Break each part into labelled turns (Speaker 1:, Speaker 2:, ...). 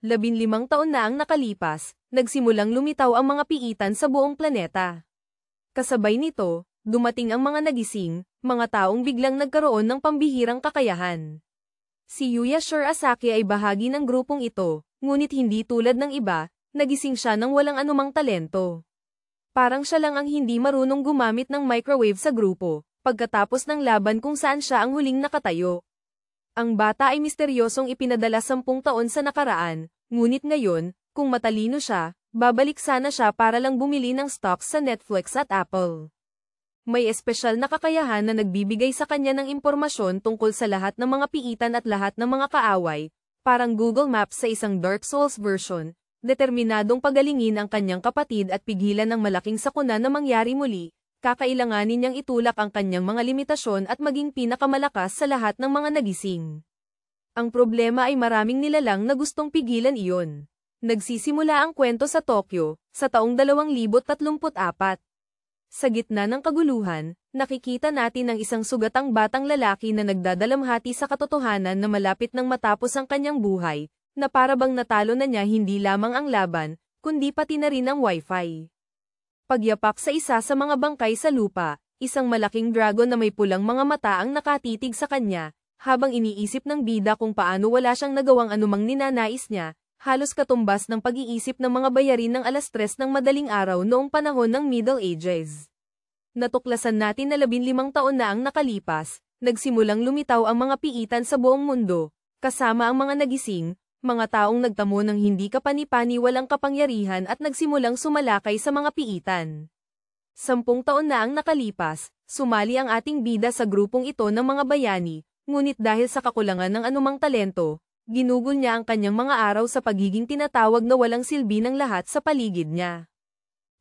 Speaker 1: 15 taon na ang nakalipas, nagsimulang lumitaw ang mga piitan sa buong planeta. Kasabay nito, dumating ang mga nagising, mga taong biglang nagkaroon ng pambihirang kakayahan. Si Yuya Shirasaki ay bahagi ng grupong ito, ngunit hindi tulad ng iba, nagising siya ng walang anumang talento. Parang siya lang ang hindi marunong gumamit ng microwave sa grupo, pagkatapos ng laban kung saan siya ang huling nakatayo. Ang bata ay misteryosong ipinadala 10 taon sa nakaraan, ngunit ngayon, kung matalino siya, babalik sana siya para lang bumili ng stocks sa Netflix at Apple. May espesyal na kakayahan na nagbibigay sa kanya ng impormasyon tungkol sa lahat ng mga piitan at lahat ng mga kaaway, parang Google Maps sa isang Dark Souls version, determinadong pagalingin ang kanyang kapatid at pigilan ng malaking sakuna na mangyari muli. Kakailanganin niyang itulak ang kanyang mga limitasyon at maging pinakamalakas sa lahat ng mga nagising. Ang problema ay maraming nilalang na gustong pigilan iyon. Nagsisimula ang kwento sa Tokyo, sa taong 2034. Sa gitna ng kaguluhan, nakikita natin ang isang sugatang batang lalaki na nagdadalamhati sa katotohanan na malapit nang matapos ang kanyang buhay, na parabang natalo na niya hindi lamang ang laban, kundi pati na rin ang wifi. Pagyapak sa isa sa mga bangkay sa lupa, isang malaking dragon na may pulang mga mata ang nakatitig sa kanya, habang iniisip ng bida kung paano wala siyang nagawang anumang ninanais niya, halos katumbas ng pag-iisip ng mga bayarin ng 3:00 ng madaling araw noong panahon ng Middle Ages. Natuklasan natin na 15 taon na ang nakalipas, nagsimulang lumitaw ang mga piitan sa buong mundo, kasama ang mga nagising, mga taong nagtamo ng hindi kapani-paniwalang kapangyarihan at nagsimulang sumalakay sa mga piitan. 10 taon na ang nakalipas, sumali ang ating bida sa grupong ito ng mga bayani, ngunit dahil sa kakulangan ng anumang talento, ginugol niya ang kanyang mga araw sa pagiging tinatawag na walang silbi ng lahat sa paligid niya.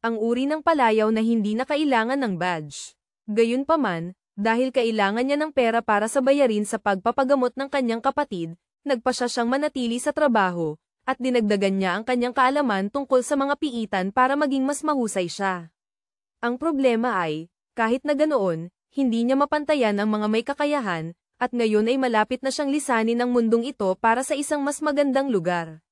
Speaker 1: Ang uri ng palayaw na hindi na kailangan ng badge. Gayunpaman, dahil kailangan niya ng pera para sa bayarin sa pagpapagamot ng kanyang kapatid, nagpasya siyang manatili sa trabaho, at dinagdagan niya ang kanyang kaalaman tungkol sa mga piitan para maging mas mahusay siya. Ang problema ay, kahit na ganoon, hindi niya mapantayan ang mga may kakayahan, at ngayon ay malapit na siyang lisanin ang mundong ito para sa isang mas magandang lugar.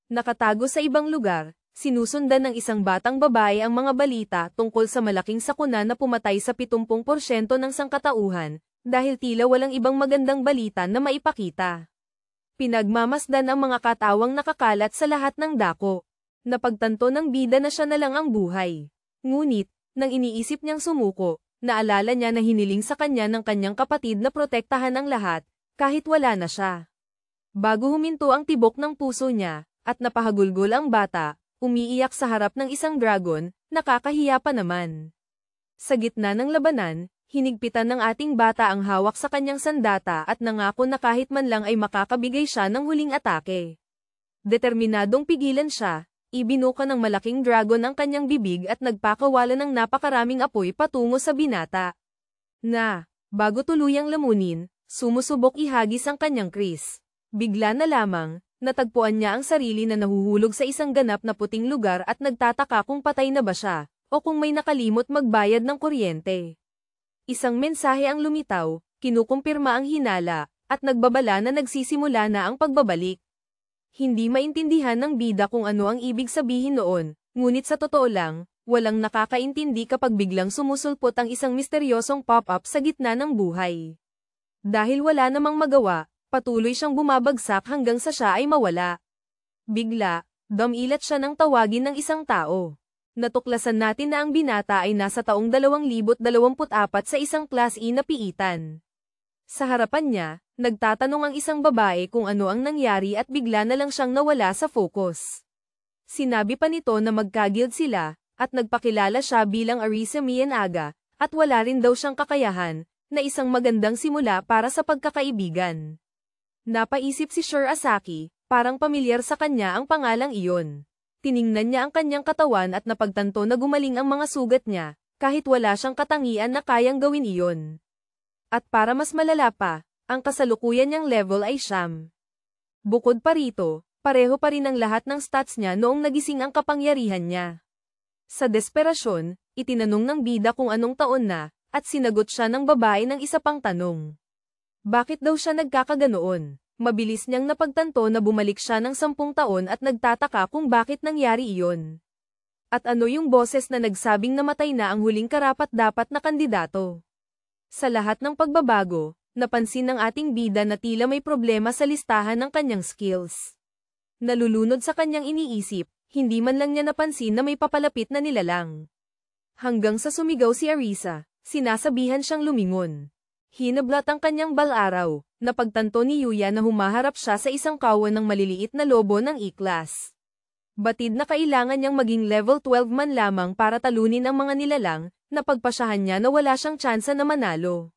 Speaker 1: Nakatago sa ibang lugar, sinusundan ng isang batang babae ang mga balita tungkol sa malaking sakuna na pumatay sa 70% ng sangkatauhan, dahil tila walang ibang magandang balita na maipakita. Pinagmamasdan ang mga katawang nakakalat sa lahat ng dako. Napagtanto ng bida na siya na lang ang buhay. Ngunit, nang iniisip niyang sumuko, naalala niya na hiniling sa kanya ng kanyang kapatid na protektahan ang lahat, kahit wala na siya. Bago huminto ang tibok ng puso niya, at napahagulgol ang bata, umiiyak sa harap ng isang dragon, nakakahiya pa naman. Sa gitna ng labanan, hinigpitan ng ating bata ang hawak sa kanyang sandata at nangako na kahit man lang ay makakabigay siya ng huling atake. Determinadong pigilan siya, ibinuka ng malaking dragon ang kanyang bibig at nagpakawala ng napakaraming apoy patungo sa binata. Bago tuluyang lamunin, sumusubok ihagis ang kanyang kris. Bigla na lamang, natagpuan niya ang sarili na nahuhulog sa isang ganap na puting lugar at nagtataka kung patay na ba siya, o kung may nakalimot magbayad ng kuryente. Isang mensahe ang lumitaw, kinukumpirma ang hinala, at nagbabala na nagsisimula na ang pagbabalik. Hindi maintindihan ng bida kung ano ang ibig sabihin noon, ngunit sa totoo lang, walang nakakaintindi kapag biglang sumusulpot ang isang misteryosong pop-up sa gitna ng buhay. Dahil wala namang magawa, patuloy siyang bumabagsak hanggang sa siya ay mawala. Bigla, damilat siya ng tawagin ng isang tao. Natuklasan natin na ang binata ay nasa taong 2024 sa isang Class E na piitan. Sa harapan niya, nagtatanong ang isang babae kung ano ang nangyari at bigla na lang siyang nawala sa focus. Sinabi pa nito na magka-guild sila, at nagpakilala siya bilang Arisa Miyanaga, at wala rin daw siyang kakayahan, na isang magandang simula para sa pagkakaibigan. Napaisip si Shirasaki, parang pamilyar sa kanya ang pangalang iyon. Tiningnan niya ang kanyang katawan at napagtanto na gumaling ang mga sugat niya, kahit wala siyang katangian na kayang gawin iyon. At para mas malala pa, ang kasalukuyan niyang level ay 9. Bukod pa rito, pareho pa rin ang lahat ng stats niya noong nagising ang kapangyarihan niya. Sa desperasyon, itinanong ng bida kung anong taon na, at sinagot siya ng babae ng isa pang tanong. Bakit daw siya nagkakaganoon? Mabilis niyang napagtanto na bumalik siya ng 10 taon at nagtataka kung bakit nangyari iyon. At ano yung boses na nagsabing namatay na ang huling karapat-dapat na kandidato. Sa lahat ng pagbabago, napansin ng ating bida na tila may problema sa listahan ng kanyang skills. Nalulunod sa kanyang iniisip, hindi man lang niya napansin na may papalapit na nilalang. Hanggang sa sumigaw si Arisa, sinasabihan siyang lumingon. Hinablat ang kanyang balaraw, napagtanto ni Yuya na humaharap siya sa isang kawan ng maliliit na lobo ng E-class. Batid na kailangan niyang maging level 12 man lamang para talunin ang mga nilalang, napagpasyahan niya na wala siyang tsansa na manalo.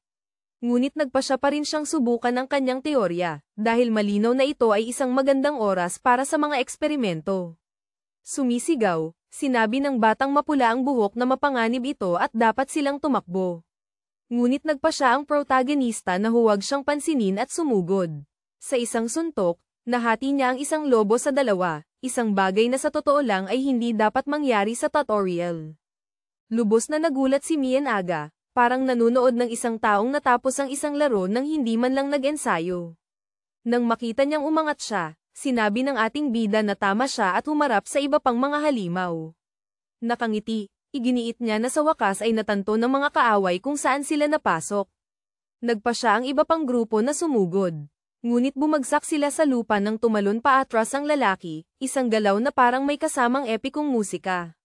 Speaker 1: Ngunit nagpasya pa rin siyang subukan ang kanyang teorya, dahil malinaw na ito ay isang magandang oras para sa mga eksperimento. Sumisigaw, sinabi ng batang mapula ang buhok na mapanganib ito at dapat silang tumakbo. Ngunit nagpasya ang protagonista na huwag siyang pansinin at sumugod. Sa isang suntok, nahati niya ang isang lobo sa dalawa, isang bagay na sa totoo lang ay hindi dapat mangyari sa tutorial. Lubos na nagulat si Miyanaga. Parang nanunood ng isang taong natapos ang isang laro nang hindi man lang nag-ensayo. Nang makita niyang umangat siya, sinabi ng ating bida na tama siya at humarap sa iba pang mga halimaw. Nakangiti, iginiit niya na sa wakas ay natanto ng mga kaaway kung saan sila napasok. Nagpa siya ang iba pang grupo na sumugod. Ngunit bumagsak sila sa lupa nang tumalon pa atras ang lalaki, isang galaw na parang may kasamang epikong musika.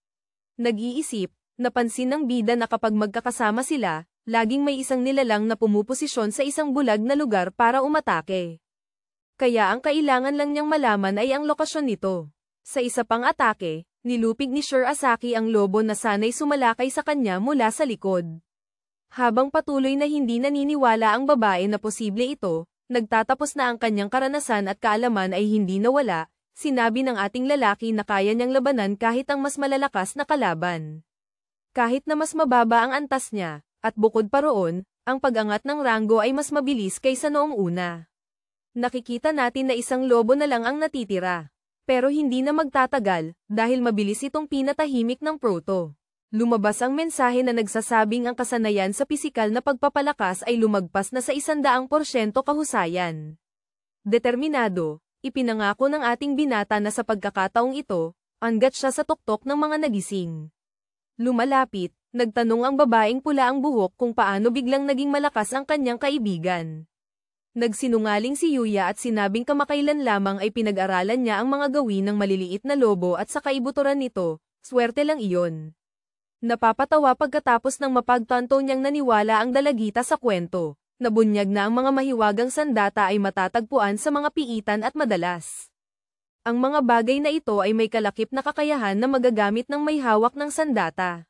Speaker 1: Nag-iisip, napansin ng bida na kapag magkakasama sila, laging may isang nilalang na pumuposisyon sa isang bulag na lugar para umatake. Kaya ang kailangan lang niyang malaman ay ang lokasyon nito. Sa isa pang atake, nilupig ni Sir Asaki ang lobo na sanay sumalakay sa kanya mula sa likod. Habang patuloy na hindi naniniwala ang babae na posible ito, nagtatapos na ang kanyang karanasan at kaalaman ay hindi nawala, sinabi ng ating lalaki na kaya niyang labanan kahit ang mas malalakas na kalaban. Kahit na mas mababa ang antas niya, at bukod pa roon, ang pag-angat ng ranggo ay mas mabilis kaysa noong una. Nakikita natin na isang lobo na lang ang natitira. Pero hindi na magtatagal, dahil mabilis itong pinatahimik ng proto. Lumabas ang mensahe na nagsasabing ang kasanayan sa pisikal na pagpapalakas ay lumagpas na sa 100% kahusayan. Determinado, ipinangako ng ating binata na sa pagkakataong ito, anggat siya sa tuktok ng mga nagising. Lumalapit, nagtanong ang babaeng pula ang buhok kung paano biglang naging malakas ang kanyang kaibigan. Nagsinungaling si Yuya at sinabing kamakailan lamang ay pinag-aralan niya ang mga gawin ng maliliit na lobo at sa kaibuturan nito, swerte lang iyon. Napapatawa pagkatapos ng mapagtanto niyang naniwala ang dalagita sa kwento, nabunyag na ang mga mahiwagang sandata ay matatagpuan sa mga piitan at madalas. Ang mga bagay na ito ay may kalakip na kakayahan na magagamit ng may hawak ng sandata.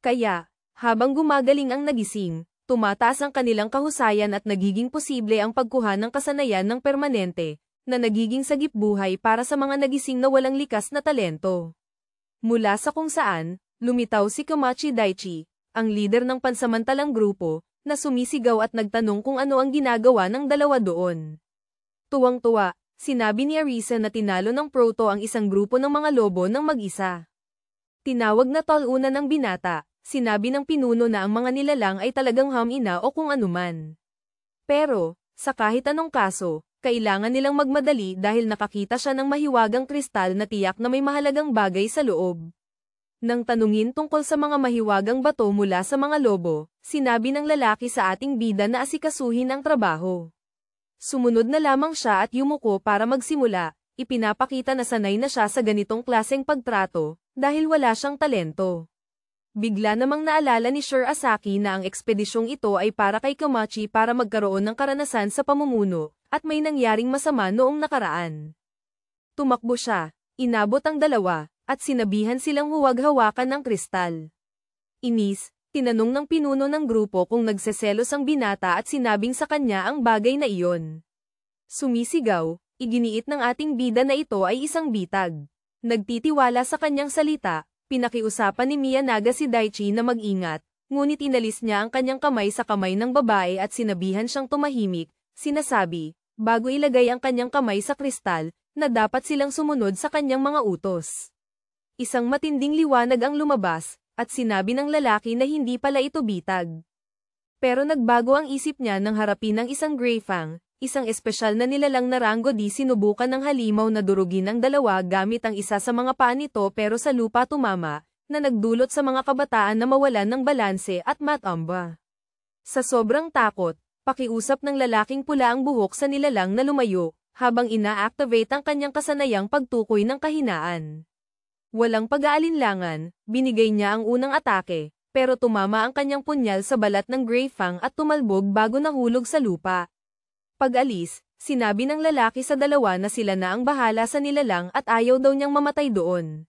Speaker 1: Kaya, habang gumagaling ang nagising, tumataas ang kanilang kahusayan at nagiging posible ang pagkuha ng kasanayan ng permanente, na nagiging sagip buhay para sa mga nagising na walang likas na talento. Mula sa kung saan, lumitaw si Komachi Daichi, ang lider ng pansamantalang grupo, na sumisigaw at nagtanong kung ano ang ginagawa ng dalawa doon. Tuwang-tuwa, sinabi ni Arisa na tinalo ng proto ang isang grupo ng mga lobo ng mag-isa. Tinawag na tol-una ng binata, sinabi ng pinuno na ang mga nilalang ay talagang hamina o kung anuman. Pero, sa kahit anong kaso, kailangan nilang magmadali dahil nakakita siya ng mahiwagang kristal na tiyak na may mahalagang bagay sa loob. Nang tanungin tungkol sa mga mahiwagang bato mula sa mga lobo, sinabi ng lalaki sa ating bida na asikasuhin ang trabaho. Sumunod na lamang siya at yumuko para magsimula, ipinapakita na sanay na siya sa ganitong klaseng pagtrato, dahil wala siyang talento. Bigla namang naalala ni Sir Asaki na ang ekspedisyong ito ay para kay Komachi para magkaroon ng karanasan sa pamumuno, at may nangyaring masama noong nakaraan. Tumakbo siya, inabot ang dalawa, at sinabihan silang huwag hawakan ng kristal. Inis, tinanong ng pinuno ng grupo kung nagseselos ang binata at sinabing sa kanya ang bagay na iyon. Sumisigaw, iginiit ng ating bida na ito ay isang bitag. Nagtitiwala sa kanyang salita, pinakiusapan ni Miyanaga si Daichi na mag-ingat, ngunit inalis niya ang kanyang kamay sa kamay ng babae at sinabihan siyang tumahimik, sinasabi, bago ilagay ang kanyang kamay sa kristal, na dapat silang sumunod sa kanyang mga utos. Isang matinding liwanag ang lumabas, at sinabi ng lalaki na hindi pala ito bitag. Pero nagbago ang isip niya nang harapin ng isang Greyfang, isang espesyal na nilalang na Rango D sinubukan ng halimaw na durugin ang dalawa gamit ang isa sa mga paa nito pero sa lupa tumama, na nagdulot sa mga kabataan na mawalan ng balanse at matamba. Sa sobrang takot, pakiusap ng lalaking pula ang buhok sa nilalang na lumayo, habang ina-activate ang kanyang kasanayang pagtukoy ng kahinaan. Walang pag-aalinlangan, binigay niya ang unang atake, pero tumama ang kanyang punyal sa balat ng Grey Fang at tumalbog bago nahulog sa lupa. Pag-alis, sinabi ng lalaki sa dalawa na sila na ang bahala sa nilalang at ayaw daw niyang mamatay doon.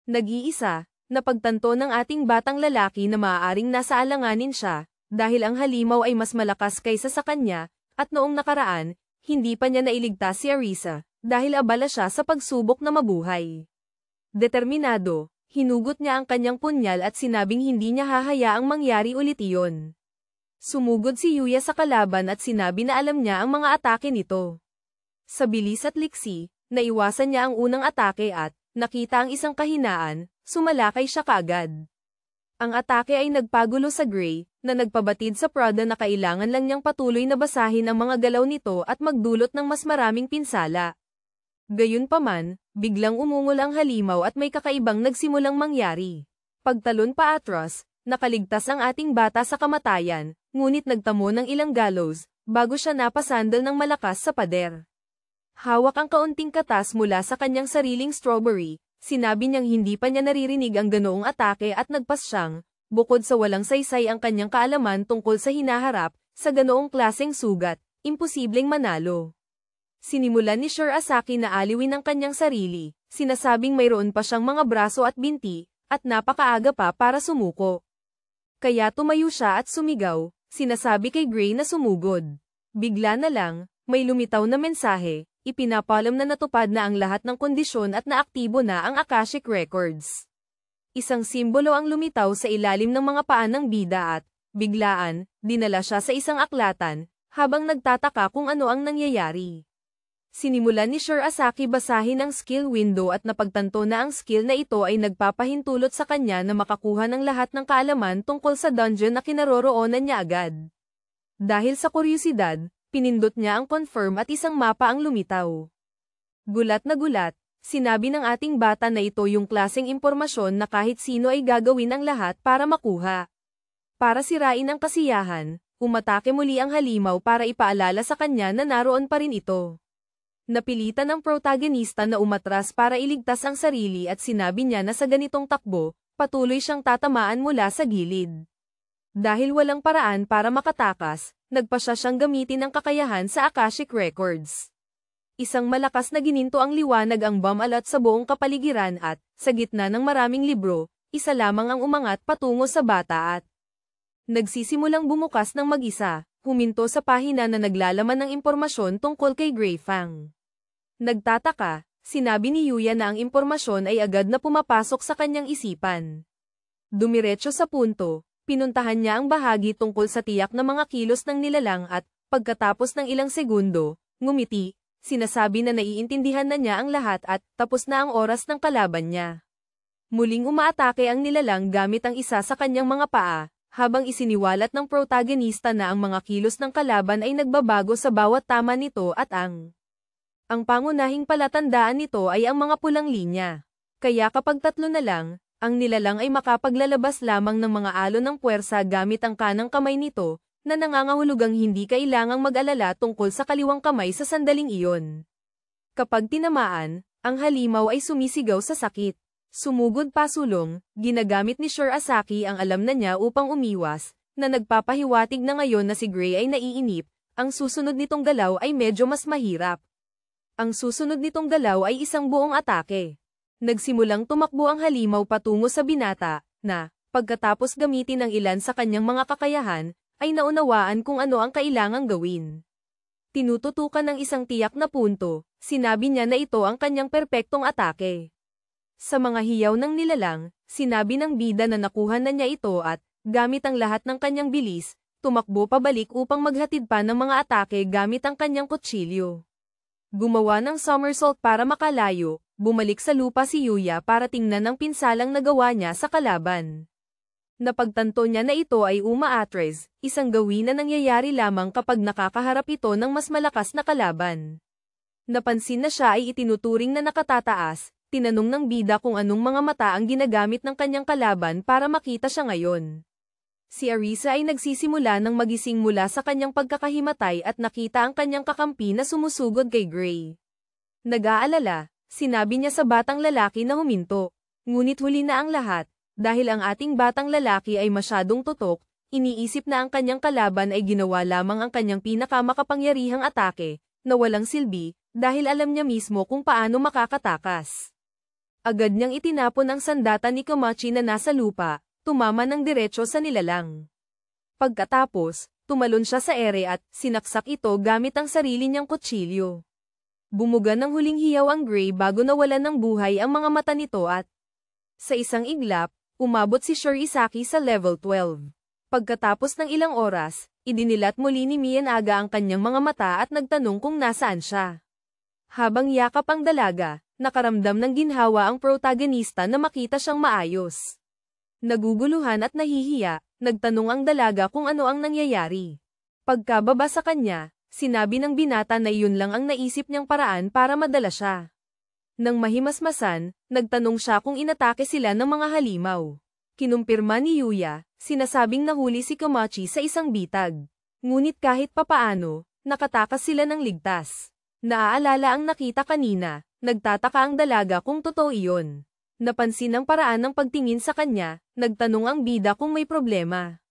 Speaker 1: Nag-iisa, napagtanto ng ating batang lalaki na maaaring nasa alanganin siya, dahil ang halimaw ay mas malakas kaysa sa kanya, at noong nakaraan, hindi pa niya nailigtas si Arisa, dahil abala siya sa pagsubok na mabuhay. Determinado, hinugot niya ang kanyang punyal at sinabing hindi niya hahayaang mangyari ulit iyon. Sumugod si Yuya sa kalaban at sinabi na alam niya ang mga atake nito. Sa bilis at liksi, naiwasan niya ang unang atake at, nakita ang isang kahinaan, sumalakay siya kaagad. Ang atake ay nagpagulo sa Grey, na nagpabatid sa Prada na kailangan lang niyang patuloy na basahin ang mga galaw nito at magdulot ng mas maraming pinsala. Gayunpaman, biglang umungol ang halimaw at may kakaibang nagsimulang mangyari. Pagtalon pa atras, nakaligtas ang ating bata sa kamatayan, ngunit nagtamo ng ilang gallows, bago siya napasandal ng malakas sa pader. Hawak ang kaunting katas mula sa kanyang sariling strawberry, sinabi niyang hindi pa niya naririnig ang ganoong atake at nagpas siyang, bukod sa walang saysay ang kanyang kaalaman tungkol sa hinaharap, sa ganoong klaseng sugat, imposibleng manalo. Sinimulan ni Sir Asaki na aliwin ang kanyang sarili, sinasabing mayroon pa siyang mga braso at binti, at napakaaga pa para sumuko. Kaya tumayo siya at sumigaw, sinasabi kay Grey na sumugod. Bigla na lang, may lumitaw na mensahe, ipinapalam na natupad na ang lahat ng kondisyon at naaktibo na ang Akashic Records. Isang simbolo ang lumitaw sa ilalim ng mga paa ng bida at, biglaan, dinala siya sa isang aklatan, habang nagtataka kung ano ang nangyayari. Sinimulan ni Sir Asaki basahin ang skill window at napagtanto na ang skill na ito ay nagpapahintulot sa kanya na makakuha ng lahat ng kaalaman tungkol sa dungeon na kinaroroonan niya agad. Dahil sa kuryosidad, pinindot niya ang confirm at isang mapa ang lumitaw. Gulat na gulat, sinabi ng ating bata na ito yung klaseng impormasyon na kahit sino ay gagawin ang lahat para makuha. Para sirain ang kasiyahan, umatake muli ang halimaw para ipaalala sa kanya na naroon pa rin ito. Napilitan ng protagonista na umatras para iligtas ang sarili at sinabi niya na sa ganitong takbo, patuloy siyang tatamaan mula sa gilid. Dahil walang paraan para makatakas, nagpasya siyang gamitin ang kakayahan sa Akashic Records. Isang malakas na gininto ang liwanag ang bumalat sa buong kapaligiran at, sa gitna ng maraming libro, isa lamang ang umangat patungo sa bata at nagsisimulang bumukas ng mag-isa, huminto sa pahina na naglalaman ng impormasyon tungkol kay Grey Fang. Nagtataka, sinabi ni Yuya na ang impormasyon ay agad na pumapasok sa kanyang isipan. Dumiretso sa punto, pinuntahan niya ang bahagi tungkol sa tiyak na mga kilos ng nilalang at, pagkatapos ng ilang segundo, ngumiti, sinasabi na naiintindihan na niya ang lahat at tapos na ang oras ng kalaban niya. Muling umaatake ang nilalang gamit ang isa sa kanyang mga paa, habang isiniwalat ng protagonista na ang mga kilos ng kalaban ay nagbabago sa bawat tama nito at ang pangunahing palatandaan nito ay ang mga pulang linya. Kaya kapag tatlo na lang, ang nilalang ay makapaglalabas lamang ng mga alon ng puwersa gamit ang kanang kamay nito, na nangangahulugang hindi kailangang mag-alala tungkol sa kaliwang kamay sa sandaling iyon. Kapag tinamaan, ang halimaw ay sumisigaw sa sakit. Sumugod pasulong, ginagamit ni Sir Asaki ang alam na niya upang umiwas, na nagpapahiwatig na ngayon na si Grey ay naiinip, ang susunod nitong galaw ay medyo mas mahirap. Ang susunod nitong galaw ay isang buong atake. Nagsimulang tumakbo ang halimaw patungo sa binata, na, pagkatapos gamitin ang ilan sa kanyang mga kakayahan, ay naunawaan kung ano ang kailangang gawin. Tinututukan ng isang tiyak na punto, sinabi niya na ito ang kanyang perpektong atake. Sa mga hiyaw ng nilalang, sinabi ng bida na nakuha na niya ito at, gamit ang lahat ng kanyang bilis, tumakbo pabalik upang maghatid pa ng mga atake gamit ang kanyang kutsilyo. Gumawa ng somersault para makalayo, bumalik sa lupa si Yuya para tingnan ang pinsalang nagawa niya sa kalaban. Napagtanto niya na ito ay umaatres, isang gawin na nangyayari lamang kapag nakakaharap ito ng mas malakas na kalaban. Napansin na siya ay itinuturing na nakatataas, tinanong ng bida kung anong mga mata ang ginagamit ng kanyang kalaban para makita siya ngayon. Si Arisa ay nagsisimula ng magising mula sa kanyang pagkakahimatay at nakita ang kanyang kakampi na sumusugod kay Gray. Nag-aalala, sinabi niya sa batang lalaki na huminto. Ngunit huli na ang lahat. Dahil ang ating batang lalaki ay masyadong tutok, iniisip na ang kanyang kalaban ay ginawa lamang ang kanyang pinakamakapangyarihang atake, na walang silbi, dahil alam niya mismo kung paano makakatakas. Agad niyang itinapon ang sandata ni Komachi na nasa lupa, tumama ng diretso sa nilalang. Pagkatapos, tumalon siya sa ere at sinaksak ito gamit ang sarili niyang kutsilyo. Bumuga ng huling hiyaw ang Gray bago nawalan ng buhay ang mga mata nito at sa isang iglap, umabot si Shirizaki sa level 12. Pagkatapos ng ilang oras, idinilat muli ni Miyanaga ang kanyang mga mata at nagtanong kung nasaan siya. Habang yakap ang dalaga, nakaramdam ng ginhawa ang protagonista na makita siyang maayos. Naguguluhan at nahihiya, nagtanong ang dalaga kung ano ang nangyayari. Pagkababa sa kanya, sinabi ng binata na iyon lang ang naisip niyang paraan para madala siya. Nang mahimasmasan, nagtanong siya kung inatake sila ng mga halimaw. Kinumpirma ni Yuya, sinasabing nahuli si Komachi sa isang bitag. Ngunit kahit papaano, nakatakas sila ng ligtas. Naaalala ang nakita kanina, nagtataka ang dalaga kung totoo iyon. Napansin ang paraan ng pagtingin sa kanya, nagtanong ang bida kung may problema.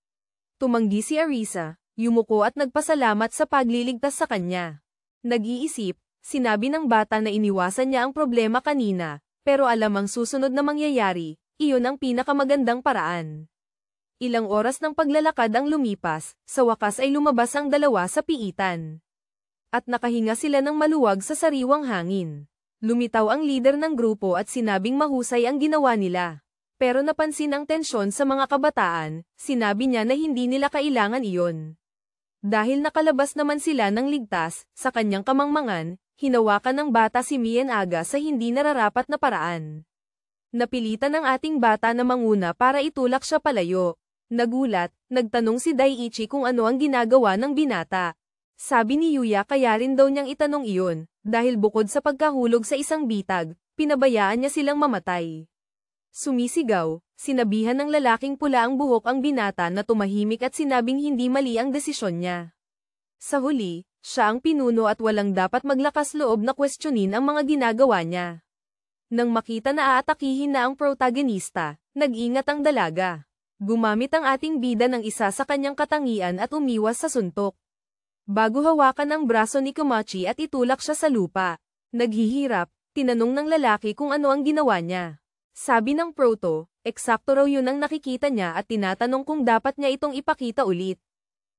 Speaker 1: Tumanggi si Arisa, yumuko at nagpasalamat sa pagliligtas sa kanya. Nag-iisip, sinabi ng bata na iniwasan niya ang problema kanina, pero alam ang susunod na mangyayari, iyon ang pinakamagandang paraan. Ilang oras ng paglalakad ang lumipas, sa wakas ay lumabas ang dalawa sa piitan. At nakahinga sila ng maluwag sa sariwang hangin. Lumitaw ang leader ng grupo at sinabing mahusay ang ginawa nila. Pero napansin ang tensyon sa mga kabataan, sinabi niya na hindi nila kailangan iyon. Dahil nakalabas naman sila ng ligtas, sa kanyang kamangmangan, hinawakan ng bata si Miyanaga sa hindi nararapat na paraan. Napilitan ng ating bata na manguna para itulak siya palayo. Nagulat, nagtanong si Daiichi kung ano ang ginagawa ng binata. Sabi ni Yuya kaya rin daw niyang itanong iyon, dahil bukod sa pagkahulog sa isang bitag, pinabayaan niya silang mamatay. Sumisigaw, sinabihan ng lalaking pula ang buhok ang binata na tumahimik at sinabing hindi mali ang desisyon niya. Sa huli, siya ang pinuno at walang dapat maglakas loob na kwestiyonin ang mga ginagawa niya. Nang makita na aatakihin na ang protagonista, nag-ingat ang dalaga. Gumamit ang ating bida ng isa sa kanyang katangian at umiwas sa suntok. Bago hawakan ang braso ni Komachi at itulak siya sa lupa. Naghihirap, tinanong ng lalaki kung ano ang ginawa niya. Sabi ng proto, eksakto raw yun ang nakikita niya at tinatanong kung dapat niya itong ipakita ulit.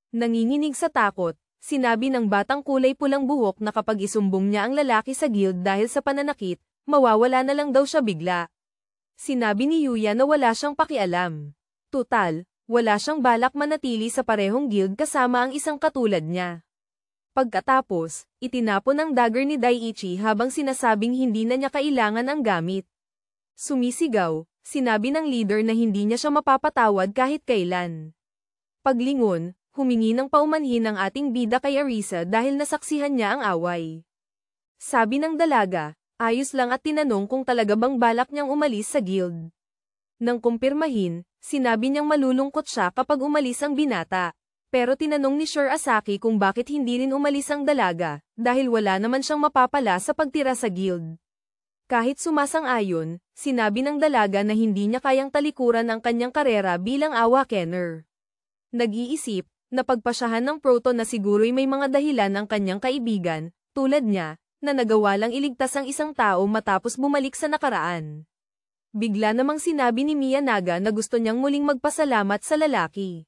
Speaker 1: Nanginginig sa takot, sinabi ng batang kulay pulang buhok na kapag isumbong niya ang lalaki sa guild dahil sa pananakit, mawawala na lang daw siya bigla. Sinabi ni Yuya na wala siyang pakialam. Tutal, wala siyang balak manatili sa parehong guild kasama ang isang katulad niya. Pagkatapos, itinapon ang dagger ni Daiichi habang sinasabing hindi na niya kailangan ang gamit. Sumisigaw, sinabi ng leader na hindi niya siya mapapatawad kahit kailan. Paglingon, humingi ng paumanhin ang ating bida kay Arisa dahil nasaksihan niya ang away. Sabi ng dalaga, ayos lang at tinanong kung talaga bang balak niyang umalis sa guild. Nang kumpirmahin, sinabi niyang malulungkot siya kapag umalis ang binata. Pero tinanong ni Shirazaki kung bakit hindi rin umalis ang dalaga, dahil wala naman siyang mapapala sa pagtira sa guild. Kahit sumasang-ayon, sinabi ng dalaga na hindi niya kayang talikuran ang kanyang karera bilang awakener. Nag-iisip, napagpasyahan ng proto na siguro'y may mga dahilan ang kanyang kaibigan, tulad niya, na nagawa lang iligtas ang isang tao matapos bumalik sa nakaraan. Bigla namang sinabi ni Miyanaga na gusto niyang muling magpasalamat sa lalaki.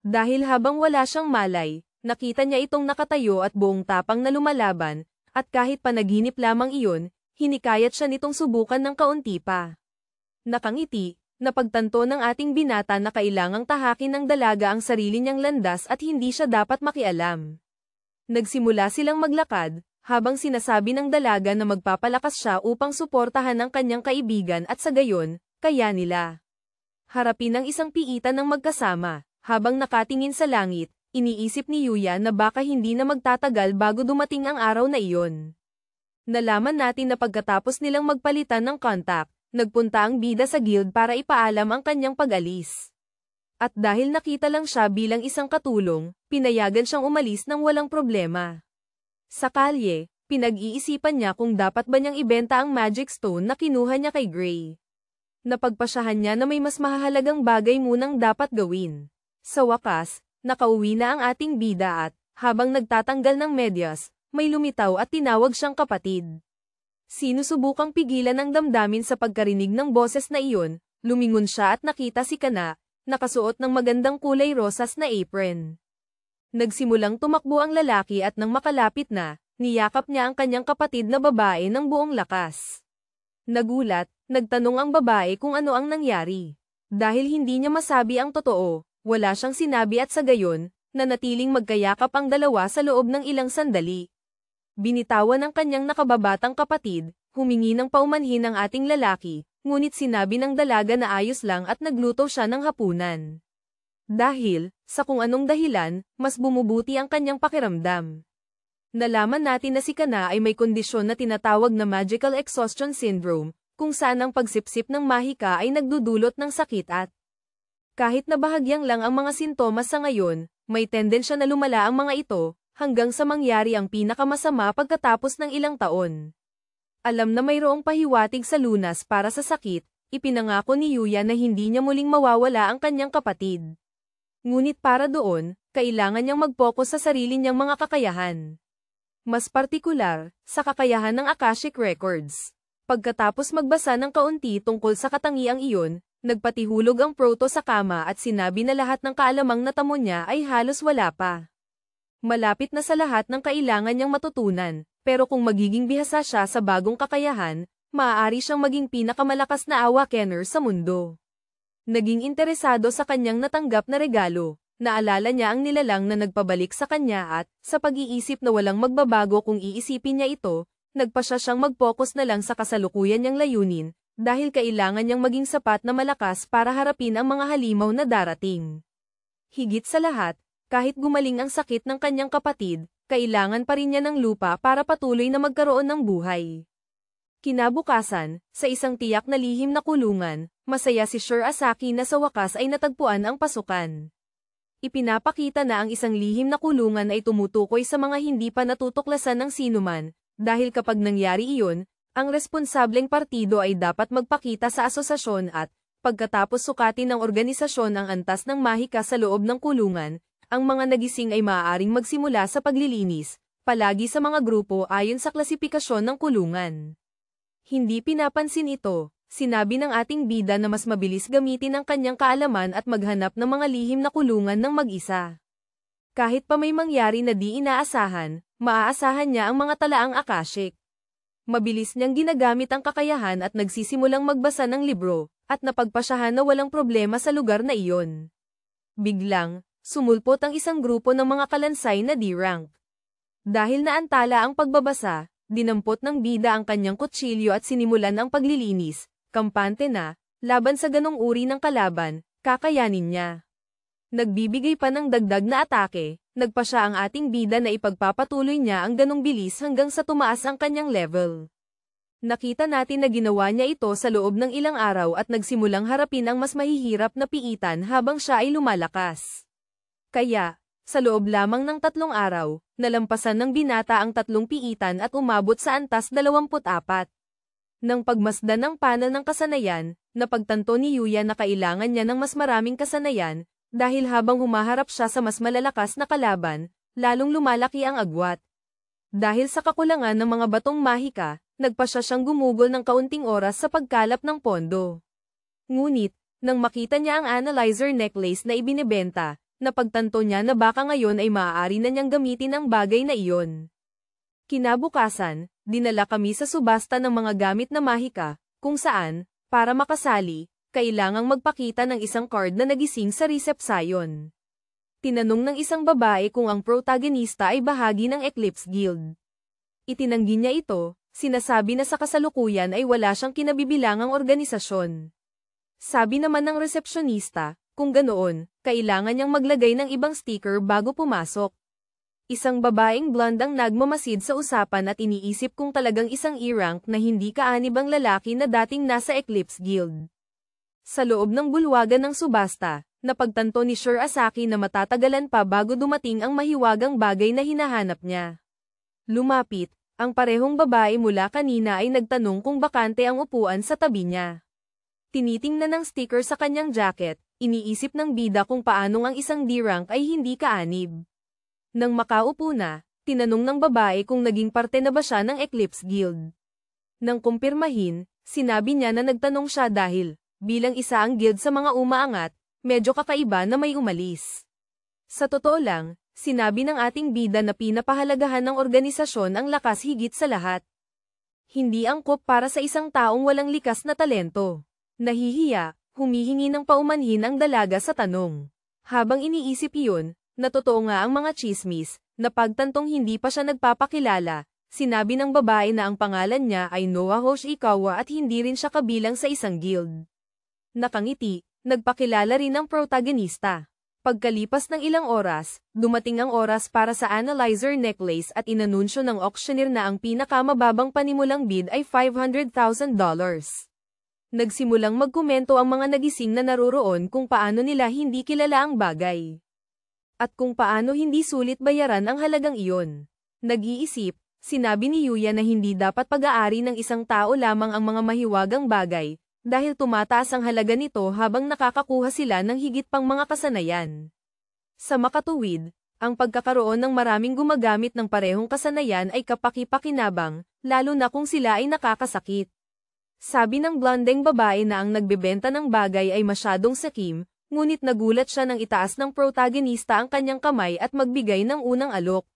Speaker 1: Dahil habang wala siyang malay, nakita niya itong nakatayo at buong tapang na lumalaban, at kahit panaginip lamang iyon, hinikayat siya nitong subukan ng kaunti pa. Nakangiti, napagtanto ng ating binata na kailangang tahakin ng dalaga ang sarili niyang landas at hindi siya dapat makialam. Nagsimula silang maglakad, habang sinasabi ng dalaga na magpapalakas siya upang suportahan ang kanyang kaibigan at sa gayon, kaya nila. harapin ang isang piitan ng magkasama. Habang nakatingin sa langit, iniisip ni Yuya na baka hindi na magtatagal bago dumating ang araw na iyon. Nalaman natin na pagkatapos nilang magpalitan ng contact, nagpunta ang bida sa guild para ipaalam ang kanyang pag-alis. At dahil nakita lang siya bilang isang katulong, pinayagan siyang umalis nang walang problema. Sa kalye, pinag-iisipan niya kung dapat ba niyang ibenta ang magic stone na kinuha niya kay Gray. Napagpasyahan niya na may mas mahalagang bagay munang dapat gawin. Sa wakas, nakauwi na ang ating bida at, habang nagtatanggal ng medyas, may lumitaw at tinawag siyang kapatid. Sinusubukang pigilan ang damdamin sa pagkarinig ng boses na iyon, lumingon siya at nakita si Kana, nakasuot ng magandang kulay rosas na apron. Nagsimulang tumakbo ang lalaki at nang makalapit na, niyakap niya ang kanyang kapatid na babae ng buong lakas. Nagulat, nagtanong ang babae kung ano ang nangyari. Dahil hindi niya masabi ang totoo, wala siyang sinabi at sa gayon, nanatiling magkayakap ang dalawa sa loob ng ilang sandali. Binitawan ng kanyang nakababatang kapatid, humingi ng paumanhin ang ating lalaki, ngunit sinabi ng dalaga na ayos lang at nagluto siya ng hapunan. Dahil, sa kung anong dahilan, mas bumubuti ang kanyang pakiramdam. Nalaman natin na si Kana ay may kondisyon na tinatawag na Magical Exhaustion Syndrome, kung saan ang pagsipsip ng mahika ay nagdudulot ng sakit at kahit na bahagyang lang ang mga sintomas sa ngayon, may tendensya na lumala ang mga ito, hanggang sa mangyari ang pinakamasama pagkatapos ng ilang taon. Alam na mayroong pahiwatig sa lunas para sa sakit, ipinangako ni Yuya na hindi niya muling mawawala ang kanyang kapatid. Ngunit para doon, kailangan niyang mag-focus sa sarili niyang mga kakayahan. Mas partikular, sa kakayahan ng Akashic Records. Pagkatapos magbasa ng kaunti tungkol sa katangiang iyon, nagpatihulog ang proto sa kama at sinabi na lahat ng kaalamang natamo niya ay halos wala pa. Malapit na sa lahat ng kailangan niyang matutunan, pero kung magiging bihasa siya sa bagong kakayahan, maaari siyang maging pinakamalakas na awakener sa mundo. Naging interesado sa kanyang natanggap na regalo, naalala niya ang nilalang na nagpabalik sa kanya at, sa pag-iisip na walang magbabago kung iisipin niya ito, nagpasya siyang mag-focus na lang sa kasalukuyan niyang layunin, dahil kailangan niyang maging sapat na malakas para harapin ang mga halimaw na darating. Higit sa lahat, kahit gumaling ang sakit ng kanyang kapatid, kailangan pa rin niya ng lupa para patuloy na magkaroon ng buhay. Kinabukasan, sa isang tiyak na lihim na kulungan, masaya si Sir Asaki na sa wakas ay natagpuan ang pasukan. Ipinapakita na ang isang lihim na kulungan ay tumutukoy sa mga hindi pa natutuklasan ng sinuman, dahil kapag nangyari iyon, ang responsableng partido ay dapat magpakita sa asosasyon at, pagkatapos sukatin ng organisasyon ang antas ng mahika sa loob ng kulungan, ang mga nagising ay maaaring magsimula sa paglilinis, palagi sa mga grupo ayon sa klasipikasyon ng kulungan. Hindi pinapansin ito, sinabi ng ating bida na mas mabilis gamitin ang kanyang kaalaman at maghanap ng mga lihim na kulungan ng mag-isa. Kahit pa may mangyari na di inaasahan, maaasahan niya ang mga talaang Akashic. Mabilis niyang ginagamit ang kakayahan at nagsisimulang magbasa ng libro, at napagpasyahan na walang problema sa lugar na iyon. Biglang, sumulpot ang isang grupo ng mga kalansay na D-rank. Dahil naantala ang pagbabasa, dinampot ng bida ang kanyang kutsilyo at sinimulan ang paglilinis, kampante na, laban sa ganong uri ng kalaban, kakayanin niya. Nagbibigay pa ng dagdag na atake, nagpasya ang ating bida na ipagpapatuloy niya ang ganong bilis hanggang sa tumaas ang kanyang level. Nakita natin na ginawa niya ito sa loob ng ilang araw at nagsimulang harapin ang mas mahihirap na piitan habang siya ay lumalakas. Kaya, sa loob lamang ng 3 araw, nalampasan ng binata ang 3 piitan at umabot sa antas 24. Nang pagmasdan ng panel ng kasanayan, napagtanto ni Yuya na kailangan niya ng mas maraming kasanayan, dahil habang humaharap siya sa mas malalakas na kalaban, lalong lumalaki ang agwat. Dahil sa kakulangan ng mga batong mahika, nagpasya siyang gumugol ng kaunting oras sa pagkalap ng pondo. Ngunit, nang makita niya ang analyzer necklace na ibinebenta, napagtanto niya na baka ngayon ay maaari na niyang gamitin ang bagay na iyon. Kinabukasan, dinala kami sa subasta ng mga gamit na mahika, kung saan, para makasali, kailangang magpakita ng isang card na nagising sa resepsyon. Tinanong ng isang babae kung ang protagonista ay bahagi ng Eclipse Guild. Itinanggi niya ito, sinasabi na sa kasalukuyan ay wala siyang kinabibilangang organisasyon. Sabi naman ng resepsyonista, kung ganoon, kailangan niyang maglagay ng ibang sticker bago pumasok. Isang babaeng blonde ang nagmamasid sa usapan at iniisip kung talagang isang E-rank na hindi kaanib ang lalaki na dating nasa Eclipse Guild. Sa loob ng bulwagan ng subasta, napagtanto ni Sir Asaki na matatagalan pa bago dumating ang mahiwagang bagay na hinahanap niya. Lumapit, ang parehong babae mula kanina ay nagtanong kung bakante ang upuan sa tabi niya. Tinitingnan ng sticker sa kanyang jacket, iniisip ng bida kung paanong ang isang D-rank ay hindi kaanib. Nang makaupo na, tinanong ng babae kung naging parte na ba siya ng Eclipse Guild. Nang kumpirmahin, sinabi niya na nagtanong siya dahil, bilang isa ang guild sa mga umaangat, medyo kakaiba na may umalis. Sa totoo lang, sinabi ng ating bida na pinapahalagahan ng organisasyon ang lakas higit sa lahat. Hindi angkop para sa isang taong walang likas na talento. Nahihiya, humihingi ng paumanhin ang dalaga sa tanong. Habang iniisip iyon, na totoo nga ang mga tsismis, na pagtantong hindi pa siya nagpapakilala, sinabi ng babae na ang pangalan niya ay Noah Hoshikawa at hindi rin siya kabilang sa isang guild. Nakangiti, nagpakilala rin ang protagonista. Pagkalipas ng ilang oras, dumating ang oras para sa analyzer necklace at inanunsyo ng auctioneer na ang pinakamababang panimulang bid ay $500,000. Nagsimulang magkomento ang mga nagising na naroroon kung paano nila hindi kilala ang bagay. At kung paano hindi sulit bayaran ang halagang iyon. Nag-iisip, sinabi ni Yuya na hindi dapat pag-aari ng isang tao lamang ang mga mahiwagang bagay, dahil tumataas ang halaga nito habang nakakakuha sila ng higit pang mga kasanayan. Sa makatuwid, ang pagkakaroon ng maraming gumagamit ng parehong kasanayan ay kapaki-pakinabang, lalo na kung sila ay nakakasakit. Sabi ng blondeng babae na ang nagbebenta ng bagay ay masyadong sakim, ngunit nagulat siya nang itaas ng protagonista ang kanyang kamay at magbigay ng unang alok.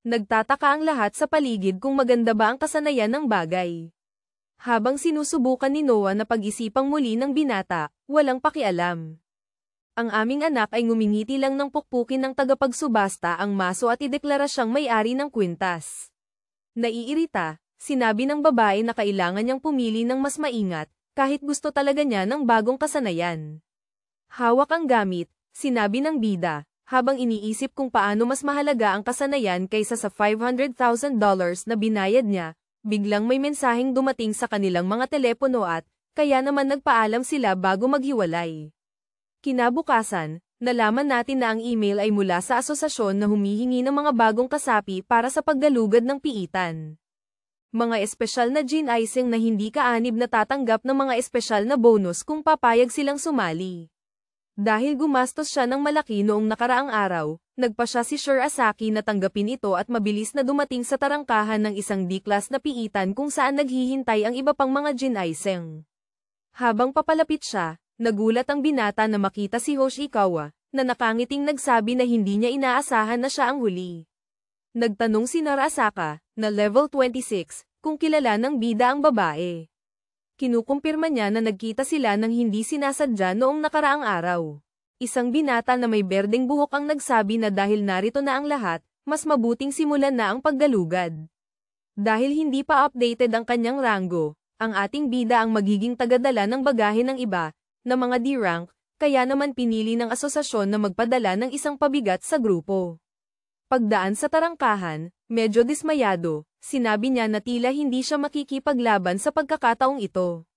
Speaker 1: Nagtataka ang lahat sa paligid kung maganda ba ang kasanayan ng bagay. Habang sinusubukan ni Noah na pag-isipang muli ng binata, walang pakialam. Ang aming anak ay ngumingiti lang ng pukpukin ng tagapagsubasta ang maso at ideklara siyang may-ari ng kwintas. Naiirita, sinabi ng babae na kailangan niyang pumili ng mas maingat, kahit gusto talaga niya ng bagong kasanayan. Hawak ang gamit, sinabi ng bida, habang iniisip kung paano mas mahalaga ang kasanayan kaysa sa $500,000 na binayad niya, biglang may mensaheng dumating sa kanilang mga telepono at, kaya naman nagpaalam sila bago maghiwalay. Kinabukasan, nalaman natin na ang email ay mula sa asosasyon na humihingi ng mga bagong kasapi para sa paggalugad ng piitan. Mga espesyal na gin icing na hindi kaanib na tatanggap ng mga espesyal na bonus kung papayag silang sumali. Dahil gumastos siya ng malaki noong nakaraang araw, nagpa siya si Sir Asaki na tanggapin ito at mabilis na dumating sa tarangkahan ng isang D-class na piitan kung saan naghihintay ang iba pang mga gin icing. Habang papalapit siya, nagulat ang binata na makita si Hoshikawa, na nakangiting nagsabi na hindi niya inaasahan na siya ang huli. Nagtanong si Narasaka, na level 26, kung kilala ng bida ang babae. Kinukumpirma niya na nagkita sila ng hindi sinasadya noong nakaraang araw. Isang binata na may berdeng buhok ang nagsabi na dahil narito na ang lahat, mas mabuting simulan na ang paggalugad. Dahil hindi pa updated ang kanyang rango, ang ating bida ang magiging tagadala ng bagahe ng iba, na mga D-rank, kaya naman pinili ng asosasyon na magpadala ng isang pabigat sa grupo. Pagdaan sa tarangkahan, medyo dismayado, sinabi niya na tila hindi siya makikipaglaban sa pagkakataong ito.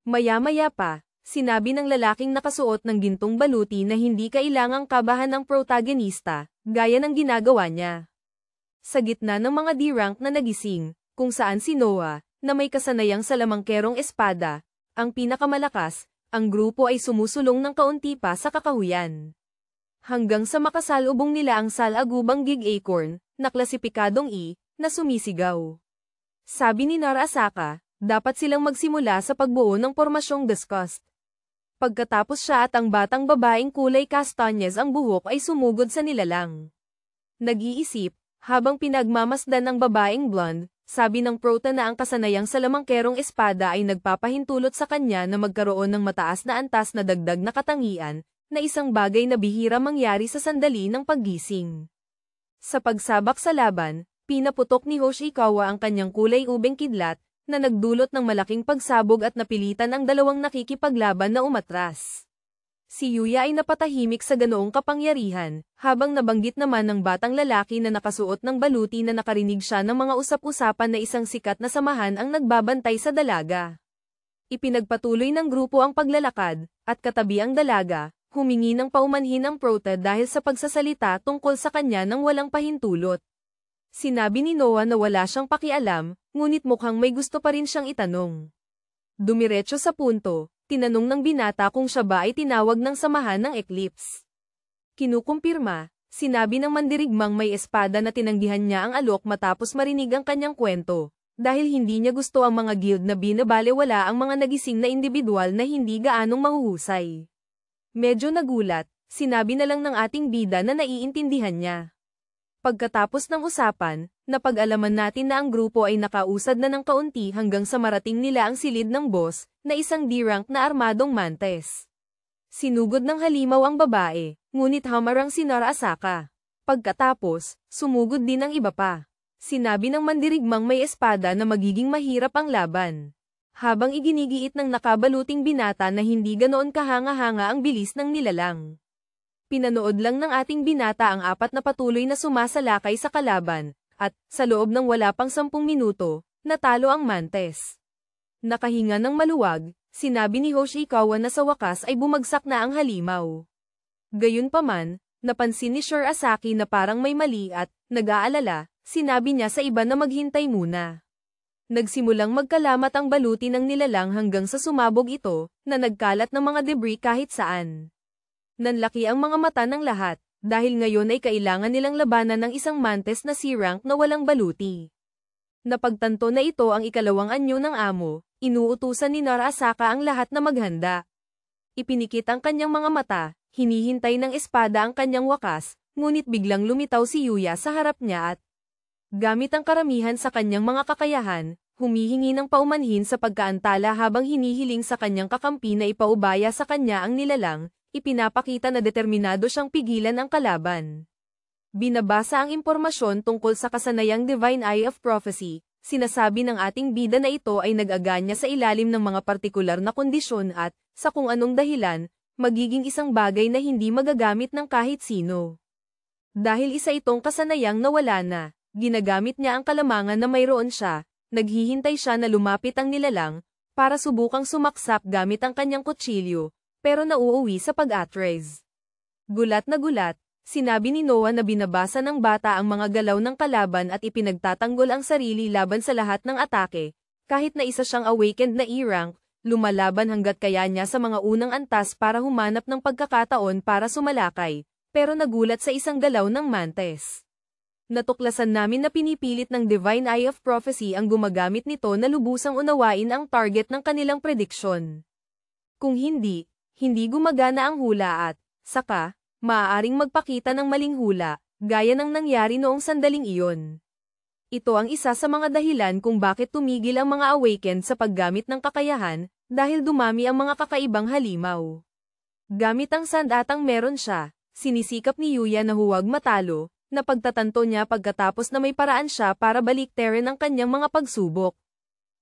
Speaker 1: Maya-maya pa, sinabi ng lalaking nakasuot ng gintong baluti na hindi kailangang kabahan ng protagonista, gaya ng ginagawa niya. Sa gitna ng mga D-rank na nagising, kung saan si Noah, na may kasanayang salamangkerong espada, ang pinakamalakas, ang grupo ay sumusulong ng kaunti pa sa kakahuyan. Hanggang sa makasalubong nila ang salagubang gig acorn, na klasipikadong E, na sumisigaw. Sabi ni Narasaka, dapat silang magsimula sa pagbuo ng pormasyong discussed. Pagkatapos siya at ang batang babaeng kulay kastanyes ang buhok ay sumugod sa nilalang. Nag-iisip, habang pinagmamasdan ng babaeng blonde, sabi ng prota na ang kasanayang salamangkerong espada ay nagpapahintulot sa kanya na magkaroon ng mataas na antas na dagdag na katangian, na isang bagay na bihira mangyari sa sandali ng paggising. Sa pagsabak sa laban, pinaputok ni Hoshikawa ang kanyang kulay ubeng kidlat, na nagdulot ng malaking pagsabog at napilitan ang dalawang nakikipaglaban na umatras. Si Yuya ay napatahimik sa ganoong kapangyarihan, habang nabanggit naman ng batang lalaki na nakasuot ng baluti na nakarinig siya ng mga usap-usapan na isang sikat na samahan ang nagbabantay sa dalaga. Ipinagpatuloy ng grupo ang paglalakad, at katabi ang dalaga, humingi ng paumanhin ang prota dahil sa pagsasalita tungkol sa kanya nang walang pahintulot. Sinabi ni Noah na wala siyang pakialam, ngunit mukhang may gusto pa rin siyang itanong. Dumiretso sa punto, tinanong ng binata kung siya ba ay tinawag ng samahan ng Eclipse. Kinukumpirma, sinabi ng mandirigmang may espada na tinanggihan niya ang alok matapos marinig ang kanyang kwento, dahil hindi niya gusto ang mga guild na binabalewala ang mga nagising na individual na hindi gaanong mahuhusay. Medyo nagulat, sinabi na lang ng ating bida na naiintindihan niya. Pagkatapos ng usapan, napag-alaman natin na ang grupo ay nakausad na ng kaunti hanggang sa marating nila ang silid ng boss, na isang D-rank na armadong mantes. Sinugod ng halimaw ang babae, ngunit hamarang si Narasaka. Pagkatapos, sumugod din ang iba pa. Sinabi ng mandirigmang may espada na magiging mahirap ang laban. Habang iginigiit ng nakabaluting binata na hindi ganoon kahanga-hanga ang bilis ng nilalang. Pinanood lang ng ating binata ang apat na patuloy na sumasalakay sa kalaban, at, sa loob ng wala pang 10 minuto, natalo ang mantes. Nakahinga ng maluwag, sinabi ni Hoshikawa na sa wakas ay bumagsak na ang halimaw. Gayunpaman, napansin ni Sure Asaki na parang may mali at, nag-aalala, sinabi niya sa iba na maghintay muna. Nagsimulang magkalamat ang baluti ng nilalang hanggang sa sumabog ito, na nagkalat ng mga debris kahit saan. Nanlaki ang mga mata ng lahat, dahil ngayon ay kailangan nilang labanan ng isang mantes na C-rank na walang baluti. Napagtanto na ito ang ikalawang anyo ng amo, inuutusan ni Narasaka ang lahat na maghanda. Ipinikit ang kanyang mga mata, hinihintay ng espada ang kanyang wakas, ngunit biglang lumitaw si Yuya sa harap niya at, gamit ang karamihan sa kanyang mga kakayahan, humihingi ng paumanhin sa pagkaantala habang hinihiling sa kanyang kakampi na ipaubaya sa kanya ang nilalang, ipinapakita na determinado siyang pigilan ang kalaban. Binabasa ang impormasyon tungkol sa kasanayang Divine Eye of Prophecy, sinasabi ng ating bida na ito ay nag-aganya sa ilalim ng mga partikular na kondisyon at, sa kung anong dahilan, magiging isang bagay na hindi magagamit ng kahit sino. Dahil isa itong kasanayang nawala na, ginagamit niya ang kalamangan na mayroon siya, naghihintay siya na lumapit ang nilalang, para subukang sumaksak gamit ang kanyang kutsilyo, pero nauuwi sa pag-atres. Gulat na gulat, sinabi ni Noah na binabasa ng bata ang mga galaw ng kalaban at ipinagtatanggol ang sarili laban sa lahat ng atake, kahit na isa siyang awakened na E-rank, lumalaban hanggat kaya niya sa mga unang antas para humanap ng pagkakataon para sumalakay, pero nagulat sa isang galaw ng mantes. Natuklasan namin na pinipilit ng Divine Eye of Prophecy ang gumagamit nito na lubusang unawain ang target ng kanilang prediksyon. Kung hindi gumagana ang hula at, saka, maaaring magpakita ng maling hula, gaya ng nangyari noong sandaling iyon. Ito ang isa sa mga dahilan kung bakit tumigil ang mga awakened sa paggamit ng kakayahan, dahil dumami ang mga kakaibang halimaw. Gamit ang sandatang meron siya, sinisikap ni Yuya na huwag matalo, na pagtatanto niya pagkatapos na may paraan siya para baliktarin ang kanyang mga pagsubok.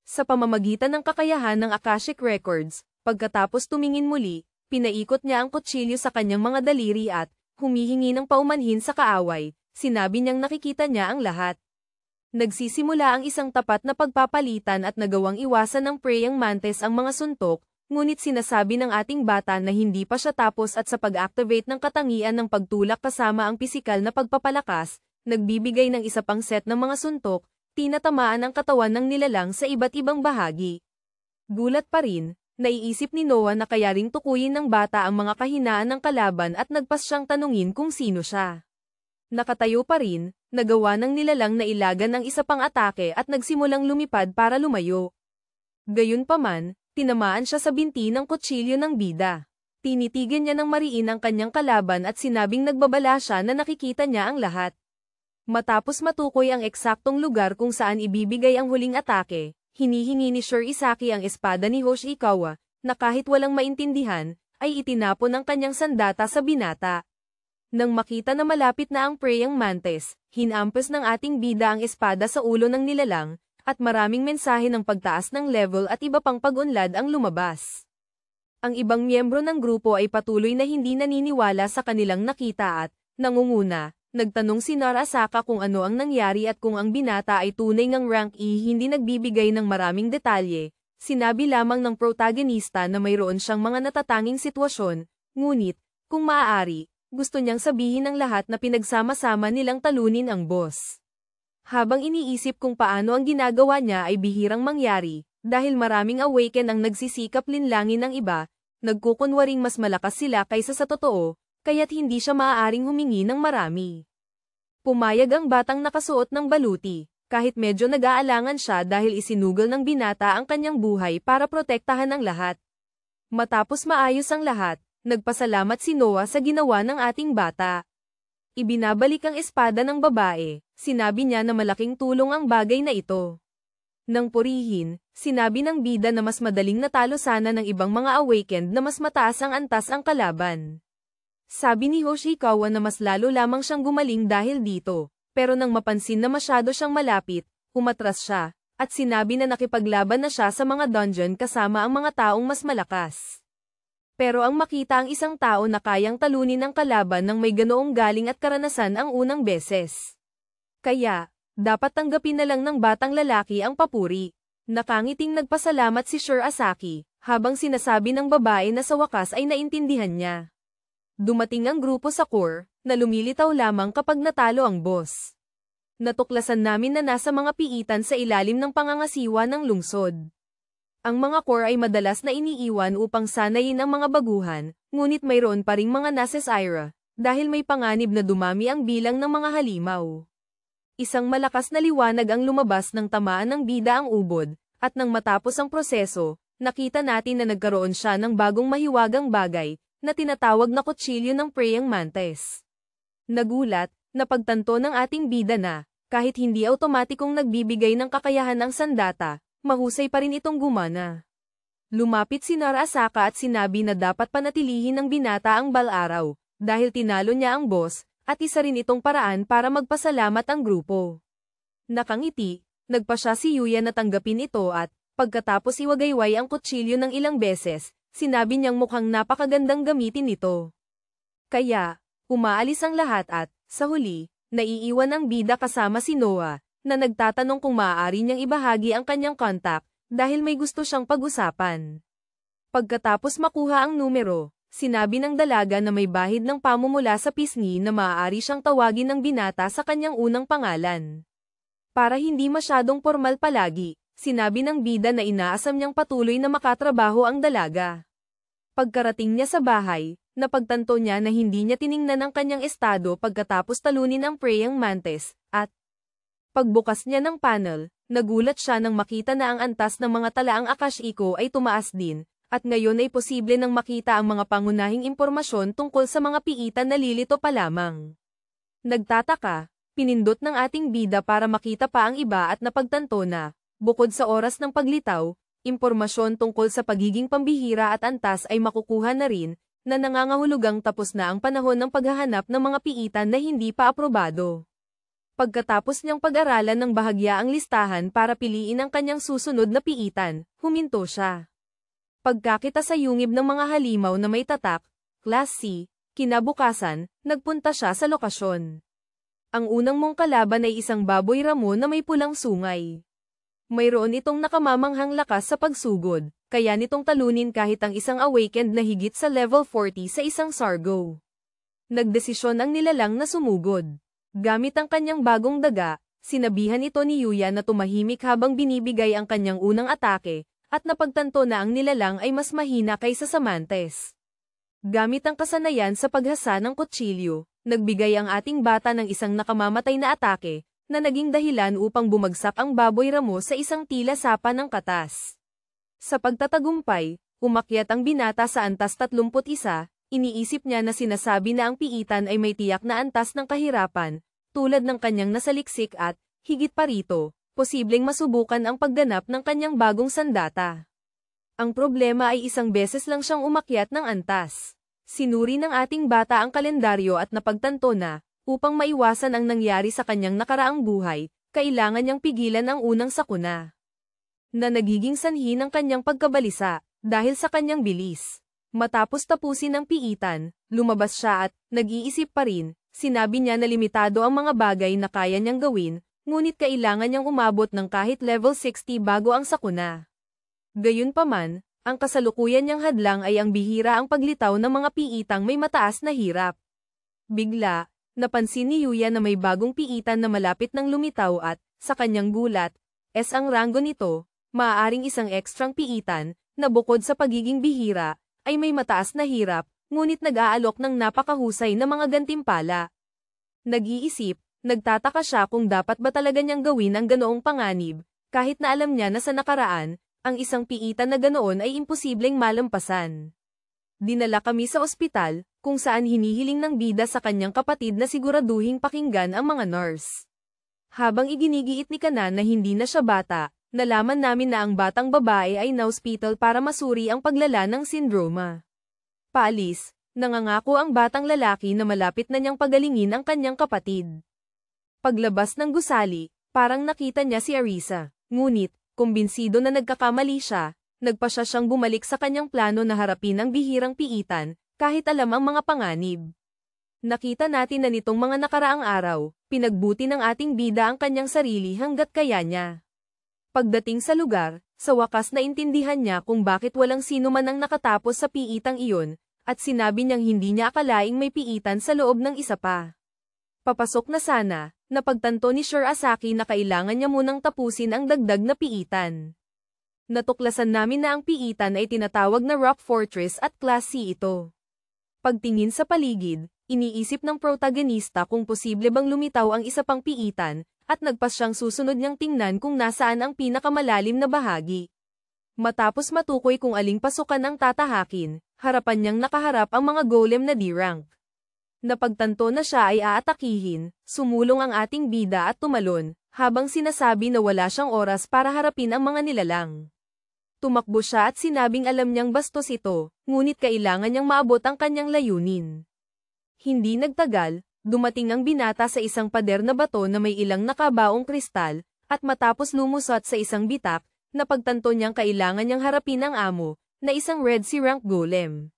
Speaker 1: Sa pamamagitan ng kakayahan ng Akashic Records, pagkatapos tumingin muli, pinaikot niya ang kutsilyo sa kanyang mga daliri at, humihingi ng paumanhin sa kaaway, sinabi niyang nakikita niya ang lahat. Nagsisimula ang isang tapat na pagpapalitan at nagawang iwasan ng preyang mantes ang mga suntok, ngunit sinasabi ng ating bata na hindi pa siya tapos at sa pag-activate ng katangian ng pagtulak kasama ang pisikal na pagpapalakas, nagbibigay ng isa pang set ng mga suntok, tinatamaan ang katawan ng nilalang sa iba't ibang bahagi. Gulat pa rin, naiisip ni Noah na kaya ring tukuyin ng bata ang mga kahinaan ng kalaban at nagpas siyang tanungin kung sino siya. Nakatayo pa rin, nagawa ng nilalang na ilagan ang isa pang atake at nagsimulang lumipad para lumayo. Gayunpaman, tinamaan siya sa binti ng kutsilyo ng bida. Tinitigan niya ng mariin ang kanyang kalaban at sinabing nagbabala siya na nakikita niya ang lahat. Matapos matukoy ang eksaktong lugar kung saan ibibigay ang huling atake, hinihingi ni Sure Isaki ang espada ni Hoshikawa, na kahit walang maintindihan, ay itinapon ang kanyang sandata sa binata. Nang makita na malapit na ang preyang mantes, hinampas ng ating bida ang espada sa ulo ng nilalang, at maraming mensahe ng pagtaas ng level at iba pang pag-unlad ang lumabas. Ang ibang miyembro ng grupo ay patuloy na hindi naniniwala sa kanilang nakita at, nangunguna, nagtanong si Narasaka kung ano ang nangyari at kung ang binata ay tunay ngang rank E. Hindi nagbibigay ng maraming detalye, sinabi lamang ng protagonista na mayroon siyang mga natatanging sitwasyon, ngunit, kung maaari, gusto niyang sabihin ng lahat na pinagsama-sama nilang talunin ang boss. Habang iniisip kung paano ang ginagawa niya ay bihirang mangyari, dahil maraming awaken ang nagsisikap linlangin ng iba, nagkukunwaring mas malakas sila kaysa sa totoo, kaya't hindi siya maaaring humingi ng marami. Pumayag ang batang nakasuot ng baluti, kahit medyo nag-aalangan siya dahil isinugal ng binata ang kanyang buhay para protektahan ang lahat. Matapos maayos ang lahat, nagpasalamat si Noah sa ginawa ng ating bata. Ibinabalik ang espada ng babae, sinabi niya na malaking tulong ang bagay na ito. Nang purihin, sinabi ng bida na mas madaling natalo sana ng ibang mga awakened na mas mataas ang antas ang kalaban. Sabi ni Hoshikawa na mas lalo lamang siyang gumaling dahil dito, pero nang mapansin na masyado siyang malapit, umatras siya, at sinabi na nakipaglaban na siya sa mga dungeon kasama ang mga taong mas malakas. Pero ang makita ang isang tao na kayang talunin ang kalaban ng may ganoong galing at karanasan ang unang beses. Kaya, dapat tanggapin na lang ng batang lalaki ang papuri. Nakangiting nagpasalamat si Shirasaki, habang sinasabi ng babae na sa wakas ay naintindihan niya. Dumating ang grupo sa core, na lumilitaw lamang kapag natalo ang boss. Natuklasan namin na nasa mga piitan sa ilalim ng pangangasiwa ng lungsod. Ang mga core ay madalas na iniiwan upang sanayin ang mga baguhan, ngunit mayroon pa ring mga nasa Syra, dahil may panganib na dumami ang bilang ng mga halimaw. Isang malakas na liwanag ang lumabas ng tamaan ng bida ang ubod, at nang matapos ang proseso, nakita natin na nagkaroon siya ng bagong mahiwagang bagay, na tinatawag na kutsilyo ng praying mantis. Nagulat, napagtanto ng ating bida na, kahit hindi automatikong nagbibigay ng kakayahan ang sandata, mahusay pa rin itong gumana. Lumapit si Narasaka at sinabi na dapat panatilihin ng binata ang balaraw, dahil tinalo niya ang boss, at isa rin itong paraan para magpasalamat ang grupo. Nakangiti, nagpa siya si Yuya na tanggapin ito at, pagkatapos iwagayway ang kutsilyo ng ilang beses, sinabi niyang mukhang napakagandang gamitin ito. Kaya, umaalis ang lahat at, sa huli, naiiwan ang bida kasama si Noah, na nagtatanong kung maaari niyang ibahagi ang kanyang contact, dahil may gusto siyang pag-usapan. Pagkatapos makuha ang numero, sinabi ng dalaga na may bahid ng pamumula sa pisngi na maaari siyang tawagin ng binata sa kanyang unang pangalan. Para hindi masyadong formal palagi, sinabi ng bida na inaasam niyang patuloy na makatrabaho ang dalaga. Pagkarating niya sa bahay, napagtanto niya na hindi niya tiningnan ang kanyang estado pagkatapos talunin ang praying mantis, at pagbukas niya ng panel, nagulat siya nang makita na ang antas ng mga talaang Akashiko ay tumaas din, at ngayon ay posible nang makita ang mga pangunahing impormasyon tungkol sa mga piitan na lilito pa lamang. Nagtataka, pinindot ng ating bida para makita pa ang iba at napagtanto na, bukod sa oras ng paglitaw, impormasyon tungkol sa pagiging pambihira at antas ay makukuha na rin, na nangangahulugang tapos na ang panahon ng paghahanap ng mga piitan na hindi pa aprobado. Pagkatapos niyang pag-aralan ng bahagya ang listahan para piliin ang kanyang susunod na piitan, huminto siya. Pagkakita sa yungib ng mga halimaw na may tatak, Class C, kinabukasan, nagpunta siya sa lokasyon. Ang unang mong kalaban ay isang baboy ramo na may pulang sungay. Mayroon itong nakamamanghang lakas sa pagsugod, kaya nitong talunin kahit ang isang awakened na higit sa level 40 sa isang sargo. Nagdesisyon ang nilalang na sumugod. Gamit ang kanyang bagong daga, sinabihan ito ni Yuya na tumahimik habang binibigay ang kanyang unang atake, at napagtanto na ang nilalang ay mas mahina kaysa sa mantis. Gamit ang kasanayan sa paghasa ng kutsilyo, nagbigay ang ating bata ng isang nakamamatay na atake, na naging dahilan upang bumagsak ang baboy ramo sa isang tila sapa ng katas. Sa pagtatagumpay, umakyat ang binata sa antas 31, iniisip niya na sinasabi na ang piitan ay may tiyak na antas ng kahirapan, tulad ng kanyang nasaliksik at, higit pa rito, posibleng masubukan ang pagganap ng kanyang bagong sandata. Ang problema ay isang beses lang siyang umakyat ng antas. Sinuri ng ating bata ang kalendaryo at napagtanto na, upang maiwasan ang nangyari sa kanyang nakaraang buhay, kailangan niyang pigilan ang unang sakuna na nagiging sanhi ng kanyang pagkabalisa dahil sa kanyang bilis. Matapos tapusin ang piitan, lumabas siya at, nag-iisip pa rin, sinabi niya na limitado ang mga bagay na kaya niyang gawin, ngunit kailangan niyang umabot ng kahit level 60 bago ang sakuna. Gayunpaman, ang kasalukuyan niyang hadlang ay ang bihira ang paglitaw ng mga piitang may mataas na hirap. Bigla, napansin ni Yuya na may bagong piitan na malapit ng lumitaw at, sa kanyang gulat, ang ranggo nito, maaaring isang ekstrang piitan, na bukod sa pagiging bihira, ay may mataas na hirap, ngunit nag-aalok ng napakahusay na mga gantimpala. Nag-iisip, nagtataka siya kung dapat ba talaga niyang gawin ang ganoong panganib, kahit na alam niya na sa nakaraan, ang isang piitan na ganoon ay imposibleng malampasan. Dinala kami sa ospital, kung saan hinihiling ng bida sa kanyang kapatid na siguraduhing pakinggan ang mga nurse. Habang iginigiit ni Kanan na hindi na siya bata, nalaman namin na ang batang babae ay na-hospital para masuri ang paglala ng sindroma. Paalis, nangangako ang batang lalaki na malapit na niyang pagalingin ang kanyang kapatid. Paglabas ng gusali, parang nakita niya si Arisa, ngunit, kumbinsido na nagkakamali siya, nagpasya siyang bumalik sa kanyang plano na harapin ang bihirang piitan, kahit alam ang mga panganib. Nakita natin na nitong mga nakaraang araw, pinagbuti ng ating bida ang kanyang sarili hanggat kaya niya. Pagdating sa lugar, sa wakas na intindihan niya kung bakit walang sino man ang nakatapos sa piitang iyon, at sinabi niyang hindi niya akalaing may piitan sa loob ng isa pa. Papasok na sana, napagtanto ni Shirasaki na kailangan niya munang tapusin ang dagdag na piitan. Natuklasan namin na ang piitan ay tinatawag na Rock Fortress at Class C ito. Pagtingin sa paligid, iniisip ng protagonista kung posible bang lumitaw ang isa pang piitan, at nagpas siyang susunod niyang tingnan kung nasaan ang pinakamalalim na bahagi. Matapos matukoy kung aling pasukan ang tatahakin, harapan niyang nakaharap ang mga golem na D-rank. Napagtanto na siya ay aatakihin, sumulong ang ating bida at tumalon, habang sinasabi na wala siyang oras para harapin ang mga nilalang. Tumakbo siya at sinabing alam niyang bastos ito, ngunit kailangan niyang maabot ang kanyang layunin. Hindi nagtagal, dumating ang binata sa isang pader na bato na may ilang nakabaong kristal, at matapos lumusot sa isang bitak, napagtanto niyang kailangan niyang harapin ang amo, na isang Red Sea rank golem.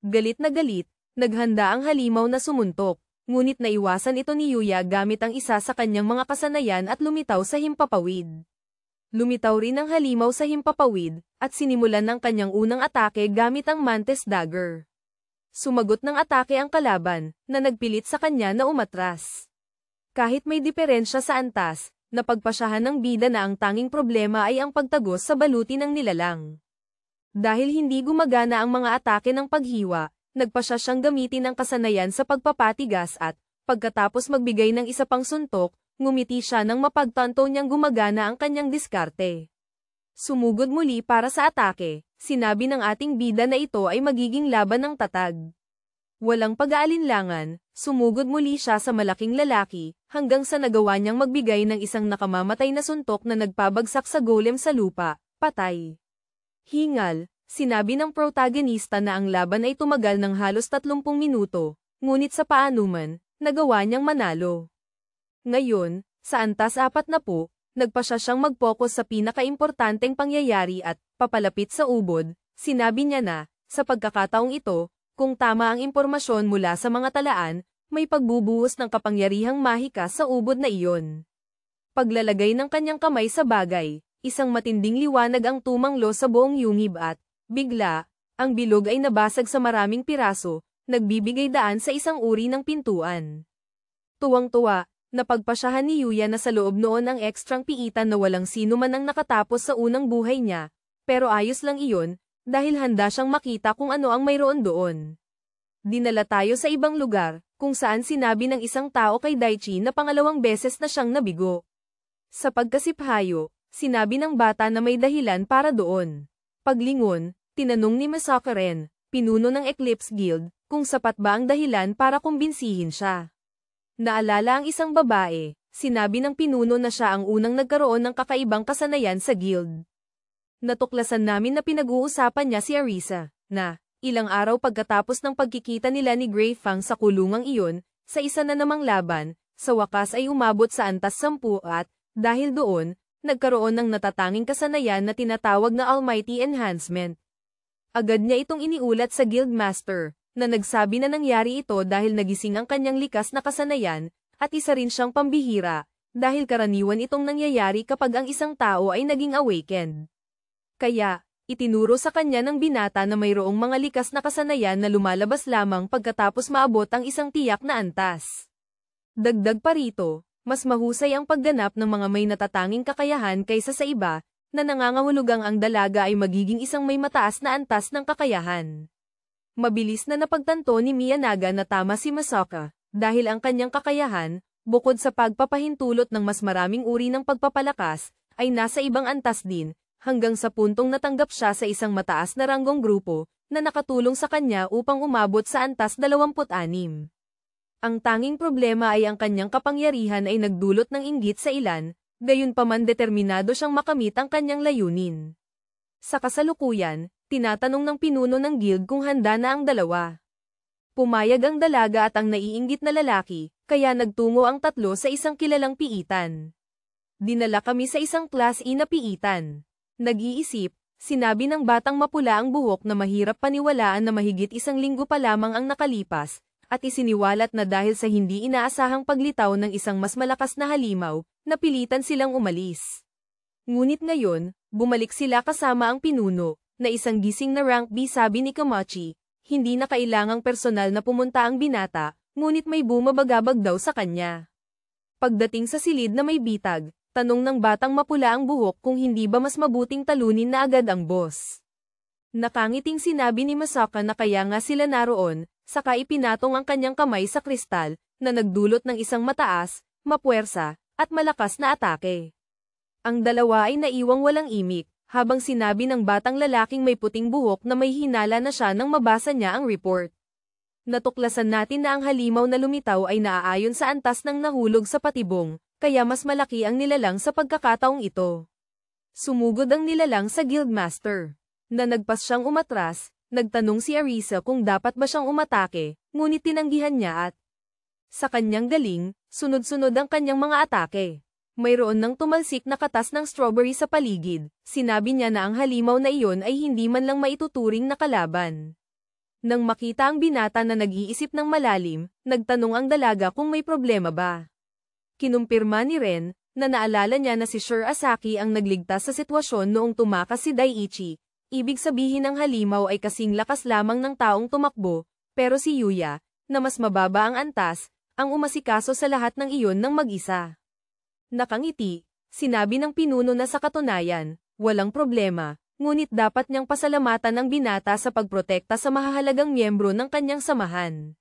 Speaker 1: Galit na galit, naghanda ang halimaw na sumuntok, ngunit naiwasan ito ni Yuya gamit ang isa sa kanyang mga kasanayan at lumitaw sa himpapawid. Lumitaw rin ang halimaw sa himpapawid, at sinimulan ng kanyang unang atake gamit ang Mantis Dagger. Sumagot ng atake ang kalaban, na nagpilit sa kanya na umatras. Kahit may diferensya sa antas, napagpasyahan ng bida na ang tanging problema ay ang pagtagos sa baluti ng nilalang. Dahil hindi gumagana ang mga atake ng paghiwa, nagpasya siyang gamitin ang kasanayan sa pagpapatigas at, pagkatapos magbigay ng isa pang suntok, ngumiti siya nang mapagtanto niyang gumagana ang kanyang diskarte. Sumugod muli para sa atake, sinabi ng ating bida na ito ay magiging laban ng tatag. Walang pag-aalinlangan, sumugod muli siya sa malaking lalaki, hanggang sa nagawa niyang magbigay ng isang nakamamatay na suntok na nagpabagsak sa golem sa lupa, patay. Hingal, sinabi ng protagonista na ang laban ay tumagal ng halos 30 minuto, ngunit sa paanuman, nagawa niyang manalo. Ngayon, sa antas 40, nagpasya siyang mag-focus sa pinakaimportanteng pangyayari at, papalapit sa ubod, sinabi niya na, sa pagkakataong ito, kung tama ang impormasyon mula sa mga talaan, may pagbubuhos ng kapangyarihang mahika sa ubod na iyon. Paglalagay ng kanyang kamay sa bagay, isang matinding liwanag ang tumanglo sa buong yungib at, bigla, ang bilog ay nabasag sa maraming piraso, nagbibigay daan sa isang uri ng pintuan. Tuwang-tuwa, napagpasyahan ni Yuya na sa loob noon ang ekstrang piitan na walang sino man ang nakatapos sa unang buhay niya, pero ayos lang iyon, dahil handa siyang makita kung ano ang mayroon doon. Dinala tayo sa ibang lugar, kung saan sinabi ng isang tao kay Daichi na pangalawang beses na siyang nabigo. Sa pagkasiphayo, sinabi ng bata na may dahilan para doon. Paglingon, tinanong ni Masaka Ren, pinuno ng Eclipse Guild, kung sapat ba ang dahilan para kumbinsihin siya. Naalala ang isang babae, sinabi ng pinuno na siya ang unang nagkaroon ng kakaibang kasanayan sa guild. Natuklasan namin na pinag-uusapan niya si Arisa, na, ilang araw pagkatapos ng pagkikita nila ni Grey Fang sa kulungang iyon, sa isa na namang laban, sa wakas ay umabot sa antas 10 at, Dahil doon, nagkaroon ng natatanging kasanayan na tinatawag na Almighty Enhancement. Agad niya itong iniulat sa Guildmaster, na nagsabi na nangyari ito dahil nagising ang kanyang likas na kasanayan, at isa rin siyang pambihira, dahil karaniwan itong nangyayari kapag ang isang tao ay naging awakened. Kaya, itinuro sa kanya ng binata na mayroong mga likas na kasanayan na lumalabas lamang pagkatapos maabot ang isang tiyak na antas. Dagdag pa rito, mas mahusay ang pagganap ng mga may natatanging kakayahan kaysa sa iba, na nangangahulugang ang dalaga ay magiging isang may mataas na antas ng kakayahan. Mabilis na napagtanto ni Miyanaga na tama si Masaka, dahil ang kanyang kakayahan, bukod sa pagpapahintulot ng mas maraming uri ng pagpapalakas, ay nasa ibang antas din, hanggang sa puntong natanggap siya sa isang mataas na ranggong grupo, na nakatulong sa kanya upang umabot sa antas 26. Ang tanging problema ay ang kanyang kapangyarihan ay nagdulot ng inggit sa ilan, gayunpaman determinado siyang makamit ang kanyang layunin. Sa kasalukuyan, tinatanong ng pinuno ng guild kung handa na ang dalawa. Pumayag ang dalaga at ang naiinggit na lalaki, kaya nagtungo ang tatlo sa isang kilalang piitan. Dinala kami sa isang Class E na piitan. Nag-iisip, sinabi ng batang mapula ang buhok na mahirap paniwalaan na mahigit 1 linggo pa lamang ang nakalipas, at isiniwalat na dahil sa hindi inaasahang paglitaw ng isang mas malakas na halimaw, napilitan silang umalis. Ngunit ngayon, bumalik sila kasama ang pinuno, na isang gising na rank B. Sabi ni Kamachi, hindi na kailangang personal na pumunta ang binata, ngunit may bumabagabag daw sa kanya. Pagdating sa silid na may bitag, tanong ng batang mapula ang buhok kung hindi ba mas mabuting talunin na agad ang boss. Nakangiting sinabi ni Masaka na kaya nga sila naroon, saka ipinatong ang kanyang kamay sa kristal, na nagdulot ng isang mataas, mapuwersa, at malakas na atake. Ang dalawa ay naiwang walang imik, habang sinabi ng batang lalaking may puting buhok na may hinala na siya nang mabasa niya ang report. Natuklasan natin na ang halimaw na lumitaw ay naaayon sa antas ng nahulog sa patibong, kaya mas malaki ang nilalang sa pagkakataong ito. Sumugod ang nilalang sa Guildmaster. Na nagpas siyang umatras, nagtanong si Arisa kung dapat ba siyang umatake, ngunit tinanggihan niya at sa kanyang galing, sunod-sunod ang kanyang mga atake. Mayroon ng tumalsik na katas ng strawberry sa paligid, sinabi niya na ang halimaw na iyon ay hindi man lang maituturing na kalaban. Nang makita ang binata na nag-iisip ng malalim, nagtanong ang dalaga kung may problema ba. Kinumpirma ni Ren, na naalala niya na si Sir Asaki ang nagligtas sa sitwasyon noong tumakas si Daiichi. Ibig sabihin ng halimaw ay kasing lakas lamang ng taong tumakbo, pero si Yuya, na mas mababa ang antas, ang umasikaso sa lahat ng iyon ng mag-isa. Nakangiti, sinabi ng pinuno na sa katunayan, walang problema, ngunit dapat niyang pasalamatan ang binata sa pagprotekta sa mahahalagang miyembro ng kanyang samahan.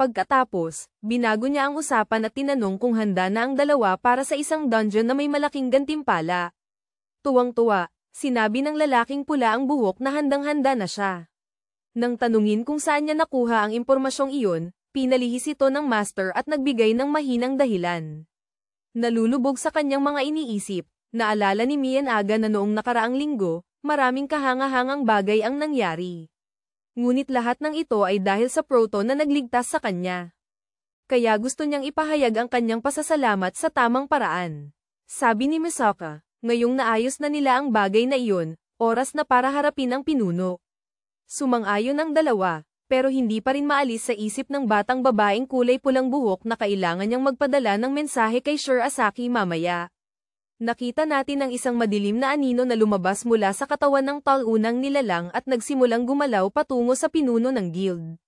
Speaker 1: Pagkatapos, binago niya ang usapan at tinanong kung handa na ang dalawa para sa isang dungeon na may malaking gantimpala. Tuwang-tuwa, sinabi ng lalaking pula ang buhok na handang-handa na siya. Nang tanungin kung saan niya nakuha ang impormasyong iyon, pinalihis ito ng master at nagbigay ng mahinang dahilan. Nalulubog sa kanyang mga iniisip, naalala ni Miyanaga na noong nakaraang linggo, maraming kahanga-hangang bagay ang nangyari. Ngunit lahat ng ito ay dahil sa proton na nagligtas sa kanya. Kaya gusto niyang ipahayag ang kanyang pasasalamat sa tamang paraan. Sabi ni Misaka, ngayong naayos na nila ang bagay na iyon, oras na para harapin ang pinuno. Sumang-ayon ang dalawa, pero hindi pa rin maalis sa isip ng batang babaeng kulay pulang buhok na kailangan niyang magpadala ng mensahe kay Sir Asaki mamaya. Nakita natin ang isang madilim na anino na lumabas mula sa katawan ng talunang nilalang at nagsimulang gumalaw patungo sa pinuno ng guild.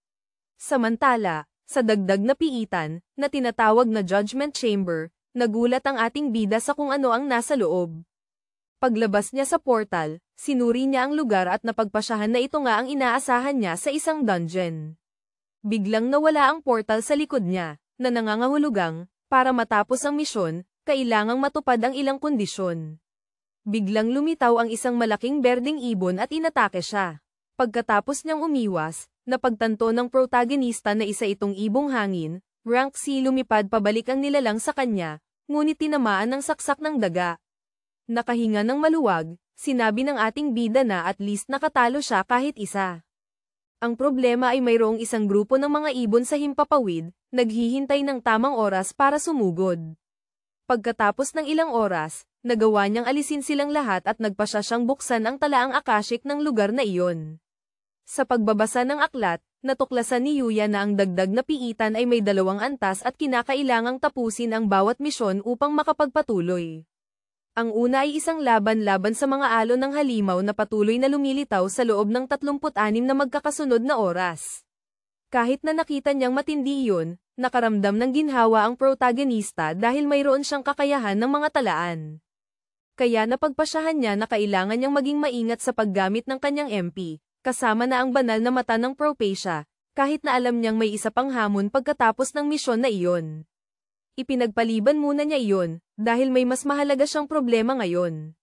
Speaker 1: Samantala, sa dagdag na piitan, na tinatawag na Judgment Chamber, nagulat ang ating bida sa kung ano ang nasa loob. Paglabas niya sa portal, sinuri niya ang lugar at napagpasyahan na ito nga ang inaasahan niya sa isang dungeon. Biglang nawala ang portal sa likod niya, na nangangahulugang, para matapos ang misyon, kailangang matupad ang ilang kondisyon. Biglang lumitaw ang isang malaking berdeng ibon at inatake siya. Pagkatapos niyang umiwas, napagtanto ng protagonista na isa itong ibong hangin, rank C. Lumipad pabalik ang nilalang sa kanya, ngunit tinamaan ng saksak ng daga. Nakahinga ng maluwag, sinabi ng ating bida na at least nakatalo siya kahit isa. Ang problema ay mayroong isang grupo ng mga ibon sa himpapawid, naghihintay ng tamang oras para sumugod. Pagkatapos ng ilang oras, nagawa niyang alisin silang lahat at nagpasya siyang buksan ang talaang akashik ng lugar na iyon. Sa pagbabasa ng aklat, natuklasan ni Yuya na ang dagdag na piitan ay may 2 antas at kinakailangang tapusin ang bawat misyon upang makapagpatuloy. Ang una ay isang laban-laban sa mga alon ng halimaw na patuloy na lumilitaw sa loob ng 36 na magkakasunod na oras. Kahit na nakita niyang matindi iyon, nakaramdam ng ginhawa ang protagonista dahil mayroon siyang kakayahan ng mga talaan. Kaya napagpasyahan niya na kailangan niyang maging maingat sa paggamit ng kanyang MP, kasama na ang banal na mata ng Propacia, kahit na alam niyang may isa pang hamon pagkatapos ng misyon na iyon. Ipinagpaliban muna niya iyon, dahil may mas mahalaga siyang problema ngayon.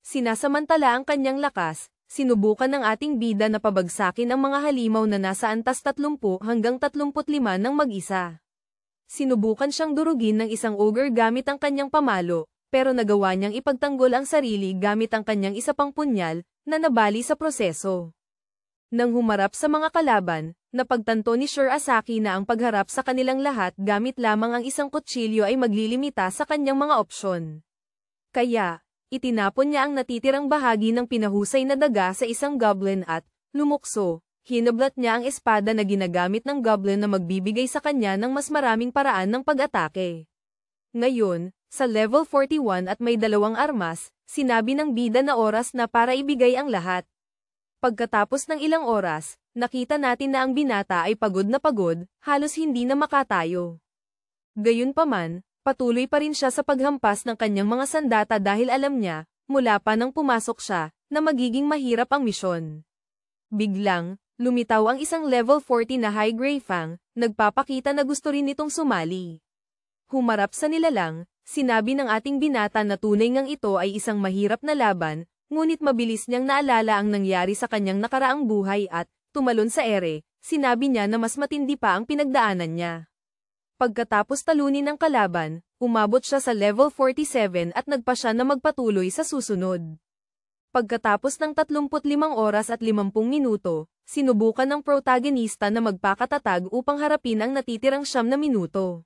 Speaker 1: Sinasamantala ang kanyang lakas, sinubukan ng ating bida na pabagsakin ang mga halimaw na nasa antas 30 hanggang 35 ng mag-isa. Sinubukan siyang durugin ng isang ogre gamit ang kanyang pamalo, pero nagawa niyang ipagtanggol ang sarili gamit ang kanyang isa pang punyal, na nabali sa proseso. Nang humarap sa mga kalaban, napagtanto ni Sir Asaki na ang pagharap sa kanilang lahat gamit lamang ang isang kutsilyo ay maglilimita sa kanyang mga opsyon. Kaya, itinapon niya ang natitirang bahagi ng pinahusay na daga sa isang goblin at, lumukso, hinablat niya ang espada na ginagamit ng goblin na magbibigay sa kanya ng mas maraming paraan ng pag-atake. Ngayon, sa level 41 at may 2 armas, sinabi ng bida na oras na para ibigay ang lahat. Pagkatapos ng ilang oras, nakita natin na ang binata ay pagod, halos hindi na makatayo. Gayunpaman, patuloy pa rin siya sa paghampas ng kanyang mga sandata dahil alam niya, mula pa nang pumasok siya, na magiging mahirap ang misyon. Biglang, lumitaw ang isang level 40 na High Grey Fang, nagpapakita na gusto rin nitong sumali. Humarap sa nilalang, sinabi ng ating binata na tunay ngang ito ay isang mahirap na laban, ngunit mabilis niyang naalala ang nangyari sa kanyang nakaraang buhay at, tumalon sa ere, sinabi niya na mas matindi pa ang pinagdaanan niya. Pagkatapos talunin ng kalaban, umabot siya sa level 47 at nagpasya na magpatuloy sa susunod. Pagkatapos ng 35 oras at 50 minuto, sinubukan ng protagonista na magpakatatag upang harapin ang natitirang 9 na minuto.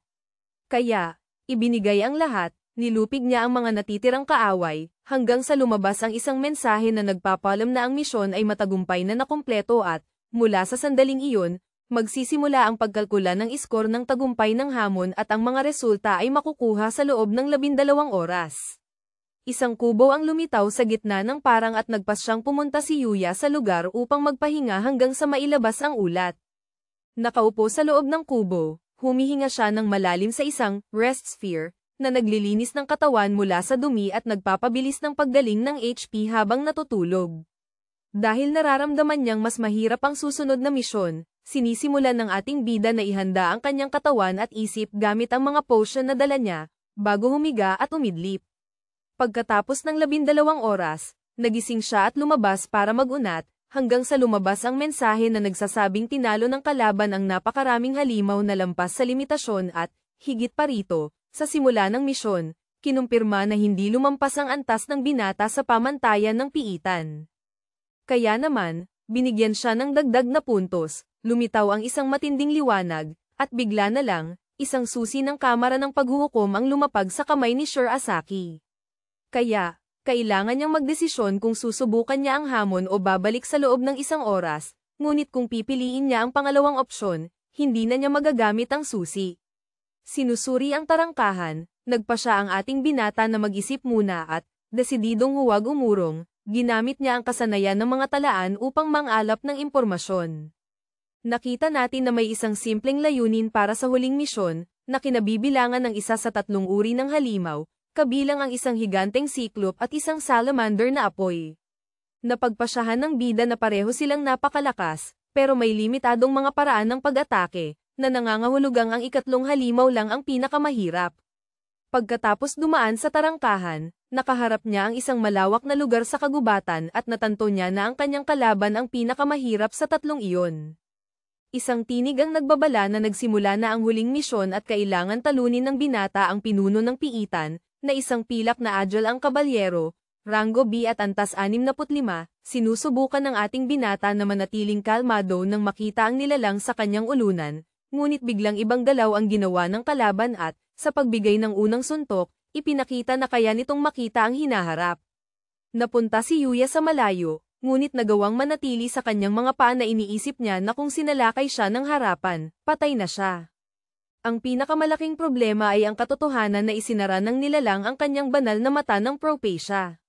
Speaker 1: Kaya, ibinigay ang lahat, nilupig niya ang mga natitirang kaaway, hanggang sa lumabas ang isang mensahe na nagpapalam na ang misyon ay matagumpay na nakumpleto at, mula sa sandaling iyon, magsisimula ang pagkalkula ng iskor ng tagumpay ng hamon at ang mga resulta ay makukuha sa loob ng 12 oras. Isang kubo ang lumitaw sa gitna ng parang at nagpasyang pumunta si Yuya sa lugar upang magpahinga hanggang sa mailabas ang ulat. Nakaupo sa loob ng kubo, humihinga siya ng malalim sa isang rest sphere, na naglilinis ng katawan mula sa dumi at nagpapabilis ng paggaling ng HP habang natutulog. Dahil nararamdaman niyang mas mahirap ang susunod na misyon, sinisimulan ng ating bida na ihanda ang kanyang katawan at isip gamit ang mga potion na dala niya, bago humiga at umidlip. Pagkatapos ng 12 oras, nagising siya at lumabas para mag-unat, hanggang sa lumabas ang mensahe na nagsasabing tinalo ng kalaban ang napakaraming halimaw na lampas sa limitasyon at, higit pa rito, sa simula ng misyon, kinumpirma na hindi lumampas ang antas ng binata sa pamantayan ng piitan. Kaya naman, binigyan siya ng dagdag na puntos, lumitaw ang isang matinding liwanag, at bigla na lang, isang susi ng kamara ng paghuhukom ang lumapag sa kamay ni Sir Asaki. Kaya, kailangan niyang magdesisyon kung susubukan niya ang hamon o babalik sa loob ng isang oras, ngunit kung pipiliin niya ang pangalawang opsyon, hindi na niya magagamit ang susi. Sinusuri ang tarangkahan, nagpasya ang ating binata na mag-isip muna at, desididong huwag umurong, ginamit niya ang kasanayan ng mga talaan upang mangalap ng impormasyon. Nakita natin na may isang simpleng layunin para sa huling misyon, na kinabibilangan ng isa sa 3 uri ng halimaw, kabilang ang isang higanteng siklop at isang salamander na apoy. Napagpasyahan ng bida na pareho silang napakalakas, pero may limitadong mga paraan ng pag-atake, na nangangahulugang ang 3 halimaw lang ang pinakamahirap. Pagkatapos dumaan sa tarangkahan, nakaharap niya ang isang malawak na lugar sa kagubatan at natanto niya na ang kanyang kalaban ang pinakamahirap sa 3 iyon. Isang tinig ang nagbabala na nagsimula na ang huling misyon at kailangan talunin ng binata ang pinuno ng piitan, na isang pilak na agile ang kabalyero, rango B at antas 65, sinusubukan ng ating binata na manatiling kalmado nang makita ang nilalang sa kanyang ulunan, ngunit biglang ibang galaw ang ginawa ng kalaban at, sa pagbigay ng unang suntok, ipinakita na kaya nitong makita ang hinaharap. Napunta si Yuya sa malayo, ngunit nagawang manatili sa kanyang mga paa na iniisip niya na kung sinalakay siya ng harapan, patay na siya. Ang pinakamalaking problema ay ang katotohanan na isinara ng nilalang ang kanyang banal na mata ng Propacia.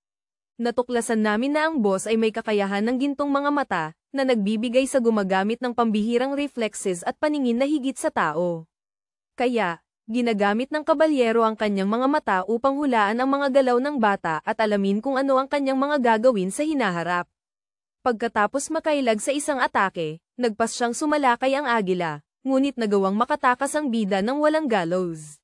Speaker 1: Natuklasan namin na ang boss ay may kakayahan ng gintong mga mata, na nagbibigay sa gumagamit ng pambihirang reflexes at paningin na higit sa tao. Kaya, ginagamit ng kabalyero ang kanyang mga mata upang hulaan ang mga galaw ng bata at alamin kung ano ang kanyang mga gagawin sa hinaharap. Pagkatapos makailag sa isang atake, nagpas siyang sumalakay ang agila, ngunit nagawang makatakas ang bida ng walang gallows.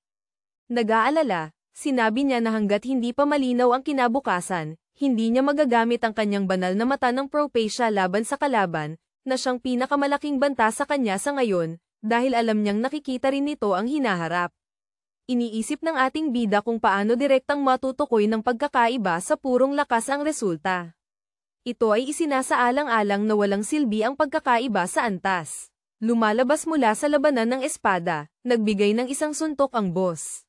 Speaker 1: Nag-aalala, sinabi niya na hanggat hindi pa malinaw ang kinabukasan, hindi niya magagamit ang kanyang banal na mata ng Propacia laban sa kalaban, na siyang pinakamalaking banta sa kanya sa ngayon, dahil alam niyang nakikita rin nito ang hinaharap. Iniisip ng ating bida kung paano direktang matutukoy ng pagkakaiba sa purong lakas ang resulta. Ito ay isinasaalang-alang na walang silbi ang pagkakaiba sa antas. Lumalabas mula sa labanan ng espada, nagbigay ng isang suntok ang boss.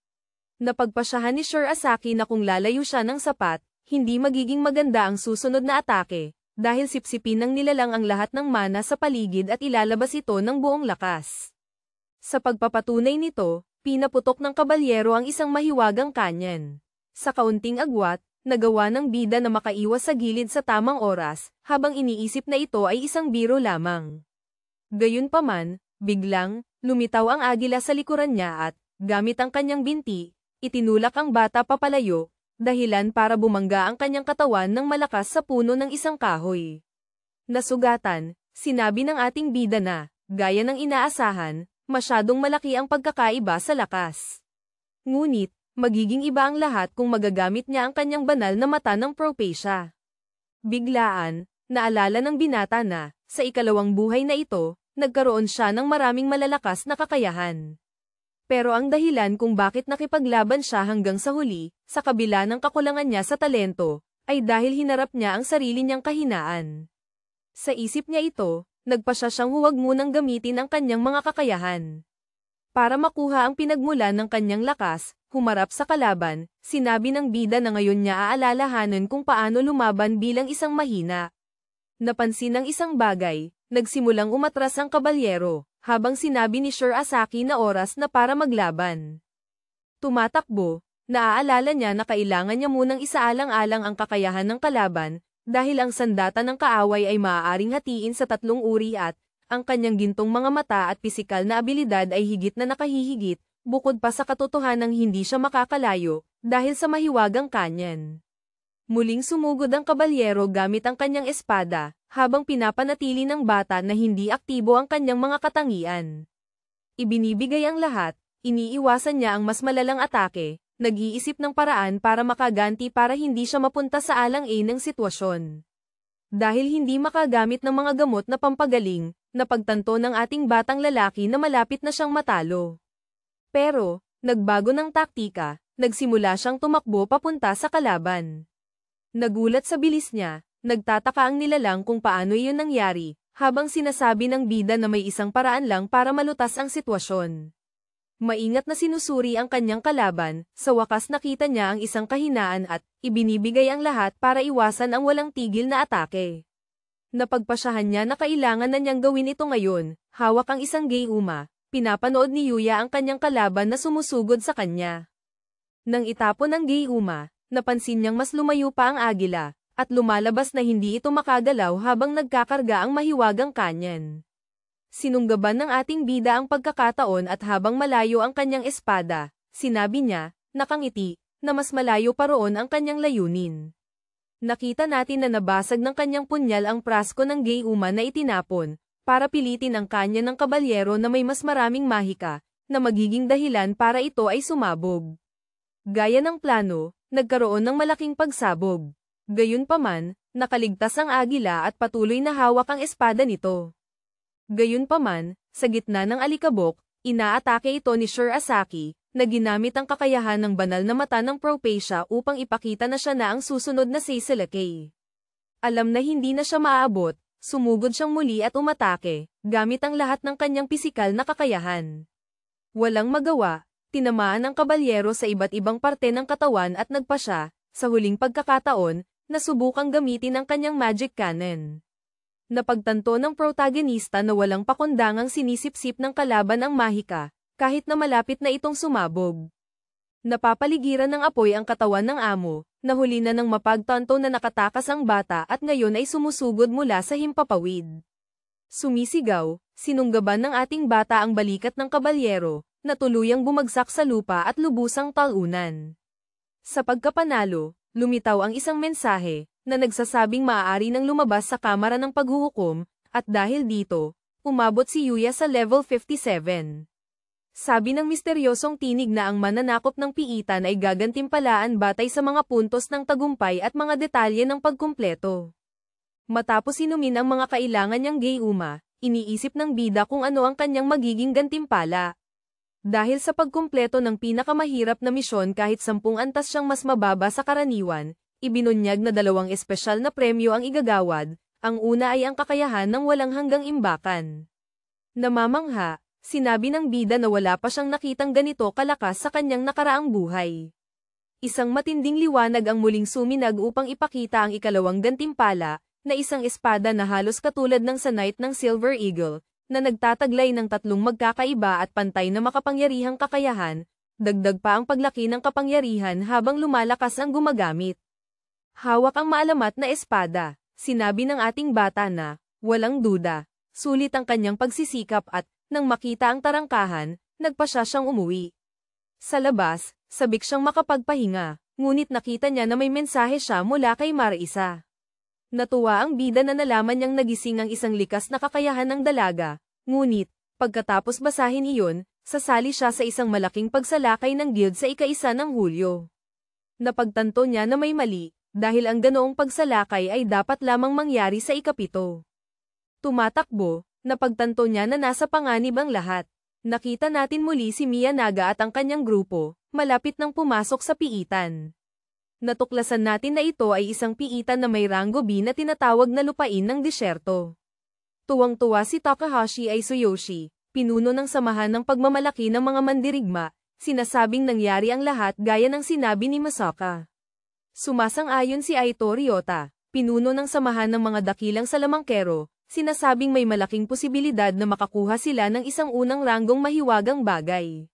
Speaker 1: Napagpasyahan ni Sir Asaki na kung lalayo siya ng sapat, hindi magiging maganda ang susunod na atake, dahil sipsipin ng nilalang ang lahat ng mana sa paligid at ilalabas ito ng buong lakas. Sa pagpapatunay nito, pinaputok ng kabalyero ang isang mahiwagang kanyan. Sa kaunting agwat, nagawa ng bida na makaiwas sa gilid sa tamang oras, habang iniisip na ito ay isang biro lamang. Gayunpaman, biglang, lumitaw ang agila sa likuran niya at, gamit ang kanyang binti, itinulak ang bata papalayo, dahilan para bumangga ang kanyang katawan ng malakas sa puno ng isang kahoy. Nasugatan, sinabi ng ating bida na, gaya ng inaasahan, masyadong malaki ang pagkakaiba sa lakas. Ngunit, magiging iba ang lahat kung magagamit niya ang kanyang banal na mata ng Propacia. Biglaan, naalala ng binata na, sa ikalawang buhay na ito, nagkaroon siya ng maraming malalakas na kakayahan. Pero ang dahilan kung bakit nakipaglaban siya hanggang sa huli, sa kabila ng kakulangan niya sa talento, ay dahil hinarap niya ang sarili niyang kahinaan. Sa isip niya ito, nagpasya siyang huwag munang gamitin ang kanyang mga kakayahan. Para makuha ang pinagmulan ng kanyang lakas, humarap sa kalaban, sinabi ng bida na ngayon niya aalalahanan kung paano lumaban bilang isang mahina. Napansin ng isang bagay, nagsimulang umatras ang kabalyero, habang sinabi ni Sir Asaki na oras na para maglaban. Tumatakbo, naaalala niya na kailangan niya munang isaalang-alang ang kakayahan ng kalaban, dahil ang sandata ng kaaway ay maaaring hatiin sa tatlong uri at, ang kanyang gintong mga mata at pisikal na abilidad ay higit na nakahihigit, bukod pa sa katotohanang hindi siya makakalayo, dahil sa mahiwagang kanyan. Muling sumugod ang kabalyero gamit ang kanyang espada, habang pinapanatili ng bata na hindi aktibo ang kanyang mga katangian. Ibinibigay ang lahat, iniiwasan niya ang mas malalang atake, nag-iisip ng paraan para makaganti para hindi siya mapunta sa alang-ain ng sitwasyon. Dahil hindi makagamit ng mga gamot na pampagaling, napagtanto ng ating batang lalaki na malapit na siyang matalo. Pero, nagbago ng taktika, nagsimula siyang tumakbo papunta sa kalaban. Nagulat sa bilis niya, nagtataka ang nilalang kung paano iyon nangyari, habang sinasabi ng bida na may isang paraan lang para malutas ang sitwasyon. Maingat na sinusuri ang kanyang kalaban, sa wakas nakita niya ang isang kahinaan at ibinibigay ang lahat para iwasan ang walang tigil na atake. Napagpasyahan niya na kailangan na niyang gawin ito ngayon, hawak ang isang gayuma, pinapanood ni Yuya ang kanyang kalaban na sumusugod sa kanya. Nang itapon ang gayuma, napansin niyang mas lumayo pa ang agila, at lumalabas na hindi ito makagalaw habang nagkakarga ang mahiwagang kanyan. Sinunggaban ng ating bida ang pagkakataon at habang malayo ang kanyang espada, sinabi niya, nakangiti, na mas malayo pa roon ang kanyang layunin. Nakita natin na nabasag ng kanyang punyal ang prasko ng gayuma na itinapon, para pilitin ang kanya ng kabalyero na may mas maraming mahika, na magiging dahilan para ito ay sumabog. Gaya ng plano, nagkaroon ng malaking pagsabog. Gayunpaman, nakaligtas ang agila at patuloy na hawak ang espada nito. Gayunpaman, sa gitna ng alikabok, inaatake ito ni Sir Asaki, na ginamit ang kakayahan ng banal na mata ng Propacia upang ipakita na siya na ang susunod na Seiselakei. Alam na hindi na siya maaabot, sumugod siyang muli at umatake, gamit ang lahat ng kanyang pisikal na kakayahan. Walang magawa, tinamaan ang kabalyero sa iba't ibang parte ng katawan at nagpa siya, sa huling pagkakataon, na subukang gamitin ang kanyang magic cannon. Napagtanto ng protagonista na walang pakundangang sinisipsip ng kalaban ang mahika, kahit na malapit na itong sumabog. Napapaligiran ng apoy ang katawan ng amo, na huli na nang mapagtanto na nakatakas ang bata at ngayon ay sumusugod mula sa himpapawid. Sumisigaw, sinunggaban ng ating bata ang balikat ng kabalyero, na tuluyang bumagsak sa lupa at lubusang talunan. Sa pagkapanalo, lumitaw ang isang mensahe, na nagsasabing maaari nang lumabas sa kamara ng paghuhukom, at dahil dito, umabot si Yuya sa level 57. Sabi ng misteryosong tinig na ang mananakop ng piitan ay gagantimpalaan batay sa mga puntos ng tagumpay at mga detalye ng pagkumpleto. Matapos inumin ang mga kailangan niyang Gayuma, iniisip ng bida kung ano ang kanyang magiging gantimpala. Dahil sa pagkumpleto ng pinakamahirap na misyon kahit 10 antas siyang mas mababa sa karaniwan, ibinunyag na 2 espesyal na premyo ang igagawad, ang una ay ang kakayahan ng walang hanggang imbakan. Namamangha, sinabi ng bida na wala pa siyang nakitang ganito kalakas sa kanyang nakaraang buhay. Isang matinding liwanag ang muling suminag upang ipakita ang ikalawang gantimpala, na isang espada na halos katulad ng sa Knight ng Silver Eagle, na nagtataglay ng 3 magkakaiba at pantay na makapangyarihang kakayahan, dagdag pa ang paglaki ng kapangyarihan habang lumalakas ang gumagamit. Hawak ang maalamat na espada, sinabi ng ating bata na, walang duda, sulit ang kanyang pagsisikap at, nang makita ang tarangkahan, nagpa siya siyang umuwi. Sa labas, sabik siyang makapagpahinga, ngunit nakita niya na may mensahe siya mula kay Marisa. Natuwa ang bida na nalaman niyang nagising ang isang likas na kakayahan ng dalaga, ngunit, pagkatapos basahin iyon, sasali siya sa isang malaking pagsalakay ng guild sa ika-1 ng Hulyo. Napagtanto niya na may mali, dahil ang ganoong pagsalakay ay dapat lamang mangyari sa ika-7. Tumatakbo, napagtanto niya na nasa panganib ang lahat. Nakita natin muli si Miyanaga at ang kanyang grupo, malapit nang pumasok sa piitan. Natuklasan natin na ito ay isang piitan na may ranggo B na tinatawag na lupain ng disyerto. Tuwang-tuwa si Takahashi Aizuyoshi, pinuno ng samahan ng pagmamalaki ng mga mandirigma, sinasabing nangyari ang lahat gaya ng sinabi ni Masaka. Sumasang-ayon si Aito Ryota, pinuno ng samahan ng mga dakilang salamangkero, sinasabing may malaking posibilidad na makakuha sila ng isang unang ranggong mahiwagang bagay.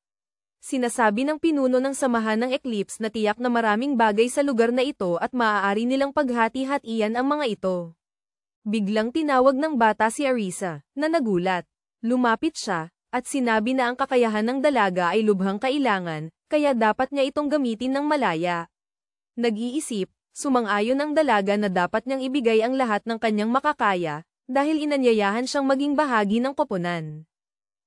Speaker 1: Sinasabi ng pinuno ng samahan ng Eclipse na tiyak na maraming bagay sa lugar na ito at maaari nilang paghati-hatian ang mga ito. Biglang tinawag ng bata si Arisa, na nagulat. Lumapit siya, at sinabi na ang kakayahan ng dalaga ay lubhang kailangan, kaya dapat niya itong gamitin ng malaya. Nag-iisip, sumang-ayon ang dalaga na dapat niyang ibigay ang lahat ng kanyang makakaya, dahil inanyayahan siyang maging bahagi ng koponan.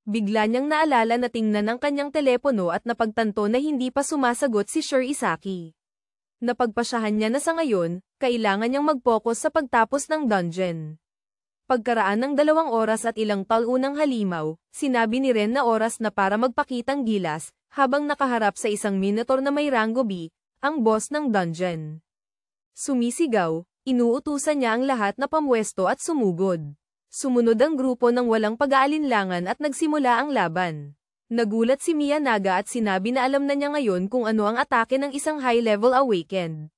Speaker 1: Bigla niyang naalala na tingnan ang kanyang telepono at napagtanto na hindi pa sumasagot si Sir Isaki. Napagpasyahan niya na sa ngayon, kailangan niyang mag-focus sa pagtapos ng dungeon. Pagkaraan ng 2 oras at ilang talunang halimaw, sinabi ni Ren na oras na para magpakitang gilas, habang nakaharap sa isang minotaur na may ranggo B, ang boss ng dungeon. Sumisigaw, inuutusan niya ang lahat na pamwesto at sumugod. Sumunod ang grupo ng walang pag-aalinlangan at nagsimula ang laban. Nagulat si Miyanaga at sinabi na alam na niya ngayon kung ano ang atake ng isang high-level awakened.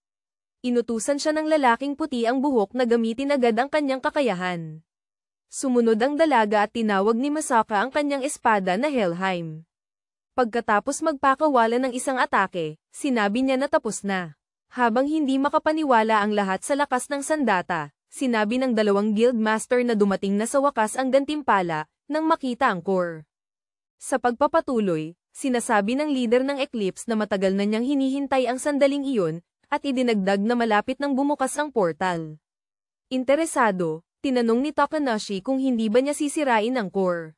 Speaker 1: Inutusan siya ng lalaking puti ang buhok na gamitin agad ang kanyang kakayahan. Sumunod ang dalaga at tinawag ni Masaka ang kanyang espada na Helheim. Pagkatapos magpakawala ng isang atake, sinabi niya na tapos na. Habang hindi makapaniwala ang lahat sa lakas ng sandata, sinabi ng 2 guildmaster na dumating na sa wakas ang gantimpala, nang makita ang core. Sa pagpapatuloy, sinasabi ng leader ng Eclipse na matagal na niyang hinihintay ang sandaling iyon, at idinagdag na malapit nang bumukas ang portal. Interesado, tinanong ni Takanashi kung hindi ba niya sisirain ang core.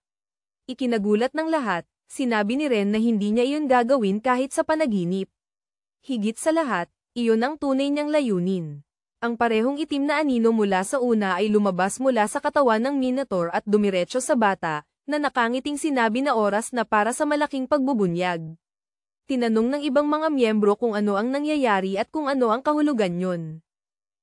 Speaker 1: Ikinagulat ng lahat, sinabi ni Ren na hindi niya iyon gagawin kahit sa panaginip. Higit sa lahat, iyon ang tunay niyang layunin. Ang parehong itim na anino mula sa una ay lumabas mula sa katawan ng Minotaur at dumiretso sa bata, na nakangiting sinabi na oras na para sa malaking pagbubunyag. Tinanong ng ibang mga miyembro kung ano ang nangyayari at kung ano ang kahulugan niyon.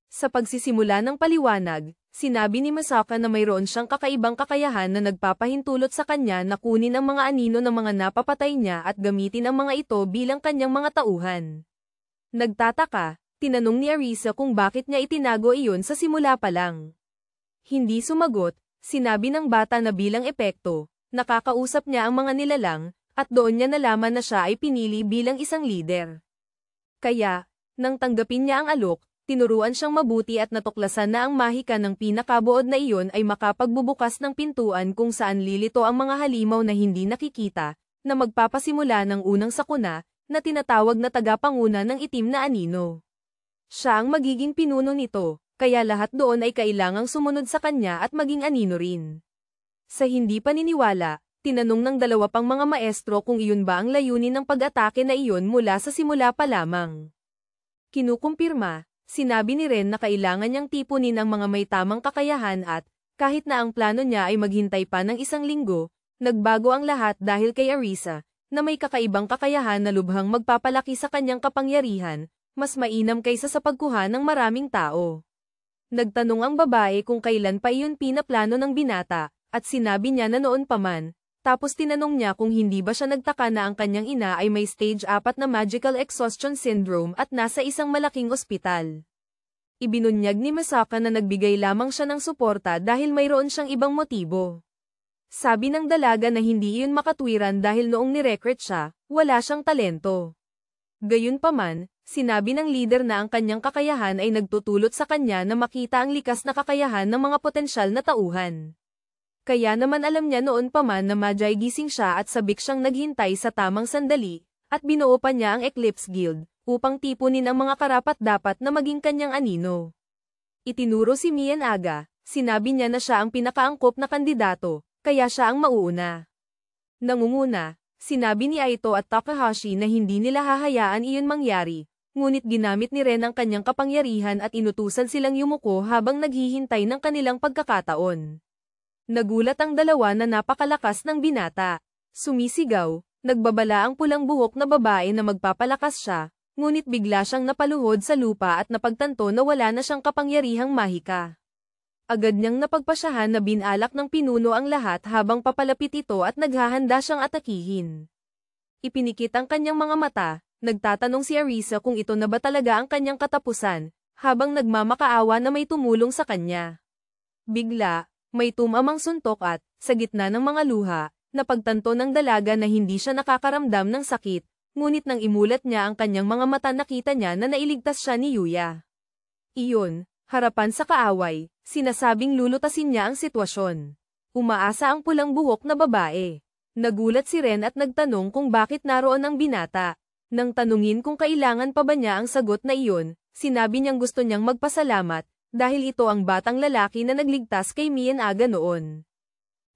Speaker 1: Sa pagsisimula ng paliwanag, sinabi ni Masaka na mayroon siyang kakaibang kakayahan na nagpapahintulot sa kanya na kunin ang mga anino ng mga napapatay niya at gamitin ang mga ito bilang kanyang mga tauhan. Nagtataka, tinanong ni Arisa kung bakit niya itinago iyon sa simula pa lang. Hindi sumagot, sinabi ng bata na bilang epekto, nakakausap niya ang mga nilalang, at doon niya nalaman na siya ay pinili bilang isang leader. Kaya, nang tanggapin niya ang alok, tinuruan siyang mabuti at natuklasan na ang mahika ng pinakabuod na iyon ay makapagbubukas ng pintuan kung saan lilito ang mga halimaw na hindi nakikita, na magpapasimula ng unang sakuna, na tinatawag na tagapanguna ng itim na anino. Siya ang magiging pinuno nito, kaya lahat doon ay kailangang sumunod sa kanya at maging anino rin. Sa hindi paniniwala, tinanong ng dalawa pang mga maestro kung iyon ba ang layunin ng pag-atake na iyon mula sa simula pa lamang. Kinukumpirma, sinabi ni Ren na kailangan niyang tipunin ang mga may tamang kakayahan at, kahit na ang plano niya ay maghintay pa ng 1 linggo, nagbago ang lahat dahil kay Arisa, na may kakaibang kakayahan na lubhang magpapalaki sa kanyang kapangyarihan, mas mainam kaysa sa pagkuha ng maraming tao. Nagtanong ang babae kung kailan pa iyon pinaplano ng binata, at sinabi niya na noon pa man, tapos tinanong niya kung hindi ba siya nagtaka na ang kanyang ina ay may stage 4 na magical exhaustion syndrome at nasa isang malaking ospital. Ibinunyag ni Masaka na nagbigay lamang siya ng suporta dahil mayroon siyang ibang motibo. Sabi ng dalaga na hindi iyon makatwiran dahil noong nirecruit siya, wala siyang talento. Gayunpaman, sinabi ng leader na ang kanyang kakayahan ay nagtutulot sa kanya na makita ang likas na kakayahan ng mga potensyal na tauhan. Kaya naman alam niya noon pa man na madyay gising siya at sabik siyang naghintay sa tamang sandali, at binuo pa niya ang Eclipse Guild, upang tipunin ang mga karapat-dapat na maging kanyang anino. Itinuro si Mian Aga, sinabi niya na siya ang pinakaangkop na kandidato, kaya siya ang mauuna. Nangunguna, sinabi ni Aito at Takahashi na hindi nila hahayaan iyon mangyari, ngunit ginamit ni Ren ang kanyang kapangyarihan at inutusan silang yumuko habang naghihintay ng kanilang pagkakataon. Nagulat ang dalawa na napakalakas ng binata. Sumisigaw, nagbabala ang pulang buhok na babae na magpapalakas siya, ngunit bigla siyang napaluhod sa lupa at napagtanto na wala na siyang kapangyarihang mahika. Agad niyang napagpasyahan na binalak ng pinuno ang lahat habang papalapit ito at naghahanda siyang atakihin. Ipinikit ang kanyang mga mata, nagtatanong si Arisa kung ito na ba talaga ang kanyang katapusan, habang nagmamakaawa na may tumulong sa kanya. Bigla, may tumamang suntok at, sa gitna ng mga luha, napagtanto ng dalaga na hindi siya nakakaramdam ng sakit, ngunit nang imulat niya ang kanyang mga mata nakita niya na nailigtas siya ni Yuya. Iyon, harapan sa kaaway, sinasabing lulutasin niya ang sitwasyon. Umaasa ang pulang buhok na babae. Nagulat si Ren at nagtanong kung bakit naroon ang binata. Nang tanungin kung kailangan pa ba niya ang sagot na iyon, sinabi niyang gusto niyang magpasalamat, dahil ito ang batang lalaki na nagligtas kay Mian Aga noon.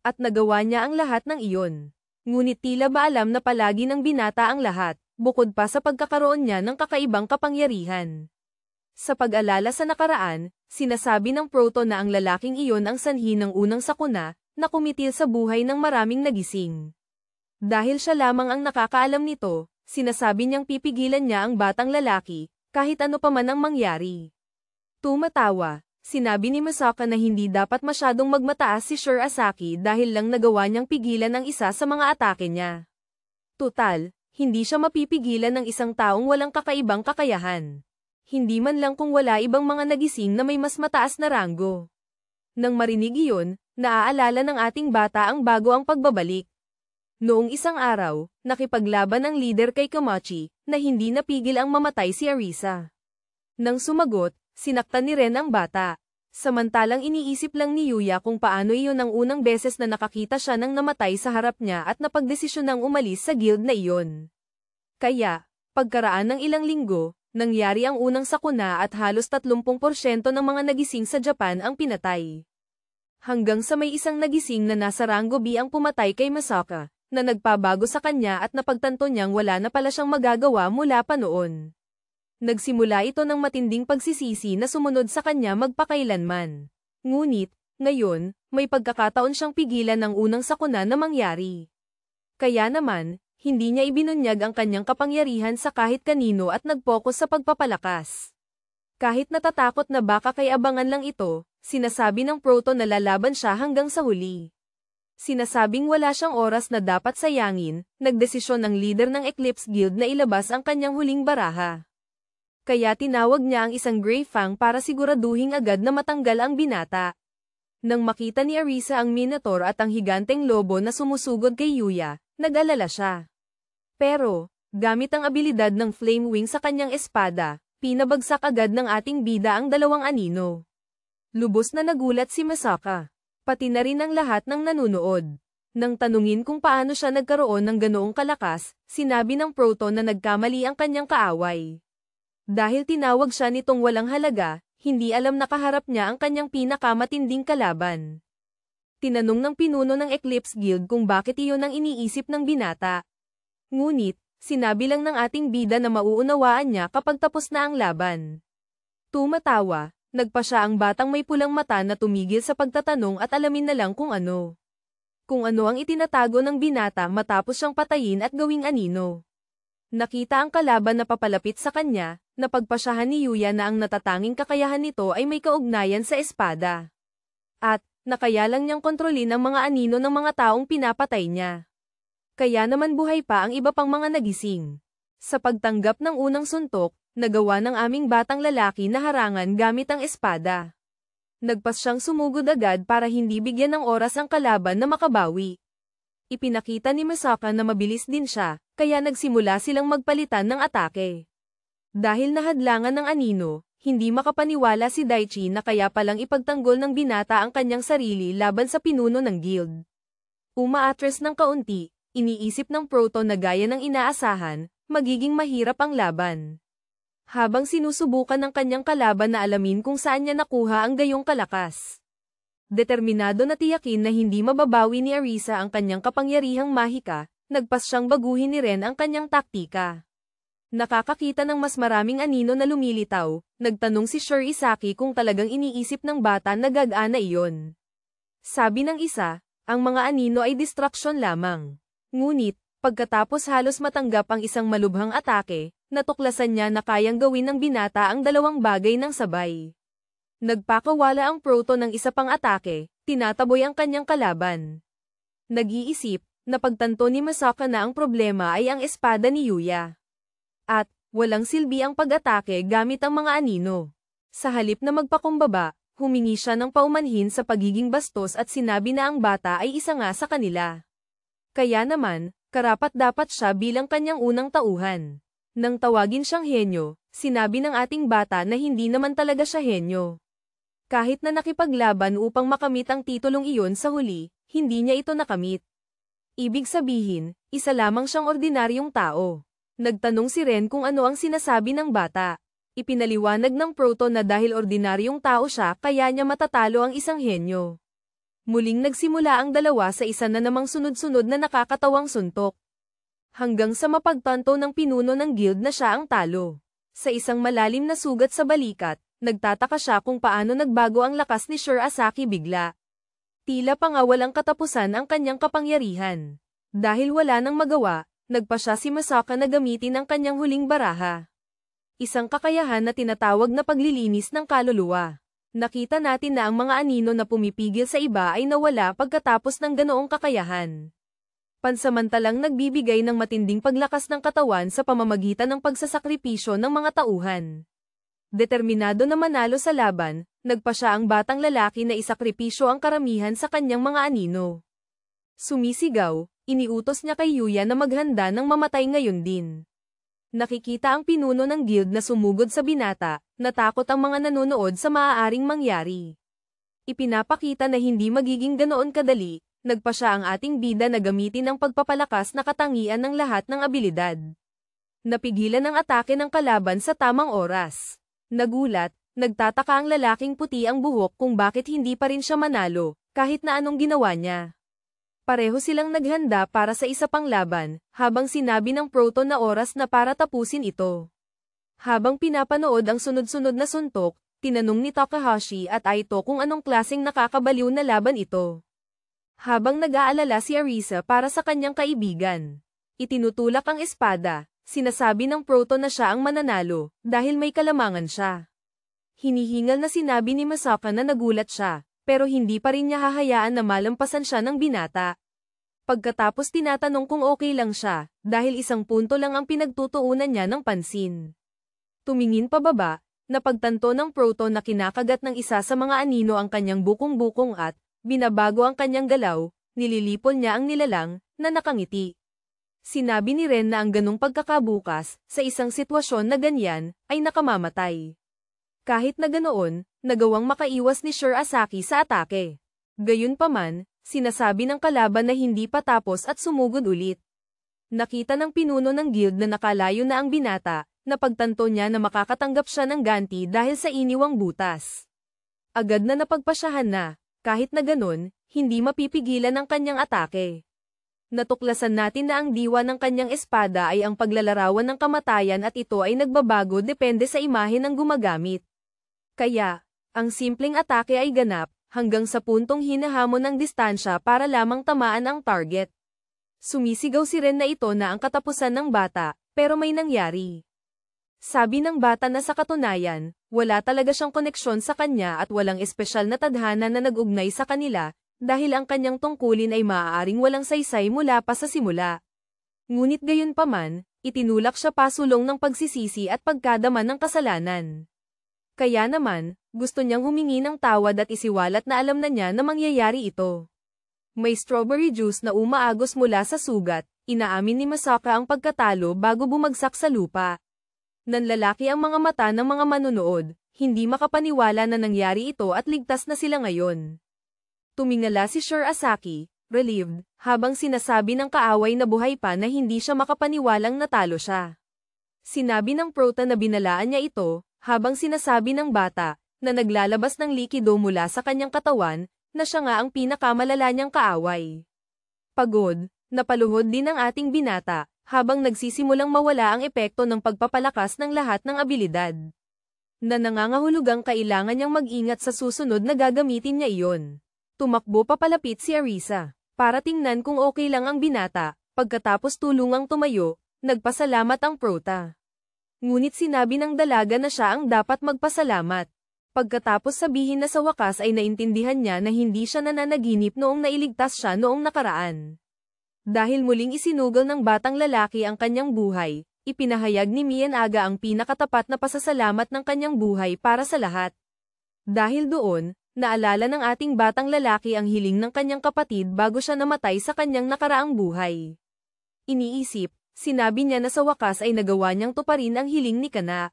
Speaker 1: At nagawa niya ang lahat ng iyon. Ngunit tila ba alam na palagi ng binata ang lahat, bukod pa sa pagkakaroon niya ng kakaibang kapangyarihan. Sa pag-alala sa nakaraan, sinasabi ng Proto na ang lalaking iyon ang sanhi ng unang sakuna, na kumitil sa buhay ng maraming nagising. Dahil siya lamang ang nakakaalam nito, sinasabi niyang pipigilan niya ang batang lalaki, kahit ano pa man ang mangyari. Tumatawa, sinabi ni Masaka na hindi dapat masyadong magmataas si Shirasaki dahil lang nagawa niyang pigilan ang isa sa mga atake niya. Tutal, hindi siya mapipigilan ng isang taong walang kakaibang kakayahan. Hindi man lang kung wala ibang mga nagising na may mas mataas na ranggo. Nang marinig iyon, naaalala ng ating bata ang bago ang pagbabalik. Noong isang araw, nakipaglaban ang leader kay Komachi, na hindi napigil ang mamatay si Arisa. Nang sumagot, sinaktan ni Ren ang bata. Samantalang iniisip lang ni Yuya kung paano iyon ang unang beses na nakakita siya ng namatay sa harap niya at napagdesisyonang umalis sa guild na iyon. Kaya, pagkaraan ng ilang linggo, nangyari ang unang sakuna at halos 30% ng mga nagising sa Japan ang pinatay. Hanggang sa may isang nagising na nasa ranggo B ang pumatay kay Masaka, na nagpabago sa kanya at napagtanto niyang wala na pala siyang magagawa mula pa noon. Nagsimula ito ng matinding pagsisisi na sumunod sa kanya magpakailanman. Ngunit, ngayon, may pagkakataon siyang pigilan ng unang sakuna na mangyari. Kaya naman, hindi niya ibinunyag ang kanyang kapangyarihan sa kahit kanino at nag-focus sa pagpapalakas. Kahit natatakot na baka kay abangan lang ito, Sinasabi ng Proton na lalaban siya hanggang sa huli. Sinasabing wala siyang oras na dapat sayangin, nagdesisyon ang leader ng Eclipse Guild na ilabas ang kanyang huling baraha. Kaya tinawag niya ang isang Grey Fang para siguraduhin agad na matanggal ang binata. Nang makita ni Arisa ang Minotaur at ang higanteng lobo na sumusugod kay Yuya, nag-alala siya. Pero, gamit ang abilidad ng Flame Wing sa kanyang espada, pinabagsak agad ng ating bida ang dalawang anino. Lubos na nagulat si Masaka. Pati na rin ang lahat ng nanunood. Nang tanungin kung paano siya nagkaroon ng ganoong kalakas, sinabi ng Proton na nagkamali ang kanyang kaaway. Dahil tinawag siya nitong walang halaga, hindi alam na kaharap niya ang kanyang pinakamatinding kalaban. Tinanong ng pinuno ng Eclipse Guild kung bakit iyon ang iniisip ng binata. Ngunit, sinabi lang ng ating bida na mauunawaan niya kapag tapos na ang laban. Tumatawa. Nagpa siya ang batang may pulang mata na tumigil sa pagtatanong at alamin na lang kung ano. Kung ano ang itinatago ng binata matapos siyang patayin at gawing anino. Nakita ang kalaban na papalapit sa kanya, napagpasyahan ni Yuya na ang natatanging kakayahan nito ay may kaugnayan sa espada. At, nakaya lang niyang kontrolin ang mga anino ng mga taong pinapatay niya. Kaya naman buhay pa ang iba pang mga nagising. Sa pagtanggap ng unang suntok, nagawa ng aming batang lalaki na harangan gamit ang espada. Nagpas siyang sumugod agad para hindi bigyan ng oras ang kalaban na makabawi. Ipinakita ni Masaka na mabilis din siya, kaya nagsimula silang magpalitan ng atake. Dahil nahadlangan ng anino, hindi makapaniwala si Daichi na kaya palang ipagtanggol ng binata ang kanyang sarili laban sa pinuno ng guild. Umaatres ng kaunti, iniisip ng Proton na gaya ng inaasahan, magiging mahirap ang laban. Habang sinusubukan ng kanyang kalaban na alamin kung saan niya nakuha ang gayong kalakas. Determinado na tiyakin na hindi mababawi ni Arisa ang kanyang kapangyarihang mahika, nagpas siyang baguhin ni Ren ang kanyang taktika. Nakakakita ng mas maraming anino na lumilitaw, nagtanong si Sir Isaki kung talagang iniisip ng bata na gag-ana iyon. Sabi ng isa, ang mga anino ay distraction lamang. Ngunit, pagkatapos halos matanggap ang isang malubhang atake, natuklasan niya na kayang gawin ng binata ang dalawang bagay ng sabay. Nagpakawala ang Proton ng isa pang atake, tinataboy ang kanyang kalaban. Nag-iisip, napagtanto ni Masaka na ang problema ay ang espada ni Yuya. At, walang silbi ang pag-atake gamit ang mga anino. Sa halip na magpakumbaba, humingi siya ng paumanhin sa pagiging bastos at sinabi na ang bata ay isa nga sa kanila. Kaya naman, karapat-dapat siya bilang kanyang unang tauhan. Nang tawagin siyang henyo, sinabi ng ating bata na hindi naman talaga siya henyo. Kahit na nakipaglaban upang makamit ang titulong iyon sa huli, hindi niya ito nakamit. Ibig sabihin, isa lamang siyang ordinaryong tao. Nagtanong si Ren kung ano ang sinasabi ng bata. Ipinaliwanag ng Proton na dahil ordinaryong tao siya kaya niya matatalo ang isang henyo. Muling nagsimula ang dalawa sa isa na namang sunod-sunod na nakakatawang suntok. Hanggang sa mapagtanto ng pinuno ng guild na siya ang talo. Sa isang malalim na sugat sa balikat, nagtataka siya kung paano nagbago ang lakas ni Sir Asaki bigla. Tila pa nga walang katapusan ang kanyang kapangyarihan. Dahil wala nang magawa, nagpa siya si Masaka na gamitin ang kanyang huling baraha. Isang kakayahan na tinatawag na paglilinis ng kaluluwa. Nakita natin na ang mga anino na pumipigil sa iba ay nawala pagkatapos ng ganoong kakayahan. Pansamantalang nagbibigay ng matinding paglakas ng katawan sa pamamagitan ng pagsasakripisyo ng mga tauhan. Determinado na manalo sa laban, nagpa siya ang batang lalaki na isakripisyo ang karamihan sa kanyang mga anino. Sumisigaw, iniutos niya kay Yuya na maghanda ng mamatay ngayon din. Nakikita ang pinuno ng guild na sumugod sa binata, natakot ang mga nanonood sa maaaring mangyari. Ipinapakita na hindi magiging ganoon kadali, nagpa siya ang ating bida na gamitin ang pagpapalakas na katangian ng lahat ng abilidad. Napigilan ang atake ng kalaban sa tamang oras. Nagulat, nagtataka ang lalaking puti ang buhok kung bakit hindi pa rin siya manalo, kahit na anong ginawa niya. Pareho silang naghanda para sa isa pang laban, habang sinabi ng Proton na oras na para tapusin ito. Habang pinapanood ang sunod-sunod na suntok, tinanong ni Takahashi at Aito kung anong klaseng nakakabaliw na laban ito. Habang nag-aalala si Arisa para sa kanyang kaibigan, itinutulak ang espada, sinasabi ng Proton na siya ang mananalo, dahil may kalamangan siya. Hinihingal na sinabi ni Masaka na nagulat siya, pero hindi pa rin niya hahayaan na malampasan siya ng binata. Pagkatapos tinatanong kung okay lang siya, dahil isang punto lang ang pinagtutuunan niya ng pansin. Tumingin pababa, napagtanto ng Proto na kinakagat ng isa sa mga anino ang kanyang bukong-bukong at, binabago ang kanyang galaw, nililipol niya ang nilalang, na nakangiti. Sinabi ni Ren na ang ganong pagkakabukas, sa isang sitwasyon na ganyan, ay nakamamatay. Kahit na ganoon, nagawang makaiwas ni Sir Asaki sa atake. Gayunpaman, sinasabi ng kalaban na hindi pa tapos at sumugod ulit. Nakita ng pinuno ng guild na nakalayo na ang binata, napagtanto niya na makakatanggap siya ng ganti dahil sa iniwang butas. Agad na napagpasyahan na, kahit na ganon, hindi mapipigilan ang kanyang atake. Natuklasan natin na ang diwa ng kanyang espada ay ang paglalarawan ng kamatayan at ito ay nagbabago depende sa imahe ng gumagamit. Kaya, ang simpleng atake ay ganap, hanggang sa puntong hinahamon ng distansya para lamang tamaan ang target. Sumisigaw si Ren na ito na ang katapusan ng bata, pero may nangyari. Sabi ng bata na sa katunayan, wala talaga siyang koneksyon sa kanya at walang espesyal na tadhana na nag-ugnay sa kanila, dahil ang kanyang tungkulin ay maaaring walang saysay mula pa sa simula. Ngunit gayunpaman, itinulak siya pasulong ng pagsisisi at pagkadama ng kasalanan. Kaya naman, gusto niyang humingi ng tawad at isiwalat na alam na niya na mangyayari ito. May strawberry juice na umaagos mula sa sugat, inaamin ni Masaka ang pagkatalo bago bumagsak sa lupa. Nanlalaki ang mga mata ng mga manunood, hindi makapaniwala na nangyari ito at ligtas na sila ngayon. Tumingala si Sir Asaki, relieved, habang sinasabi ng kaaway na buhay pa na hindi siya makapaniwalang natalo siya. Sinabi ng Prota na binalaan niya ito, habang sinasabi ng bata, na naglalabas ng likido mula sa kanyang katawan, na siya nga ang pinakamalala niyang kaaway. Pagod, napaluhod din ang ating binata, habang nagsisimulang mawala ang epekto ng pagpapalakas ng lahat ng abilidad. Na nangangahulugang kailangan niyang mag-ingat sa susunod na gagamitin niya iyon. Tumakbo papalapit si Arisa, para tingnan kung okay lang ang binata, pagkatapos tulungang tumayo, nagpasalamat ang Prota. Ngunit sinabi ng dalaga na siya ang dapat magpasalamat. Pagkatapos sabihin na sa wakas ay naintindihan niya na hindi siya nananaginip noong nailigtas siya noong nakaraan. Dahil muling isinugal ng batang lalaki ang kanyang buhay, ipinahayag ni Mianaga ang pinakatapat na pasasalamat ng kanyang buhay para sa lahat. Dahil doon, naalala ng ating batang lalaki ang hiling ng kanyang kapatid bago siya namatay sa kanyang nakaraang buhay. Iniisip, sinabi niya na sa wakas ay nagawa niyang tuparin ang hiling ni Kana.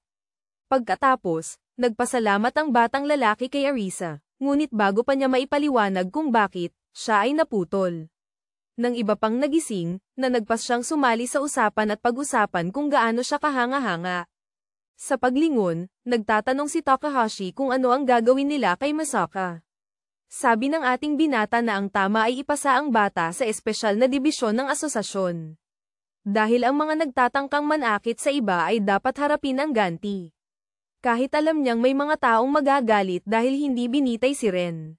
Speaker 1: Pagkatapos, nagpasalamat ang batang lalaki kay Arisa, ngunit bago pa niya maipaliwanag kung bakit, siya ay naputol. Nang iba pang nagising, na nagpas siyang sumali sa usapan at pag-usapan kung gaano siya kahanga-hanga. Sa paglingon, nagtatanong si Takahashi kung ano ang gagawin nila kay Masaka. Sabi ng ating binata na ang tama ay ipasa ang bata sa espesyal na dibisyon ng asosasyon. Dahil ang mga nagtatangkang manakit sa iba ay dapat harapin ang ganti. Kahit alam niyang may mga taong magagalit dahil hindi binitay si Ren.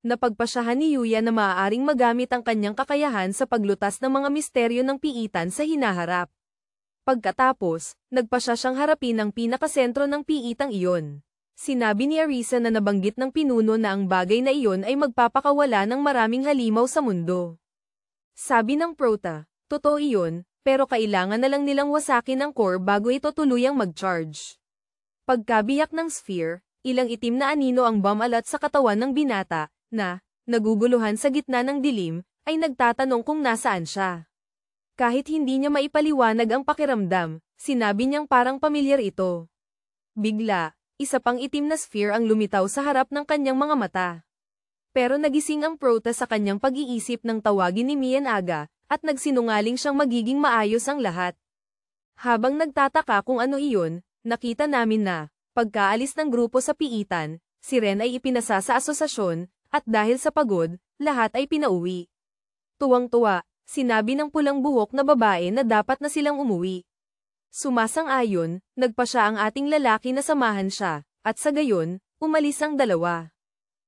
Speaker 1: Napagpasyahan ni Yuya na maaaring magamit ang kanyang kakayahan sa paglutas ng mga misteryo ng piitan sa hinaharap. Pagkatapos, nagpasya siyang harapin ang pinakasentro ng piitang iyon. Sinabi ni Arisa na nabanggit ng pinuno na ang bagay na iyon ay magpapakawala ng maraming halimaw sa mundo. Sabi ng Prota, totoo iyon, pero kailangan na lang nilang wasakin ang core bago ito tuluyang mag-charge. Pagkabiyak ng sphere, ilang itim na anino ang bumalat sa katawan ng binata, na, naguguluhan sa gitna ng dilim, ay nagtatanong kung nasaan siya. Kahit hindi niya maipaliwanag ang pakiramdam, sinabi niyang parang pamilyar ito. Bigla, isa pang itim na sphere ang lumitaw sa harap ng kanyang mga mata. Pero nagising ang Prota sa kanyang pag-iisip ng tawagin ni Mianaga, at nagsinungaling siyang magiging maayos ang lahat. Habang nagtataka kung ano iyon, nakita namin na, pagkaalis ng grupo sa piitan, si Ren ay ipinasa sa asosasyon, at dahil sa pagod, lahat ay pinauwi. Tuwang-tuwa, sinabi ng pulang buhok na babae na dapat na silang umuwi. Sumasang-ayon, nagpasya ang ating lalaki na samahan siya, at sa gayon, umalis ang dalawa.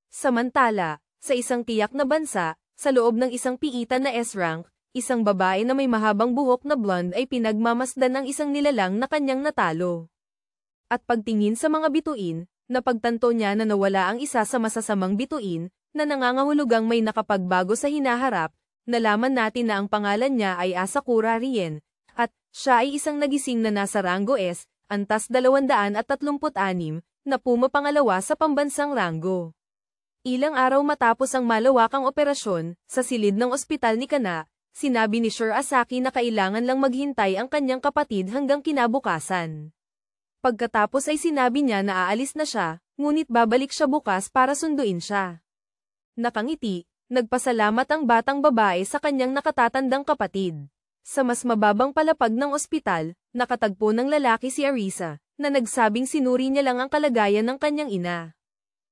Speaker 1: Samantala, sa isang tiyak na bansa, sa loob ng isang piitan na S-rank, isang babae na may mahabang buhok na blonde ay pinagmamasdan ng isang nilalang na kanyang natalo. At pagtingin sa mga bituin, Napagtanto niya na nawala ang isa sa masasamang bituin, na nangangahulugang may nakapagbago sa hinaharap. Nalaman natin na ang pangalan niya ay Asakura Rien, at siya ay isang nagising na nasa ranggo S, antas 236, na pumapangalawa sa pambansang ranggo. Ilang araw matapos ang malawakang operasyon, sa silid ng ospital ni Kana, sinabi ni Sir Asaki na kailangan lang maghintay ang kanyang kapatid hanggang kinabukasan. Pagkatapos ay sinabi niya na aalis na siya, ngunit babalik siya bukas para sunduin siya. Nakangiti, nagpasalamat ang batang babae sa kanyang nakatatandang kapatid. Sa mas mababang palapag ng ospital, nakatagpo ng lalaki si Arisa, na nagsabing sinuri niya lang ang kalagayan ng kanyang ina.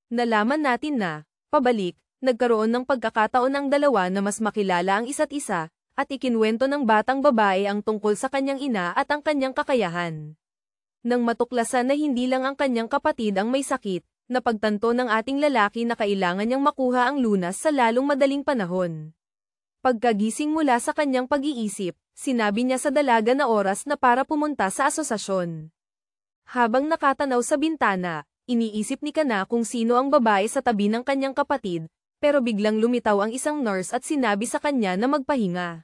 Speaker 1: Nalaman natin na, pabalik, nagkaroon ng pagkakataon ang dalawa na mas makilala ang isa't isa, at ikinwento ng batang babae ang tungkol sa kanyang ina at ang kanyang kakayahan. Nang matuklasan na hindi lang ang kanyang kapatid ang may sakit, napagtanto ng ating lalaki na kailangan niyang makuha ang lunas sa lalong madaling panahon. Pagkagising mula sa kanyang pag-iisip, sinabi niya sa dalaga na oras na para pumunta sa asosasyon. Habang nakatanaw sa bintana, iniisip ni Kana kung sino ang babae sa tabi ng kanyang kapatid, pero biglang lumitaw ang isang nurse at sinabi sa kanya na magpahinga.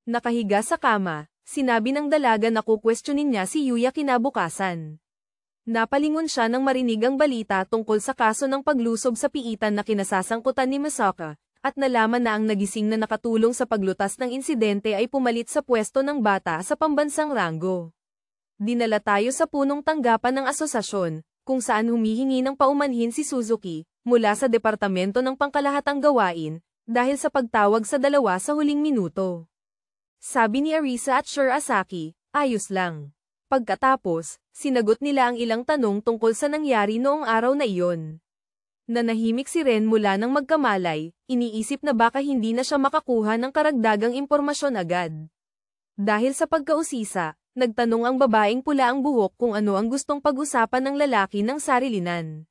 Speaker 1: Nakahiga sa kama, sinabi ng dalaga na kukwestiyonin niya si Yuya kinabukasan. Napalingon siya nang marinig ang balita tungkol sa kaso ng paglusob sa piitan na kinasasangkutan ni Masaka, at nalaman na ang nagising na nakatulong sa paglutas ng insidente ay pumalit sa pwesto ng bata sa pambansang ranggo. Dinala tayo sa punong tanggapan ng asosasyon, kung saan humihingi ng paumanhin si Suzuki, mula sa Departamento ng Pangkalahatang Gawain, dahil sa pagtawag sa dalawa sa huling minuto. Sabi ni Arisa at Sir Asaki, ayos lang. Pagkatapos, sinagot nila ang ilang tanong tungkol sa nangyari noong araw na iyon. Nanahimik si Ren mula nang magkamalay, iniisip na baka hindi na siya makakuha ng karagdagang impormasyon agad. Dahil sa pagkausisa, nagtanong ang babaeng pula ang buhok kung ano ang gustong pag-usapan ng lalaki ng sarilinan.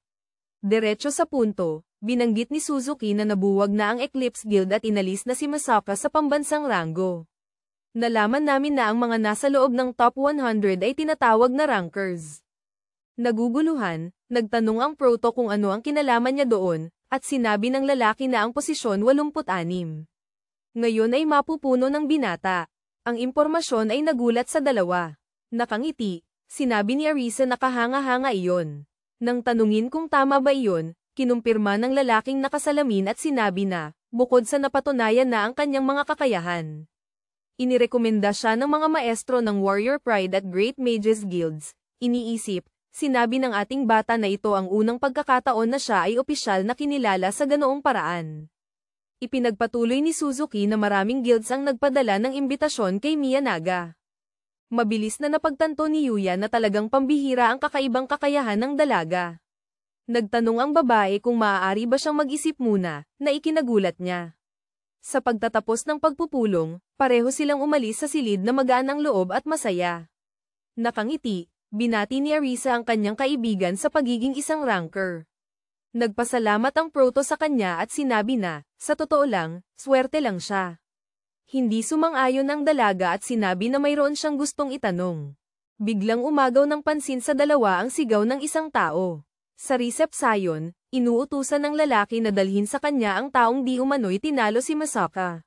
Speaker 1: Diretso sa punto, binanggit ni Suzuki na nabuwag na ang Eclipse Guild at inalis na si Masaka sa pambansang ranggo. Nalaman namin na ang mga nasa loob ng top 100 ay tinatawag na rankers. Naguguluhan, nagtanong ang Proto kung ano ang kinalaman niya doon, at sinabi ng lalaki na ang posisyon 86. Ngayon ay mapupuno ng binata. Ang impormasyon ay nagulat sa dalawa. Nakangiti, sinabi ni Arisa na kahanga-hanga iyon. Nang tanungin kung tama ba iyon, kinumpirma ng lalaking nakasalamin at sinabi na, bukod sa napatunayan na ang kanyang mga kakayahan. Inirekomenda siya ng mga maestro ng Warrior Pride at Great Mages Guilds. Iniisip, sinabi ng ating bata na ito ang unang pagkakataon na siya ay opisyal na kinilala sa ganoong paraan. Ipinagpatuloy ni Suzuki na maraming guilds ang nagpadala ng imbitasyon kay Miyanaga. Mabilis na napagtanto ni Yuya na talagang pambihira ang kakaibang kakayahan ng dalaga. Nagtanong ang babae kung maaari ba siyang mag-isip muna, na ikinagulat niya. Sa pagtatapos ng pagpupulong, pareho silang umalis sa silid na magaan ang loob at masaya. Nakangiti, binati ni Arisa ang kanyang kaibigan sa pagiging isang ranker. Nagpasalamat ang Proto sa kanya at sinabi na, sa totoo lang, swerte lang siya. Hindi sumang-ayon ang dalaga at sinabi na mayroon siyang gustong itanong. Biglang umagaw ng pansin sa dalawa ang sigaw ng isang tao. Sa resepsyon, inuutusan ng lalaki na dalhin sa kanya ang taong di umano'y tinalo si Masaka.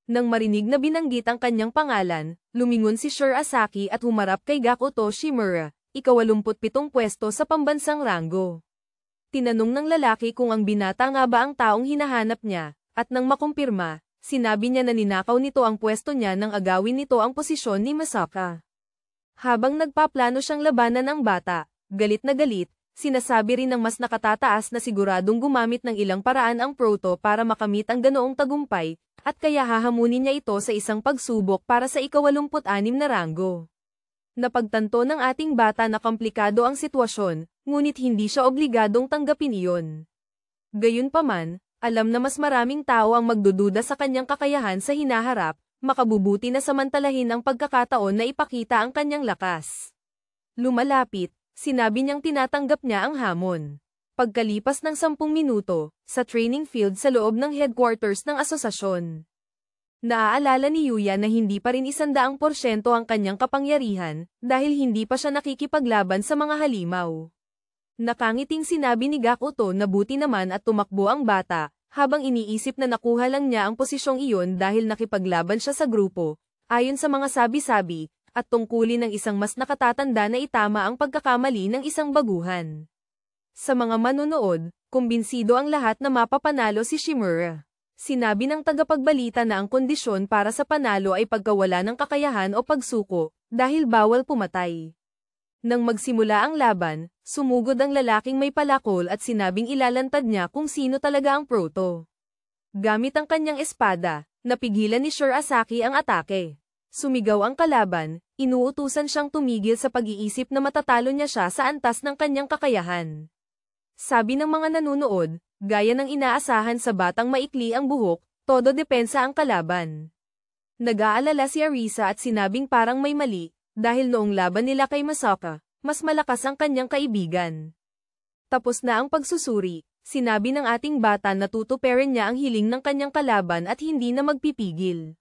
Speaker 1: Nang marinig na binanggit ang kanyang pangalan, lumingon si Sir Asaki at humarap kay Gakuto Shimura, ika-87 pwesto sa pambansang ranggo. Tinanong ng lalaki kung ang binata nga ba ang taong hinahanap niya, at nang makumpirma, sinabi niya na ninakaw nito ang pwesto niya nang agawin nito ang posisyon ni Masaka. Habang nagpaplano siyang labanan ang bata, galit na galit, sinasabi rin ng mas nakatataas na siguradong gumamit ng ilang paraan ang Proto para makamit ang ganoong tagumpay, at kaya hahamunin niya ito sa isang pagsubok para sa ika-86 na ranggo. Napagtanto ng ating bata na komplikado ang sitwasyon, ngunit hindi siya obligadong tanggapin iyon. Gayunpaman, alam na mas maraming tao ang magdududa sa kanyang kakayahan sa hinaharap, makabubuti na samantalahin ang pagkakataon na ipakita ang kanyang lakas. Lumalapit, sinabi niyang tinatanggap niya ang hamon. Pagkalipas ng 10 minuto, sa training field sa loob ng headquarters ng asosasyon. Naaalala ni Yuya na hindi pa rin 100% ang kanyang kapangyarihan, dahil hindi pa siya nakikipaglaban sa mga halimaw. Nakangiting sinabi ni Gakuto na buti naman at tumakbo ang bata, habang iniisip na nakuha lang niya ang posisyong iyon dahil nakipaglaban siya sa grupo, ayon sa mga sabi-sabi, at tungkulin ng isang mas nakatatanda na itama ang pagkakamali ng isang baguhan. Sa mga manunood, kumbinsido ang lahat na mapapanalo si Shimura. Sinabi ng tagapagbalita na ang kondisyon para sa panalo ay pagkawala ng kakayahan o pagsuko, dahil bawal pumatay. Nang magsimula ang laban, sumugod ang lalaking may palakol at sinabing ilalantad niya kung sino talaga ang proto. Gamit ang kanyang espada, napigilan ni Shirasaki ang atake. Sumigaw ang kalaban, inuutusan siyang tumigil sa pag-iisip na matatalo niya siya sa antas ng kanyang kakayahan. Sabi ng mga nanunood, gaya ng inaasahan sa batang maikli ang buhok, todo depensa ang kalaban. Nag-aalala si Arisa at sinabing parang may mali, dahil noong laban nila kay Masaka, mas malakas ang kanyang kaibigan. Tapos na ang pagsusuri, sinabi ng ating bata na tutuperin niya ang hiling ng kanyang kalaban at hindi na magpipigil.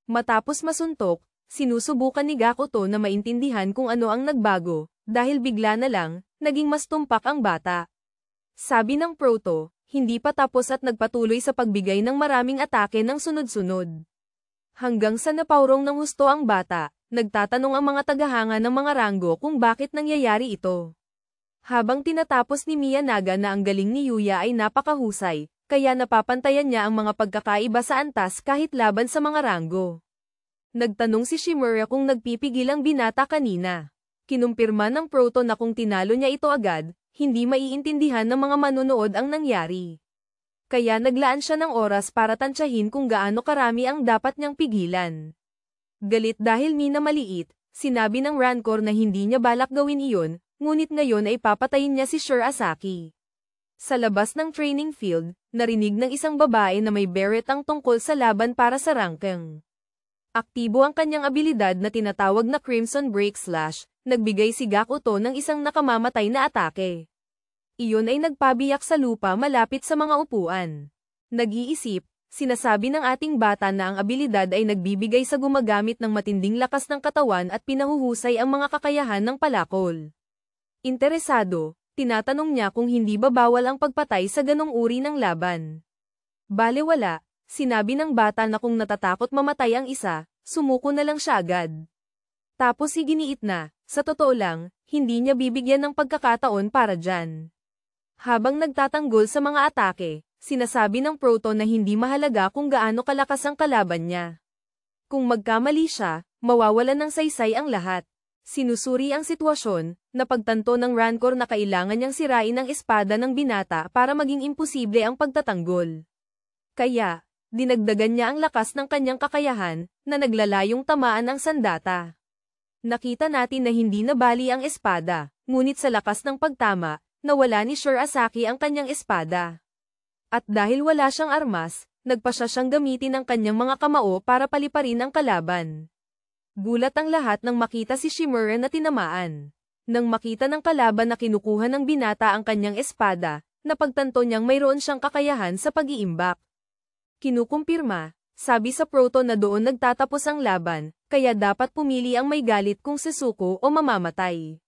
Speaker 1: Matapos masuntok, sinusubukan ni Gakuto na maintindihan kung ano ang nagbago, dahil bigla na lang, naging mas tumpak ang bata. Sabi ng proto, hindi pa tapos at nagpatuloy sa pagbigay ng maraming atake ng sunod-sunod. Hanggang sa napaurong ng husto ang bata, nagtatanong ang mga tagahanga ng mga ranggo kung bakit nangyayari ito. Habang tinatapos ni Miyanaga na ang galing ni Yuya ay napakahusay, kaya napapantayan niya ang mga pagkakaiba sa antas kahit laban sa mga ranggo. Nagtanong si Shimura kung nagpipigil ang binata kanina. Kinumpirma ng proto na kung tinalo niya ito agad, hindi maiintindihan ng mga manunood ang nangyari. Kaya naglaan siya ng oras para tansyahin kung gaano karami ang dapat niyang pigilan. Galit dahil minamaliit, sinabi ng Rancor na hindi niya balak gawin iyon, ngunit ngayon ay papatayin niya si Shirasaki. Sa labas ng training field, narinig ng isang babae na may beret ang tungkol sa laban para sa ranking. Aktibo ang kanyang abilidad na tinatawag na Crimson Break Slash, nagbigay si Gakuto ng isang nakamamatay na atake. Iyon ay nagpabiyak sa lupa malapit sa mga upuan. Nag-iisip, sinasabi ng ating bata na ang abilidad ay nagbibigay sa gumagamit ng matinding lakas ng katawan at pinahuhusay ang mga kakayahan ng palakol. Interesado, tinatanong niya kung hindi ba bawal ang pagpatay sa ganong uri ng laban. Balewala, sinabi ng bata na kung natatakot mamatay ang isa, sumuko na lang siya agad. Tapos iginiit na, sa totoo lang, hindi niya bibigyan ng pagkakataon para dyan. Habang nagtatanggol sa mga atake, sinasabi ng proto na hindi mahalaga kung gaano kalakas ang kalaban niya. Kung magkamali siya, mawawalan ng saysay ang lahat. Sinusuri ang sitwasyon, napagtanto ng Rancor na kailangan niyang sirain ang espada ng binata para maging imposible ang pagtatanggol. Kaya, dinagdagan niya ang lakas ng kanyang kakayahan, na naglalayong tamaan ang sandata. Nakita natin na hindi nabali ang espada, ngunit sa lakas ng pagtama, nawala ni Shirasaki ang kanyang espada. At dahil wala siyang armas, nagpasya siyang gamitin ang kanyang mga kamao para paliparin ang kalaban. Gulat ang lahat nang makita si Shimura na tinamaan. Nang makita ng kalaban na kinukuha ng binata ang kanyang espada, napagtanto niyang mayroon siyang kakayahan sa pag-iimbak. Kinukumpirma, sabi sa proto na doon nagtatapos ang laban, kaya dapat pumili ang may galit kung susuko o mamamatay.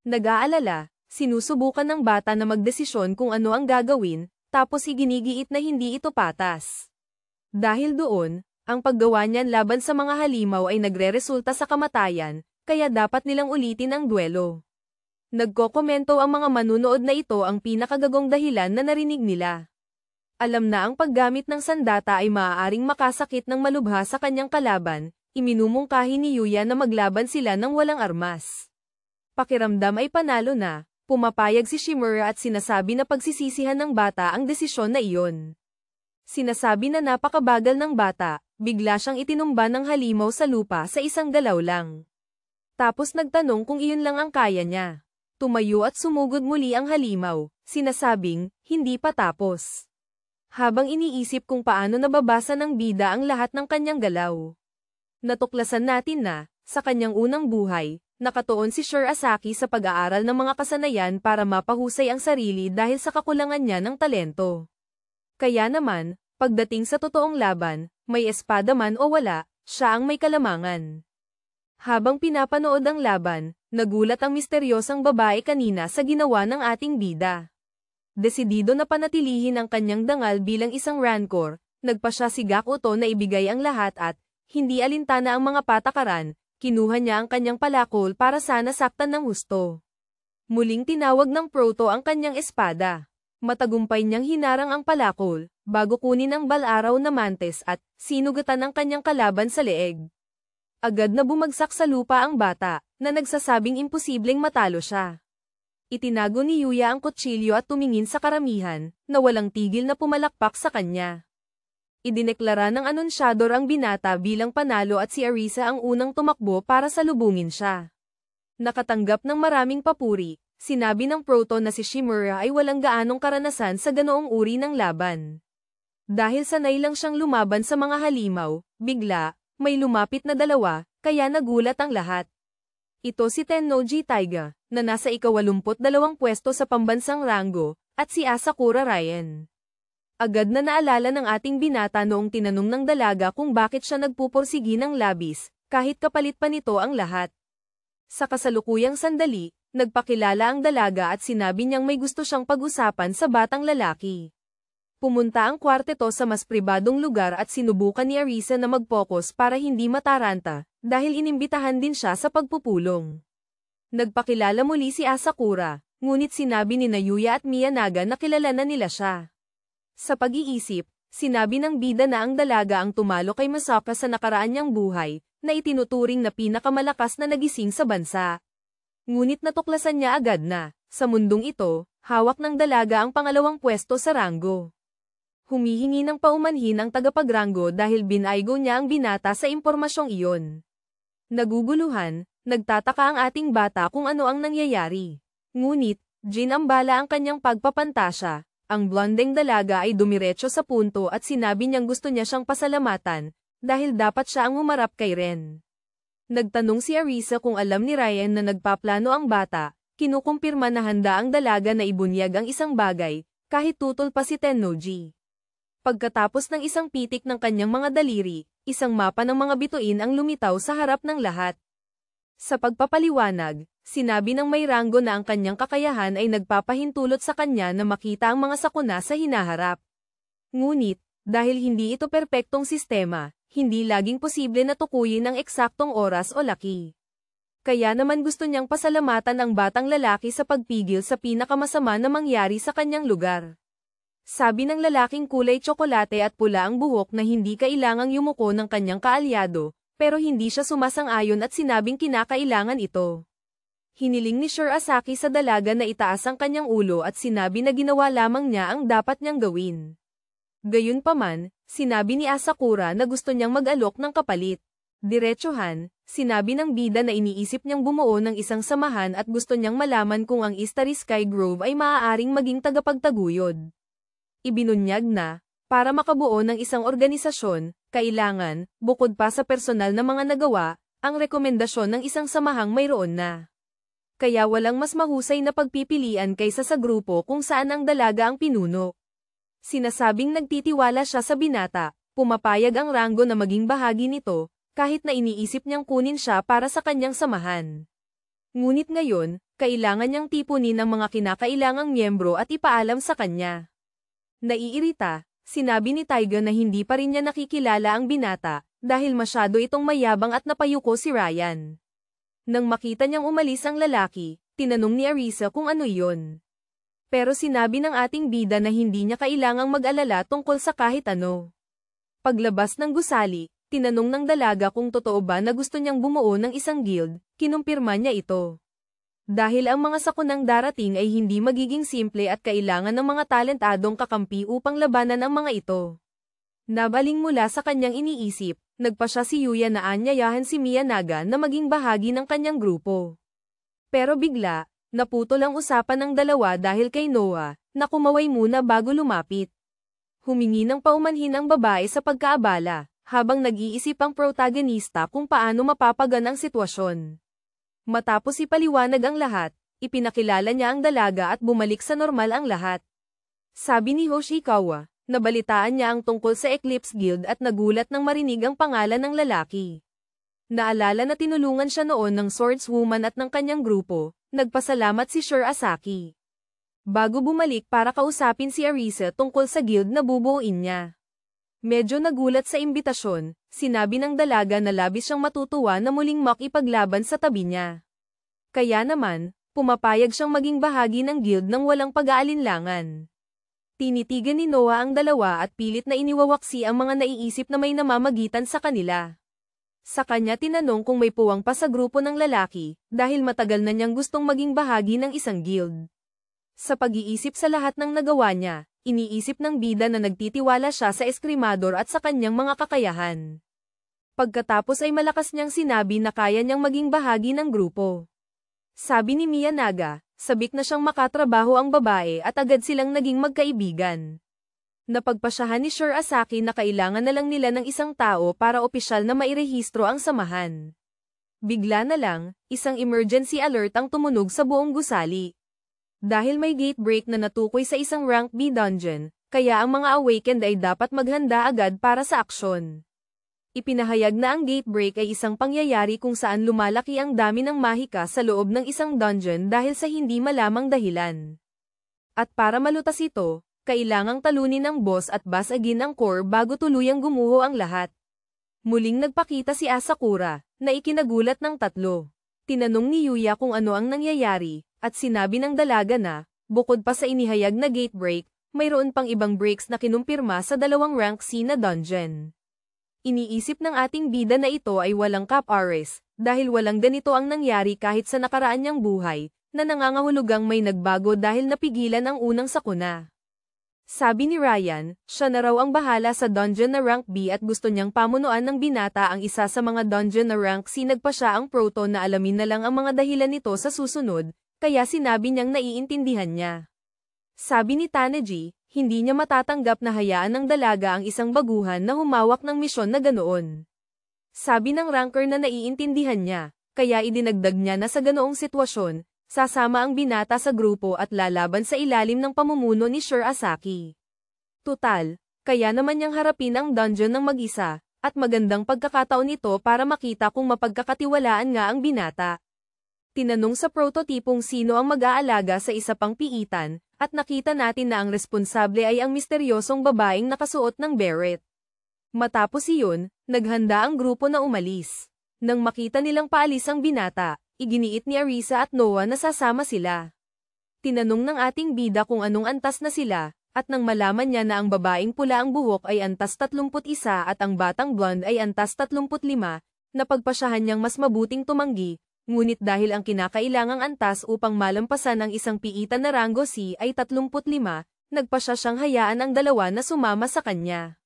Speaker 1: Nag-aalala, sinusubukan ng bata na magdesisyon kung ano ang gagawin, tapos iginigiit na hindi ito patas. Dahil doon, ang paggawa niyan laban sa mga halimaw ay nagre-resulta sa kamatayan, kaya dapat nilang ulitin ang duelo. Nagkokomento ang mga manunood na ito ang pinakagagong dahilan na narinig nila. Alam na ang paggamit ng sandata ay maaaring makasakit ng malubha sa kanyang kalaban, iminumungkahi ni Yuya na maglaban sila ng walang armas. Pakiramdam ay panalo na, pumapayag si Shimura at sinasabi na pagsisisihan ng bata ang desisyon na iyon. Sinasabi na napakabagal ng bata, bigla siyang itinumba ng halimaw sa lupa sa isang galaw lang. Tapos nagtanong kung iyon lang ang kaya niya. Tumayo at sumugod muli ang halimaw, sinasabing, hindi pa tapos. Habang iniisip kung paano nababasa ng bida ang lahat ng kanyang galaw. Natuklasan natin na, sa kanyang unang buhay, nakatuon si Shirasaki sa pag-aaral ng mga kasanayan para mapahusay ang sarili dahil sa kakulangan niya ng talento. Kaya naman, pagdating sa totoong laban, may espada man o wala, siya ang may kalamangan. Habang pinapanood ang laban, Nagulat ang misteryosang babae kanina sa ginawa ng ating bida. Desidido na panatilihin ang kanyang dangal bilang isang rancor, nagpasya si Gakuto na ibigay ang lahat at, hindi alintana ang mga patakaran, kinuha niya ang kanyang palakol para sana saktan ng husto. Muling tinawag ng Proto ang kanyang espada. Matagumpay niyang hinarang ang palakol, bago kunin ang balaraw na mantis at sinugatan ang kanyang kalaban sa leeg. Agad na bumagsak sa lupa ang bata, na nagsasabing imposibleng matalo siya. Itinago ni Yuya ang kutsilyo at tumingin sa karamihan, na walang tigil na pumalakpak sa kanya. Idineklara ng anonsyador ang binata bilang panalo at si Arisa ang unang tumakbo para salubungin siya. Nakatanggap ng maraming papuri, sinabi ng Proto na si Shimura ay walang gaanong karanasan sa ganoong uri ng laban. Dahil sanay lang siyang lumaban sa mga halimaw, bigla, may lumapit na dalawa, kaya nagulat ang lahat. Ito si Tennoji Taiga, na nasa ika-82 pwesto sa pambansang ranggo, at si Asakura Ryan. Agad na naalala ng ating binata noong tinanong ng dalaga kung bakit siya nagpupursigi ng labis, kahit kapalit pa nito ang lahat. Sa kasalukuyang sandali, nagpakilala ang dalaga at sinabi niyang may gusto siyang pag-usapan sa batang lalaki. Pumunta ang kwarteto sa mas pribadong lugar at sinubukan ni Arisa na mag-focus para hindi mataranta, dahil inimbitahan din siya sa pagpupulong. Nagpakilala muli si Asakura, ngunit sinabi ni Yuya at Miyanaga na kilala na nila siya. Sa pag-iisip, sinabi ng bida na ang dalaga ang tumalo kay Masaka sa nakaraan niyang buhay, na itinuturing na pinakamalakas na nagising sa bansa. Ngunit natuklasan niya agad na, sa mundong ito, hawak ng dalaga ang pangalawang pwesto sa ranggo. Humihingi ng paumanhin ang tagapagranggo dahil binaygo niya ang binata sa impormasyong iyon. Naguguluhan, nagtataka ang ating bata kung ano ang nangyayari. Ngunit, ginambala ang kanyang pagpapantasya. Ang blondeng dalaga ay dumiretso sa punto at sinabi niyang gusto niya siyang pasalamatan, dahil dapat siya ang humarap kay Ren. Nagtanong si Arisa kung alam ni Ryan na nagpaplano ang bata, kinukumpirma na handa ang dalaga na ibunyag ang isang bagay, kahit tutol pa si Tennoji. Pagkatapos ng isang pitik ng kanyang mga daliri, isang mapa ng mga bituin ang lumitaw sa harap ng lahat. Sa pagpapaliwanag, sinabi ng may ranggo na ang kanyang kakayahan ay nagpapahintulot sa kanya na makita ang mga sakuna sa hinaharap. Ngunit, dahil hindi ito perpektong sistema, hindi laging posible na tukuyin ang eksaktong oras o laki. Kaya naman gusto niyang pasalamatan ang batang lalaki sa pagpigil sa pinakamasama na mangyari sa kanyang lugar. Sabi ng lalaking kulay tsokolate at pula ang buhok na hindi kailangang yumuko ng kanyang kaalyado, pero hindi siya sumasang-ayon at sinabing kinakailangan ito. Hiniling ni Sir Asaki sa dalaga na itaas ang kanyang ulo at sinabi na ginawa lamang niya ang dapat niyang gawin. Gayunpaman, sinabi ni Asakura na gusto niyang mag-alok ng kapalit. Diretsuhan, sinabi ng bida na iniisip niyang bumuo ng isang samahan at gusto niyang malaman kung ang Starry Sky Grove ay maaaring maging tagapagtaguyod. Ibinunyag na, para makabuo ng isang organisasyon, kailangan, bukod pa sa personal na mga nagawa, ang rekomendasyon ng isang samahang mayroon na. Kaya walang mas mahusay na pagpipilian kaysa sa grupo kung saan ang dalaga ang pinuno. Sinasabing nagtitiwala siya sa binata, pumapayag ang ranggo na maging bahagi nito, kahit na iniisip niyang kunin siya para sa kanyang samahan. Ngunit ngayon, kailangan niyang tipunin ang mga kinakailangang miyembro at ipaalam sa kanya. Naiirita, sinabi ni Taiga na hindi pa rin niya nakikilala ang binata, dahil masyado itong mayabang at napayuko si Ryan. Nang makita niyang umalis ang lalaki, tinanong ni Arisa kung ano iyon. Pero sinabi ng ating bida na hindi niya kailangang mag-alala tungkol sa kahit ano. Paglabas ng gusali, tinanong ng dalaga kung totoo ba na gusto niyang bumuo ng isang guild, kinumpirma niya ito. Dahil ang mga sakunang darating ay hindi magiging simple at kailangan ng mga talentadong kakampi upang labanan ang mga ito. Nabaling mula sa kanyang iniisip, nagpasya si Yuya na anyayahan si Miyanaga na maging bahagi ng kanyang grupo. Pero bigla, naputol ang usapan ng dalawa dahil kay Noah, na kumaway muna bago lumapit. Humingi ng paumanhin ang babae sa pagkaabala, habang nag-iisip ang protagonista kung paano mapapagan ang sitwasyon. Matapos ipaliwanag ang lahat, ipinakilala niya ang dalaga at bumalik sa normal ang lahat. Sabi ni Hoshikawa, nabalitaan niya ang tungkol sa Eclipse Guild at nagulat nang marinig ang pangalan ng lalaki. Naalala na tinulungan siya noon ng swordswoman at ng kanyang grupo, nagpasalamat si Sir Asaki. Bago bumalik para kausapin si Arisa tungkol sa guild na bubuuin niya. Medyo nagulat sa imbitasyon, sinabi ng dalaga na labis siyang matutuwa na muling makipaglaban sa tabi niya. Kaya naman, pumapayag siyang maging bahagi ng guild nang walang pag-aalinlangan. Tinitigan ni Noah ang dalawa at pilit na iniwawaksi ang mga naiisip na may namamagitan sa kanila. Sa kanya tinanong kung may puwang pa sa grupo ng lalaki, dahil matagal na niyang gustong maging bahagi ng isang guild. Sa pag-iisip sa lahat ng nagawa niya, iniisip ng bida na nagtitiwala siya sa eskrimador at sa kanyang mga kakayahan. Pagkatapos ay malakas niyang sinabi na kaya niyang maging bahagi ng grupo. Sabi ni Miyanaga, sabik na siyang makatrabaho ang babae at agad silang naging magkaibigan. Napagpasyahan ni Sir Asaki na kailangan na lang nila ng isang tao para opisyal na mairehistro ang samahan. Bigla na lang, isang emergency alert ang tumunog sa buong gusali. Dahil may gate break na natukoy sa isang rank B dungeon, kaya ang mga awakened ay dapat maghanda agad para sa aksyon. Ipinahayag na ang gate break ay isang pangyayari kung saan lumalaki ang dami ng mahika sa loob ng isang dungeon dahil sa hindi malamang dahilan. At para malutas ito, kailangang talunin ng boss at basagin ang core bago tuluyang gumuho ang lahat. Muling nagpakita si Asakura, na ikinagulat ng tatlo. Tinanong ni Yuya kung ano ang nangyayari, at sinabi ng dalaga na, bukod pa sa inihayag na gate break, mayroon pang ibang breaks na kinumpirma sa dalawang rank C na dungeon. Iniisip ng ating bida na ito ay walang cap-ares, dahil walang ganito ang nangyari kahit sa nakaraan niyang buhay, na nangangahulugang may nagbago dahil napigilan ang unang sakuna. Sabi ni Ryan, siya na raw ang bahala sa dungeon na rank B at gusto niyang pamunuan ng binata ang isa sa mga dungeon na rank C. Nagpa siya ang proto na alamin na lang ang mga dahilan nito sa susunod, kaya sinabi niyang naiintindihan niya. Sabi ni Taneji, hindi niya matatanggap na hayaan ng dalaga ang isang baguhan na humawak ng misyon na ganoon. Sabi ng ranker na naiintindihan niya, kaya idinagdag niya na sa ganoong sitwasyon, sasama ang binata sa grupo at lalaban sa ilalim ng pamumuno ni Sir Asaki. Tutal, kaya naman niyang harapin ang dungeon ng mag-isa, at magandang pagkakataon ito para makita kung mapagkakatiwalaan nga ang binata. Tinanong sa prototipong sino ang mag-aalaga sa isa pang piitan, at nakita natin na ang responsable ay ang misteryosong babaeng nakasuot ng beret. Matapos iyon, naghanda ang grupo na umalis. Nang makita nilang paalis ang binata, iginiit ni Arisa at Noah na sasama sila. Tinanong ng ating bida kung anong antas na sila, at nang malaman niya na ang babaeng pula ang buhok ay antas 31 at ang batang blonde ay antas 35, napagpasyahan niyang mas mabuting tumanggi, ngunit dahil ang kinakailangang antas upang malampasan ang isang piitan na rango C ay 35, nagpasya siyang hayaan ang dalawa na sumama sa kanya.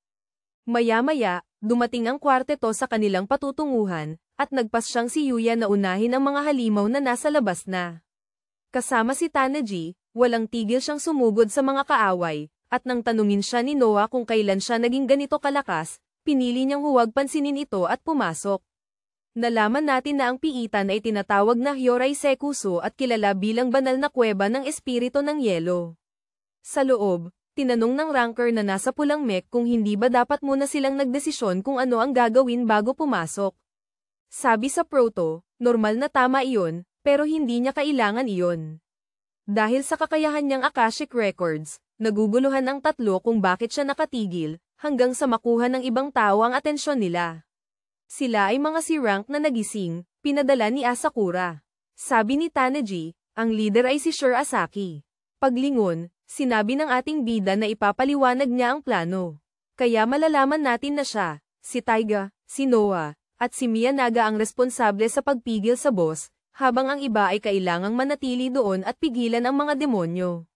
Speaker 1: Maya-maya, dumating ang kwarteto sa kanilang patutunguhan, at nagpasyang si Yuya na unahin ang mga halimaw na nasa labas na. Kasama si Taneji, walang tigil siyang sumugod sa mga kaaway, at nang tanungin siya ni Noah kung kailan siya naging ganito kalakas, pinili niyang huwag pansinin ito at pumasok. Nalaman natin na ang piitan ay tinatawag na Hyorai Sekusu at kilala bilang banal na kuweba ng espiritu ng yelo. Sa loob, tinanong ng ranker na nasa pulang mech kung hindi ba dapat muna silang nagdesisyon kung ano ang gagawin bago pumasok. Sabi sa proto, normal na tama iyon, pero hindi niya kailangan iyon. Dahil sa kakayahan niyang Akashic Records, naguguluhan ang tatlo kung bakit siya nakatigil, hanggang sa makuha ng ibang tao ang atensyon nila. Sila ay mga C-rank na nagising, pinadala ni Asakura. Sabi ni Taneji, ang leader ay si Sir Asaki. Paglingon, sinabi ng ating bida na ipapaliwanag niya ang plano. Kaya malalaman natin na siya, si Taiga, si Noah, at si Miyanaga ang responsable sa pagpigil sa boss, habang ang iba ay kailangang manatili doon at pigilan ang mga demonyo.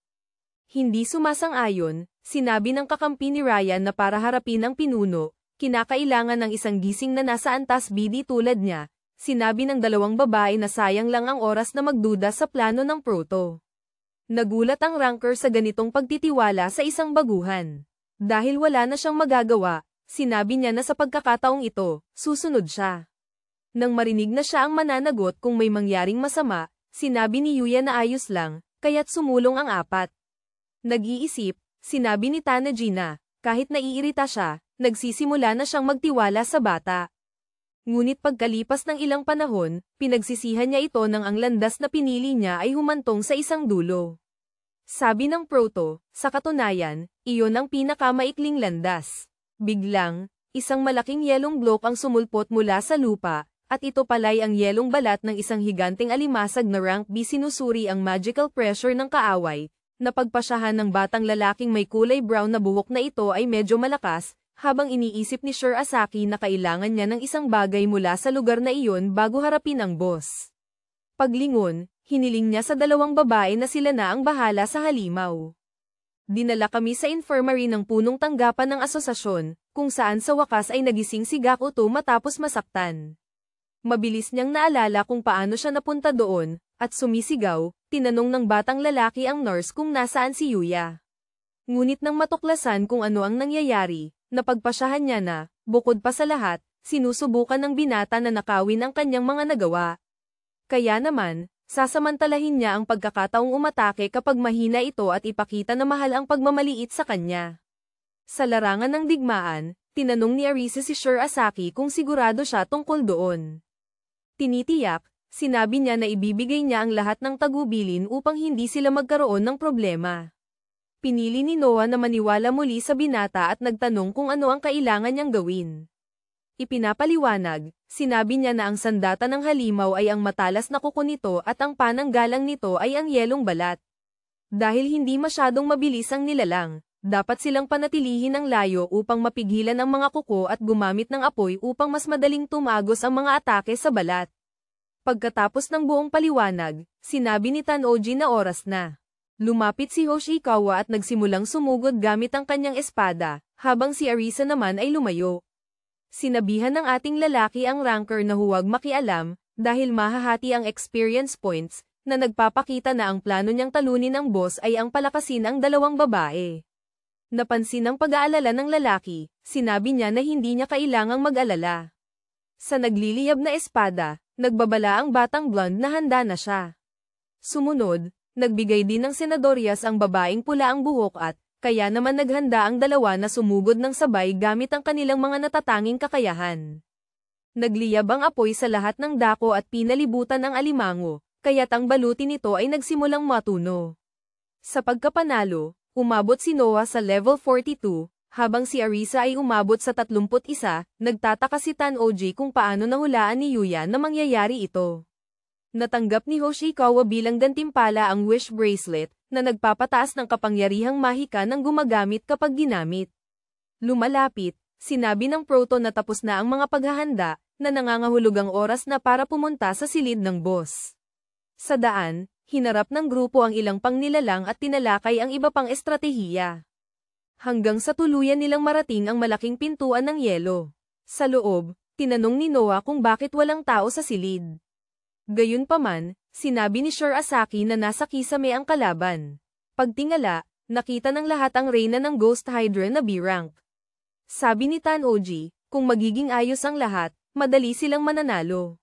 Speaker 1: Hindi sumasang-ayon, sinabi ng kakampi ni Ryan na para harapin ang pinuno, kinakailangan ng isang gising na nasa antas BD tulad niya. Sinabi ng dalawang babae na sayang lang ang oras na magduda sa plano ng proto. Nagulat ang ranker sa ganitong pagtitiwala sa isang baguhan. Dahil wala na siyang magagawa, sinabi niya na sa pagkakataong ito, susunod siya. Nang marinig na siya ang mananagot kung may mangyaring masama, sinabi ni Yuya na ayos lang, kaya't sumulong ang apat. Nag-iisip, sinabi ni Taneji na, kahit naiirita siya, nagsisimula na siyang magtiwala sa bata. Ngunit pagkalipas ng ilang panahon, pinagsisihan niya ito nang ang landas na pinili niya ay humantong sa isang dulo. Sabi ng Proto, sa katunayan, iyon ang pinakamaikling landas. Biglang, isang malaking yelong bloke ang sumulpot mula sa lupa, at ito pala'y ang yelong balat ng isang higanteng alimasag na rank B. Sinusuri ang magical pressure ng kaaway, na pagpasyahan ng batang lalaking may kulay brown na buhok na ito ay medyo malakas, habang iniisip ni Sir Asaki na kailangan niya ng isang bagay mula sa lugar na iyon bago harapin ang boss. Paglingon, hiniling niya sa dalawang babae na sila na ang bahala sa halimaw. Dinala kami sa infirmary ng punong tanggapan ng asosasyon, kung saan sa wakas ay nagising si Gakuto matapos masaktan. Mabilis niyang naalala kung paano siya napunta doon, at sumisigaw, tinanong ng batang lalaki ang nurse kung nasaan si Yuya. Ngunit nang matuklasan kung ano ang nangyayari, napagpasyahan niya na, bukod pa sa lahat, sinusubukan ng binata na nakawin ang kanyang mga nagawa. Kaya naman, sasamantalahin niya ang pagkakataong umatake kapag mahina ito at ipakita na mahal ang pagmamaliit sa kanya. Sa larangan ng digmaan, tinanong ni Arisa si Sir Asaki kung sigurado siya tungkol doon. Tinitiyak, sinabi niya na ibibigay niya ang lahat ng tagubilin upang hindi sila magkaroon ng problema. Pinili ni Noah na maniwala muli sa binata at nagtanong kung ano ang kailangan niyang gawin. Ipinapaliwanag, sinabi niya na ang sandata ng halimaw ay ang matalas na kuko nito at ang pananggalang nito ay ang yelong balat. Dahil hindi masyadong mabilis ang nilalang, dapat silang panatilihin ang layo upang mapigilan ang mga kuko at gumamit ng apoy upang mas madaling tumagos ang mga atake sa balat. Pagkatapos ng buong paliwanag, sinabi ni Tanoji na oras na. Lumapit si Hoshikawa at nagsimulang sumugod gamit ang kanyang espada, habang si Arisa naman ay lumayo. Sinabihan ng ating lalaki ang ranker na huwag makialam, dahil mahahati ang experience points, na nagpapakita na ang plano niyang talunin ang boss ay ang palakasin ang dalawang babae. Napansin ang pag-aalala ng lalaki, sinabi niya na hindi niya kailangang mag-alala. Sa nagliliyab na espada, nagbabala ang batang blonde na handa na siya. Sumunod, nagbigay din ng senadoryas ang babaeng pula ang buhok at, kaya naman naghanda ang dalawa na sumugod ng sabay gamit ang kanilang mga natatanging kakayahan. Nagliyab ang apoy sa lahat ng dako at pinalibutan ang alimango, kaya't ang baluti nito ay nagsimulang matuno. Sa pagkapanalo, umabot si Noah sa level 42, habang si Arisa ay umabot sa 31, nagtataka si Tanoji kung paano nahulaan ni Yuya na mangyayari ito. Natanggap ni Hoshikawa bilang gantimpala ang wish bracelet, na nagpapataas ng kapangyarihang mahika ng gumagamit kapag ginamit. Lumalapit, sinabi ng Proto na tapos na ang mga paghahanda, na nangangahulog ang oras na para pumunta sa silid ng boss. Sa daan, hinarap ng grupo ang ilang pangnilalang at tinalakay ang iba pang estratehiya. Hanggang sa tuluyan nilang marating ang malaking pintuan ng yelo. Sa loob, tinanong ni Noah kung bakit walang tao sa silid. Gayunpaman, sinabi ni Sir Asaki na nasa kisame ang kalaban. Pagtingala, nakita ng lahat ang reyna ng Ghost Hydra na B-rank. Sabi ni Tanoji, kung magiging ayos ang lahat, madali silang mananalo.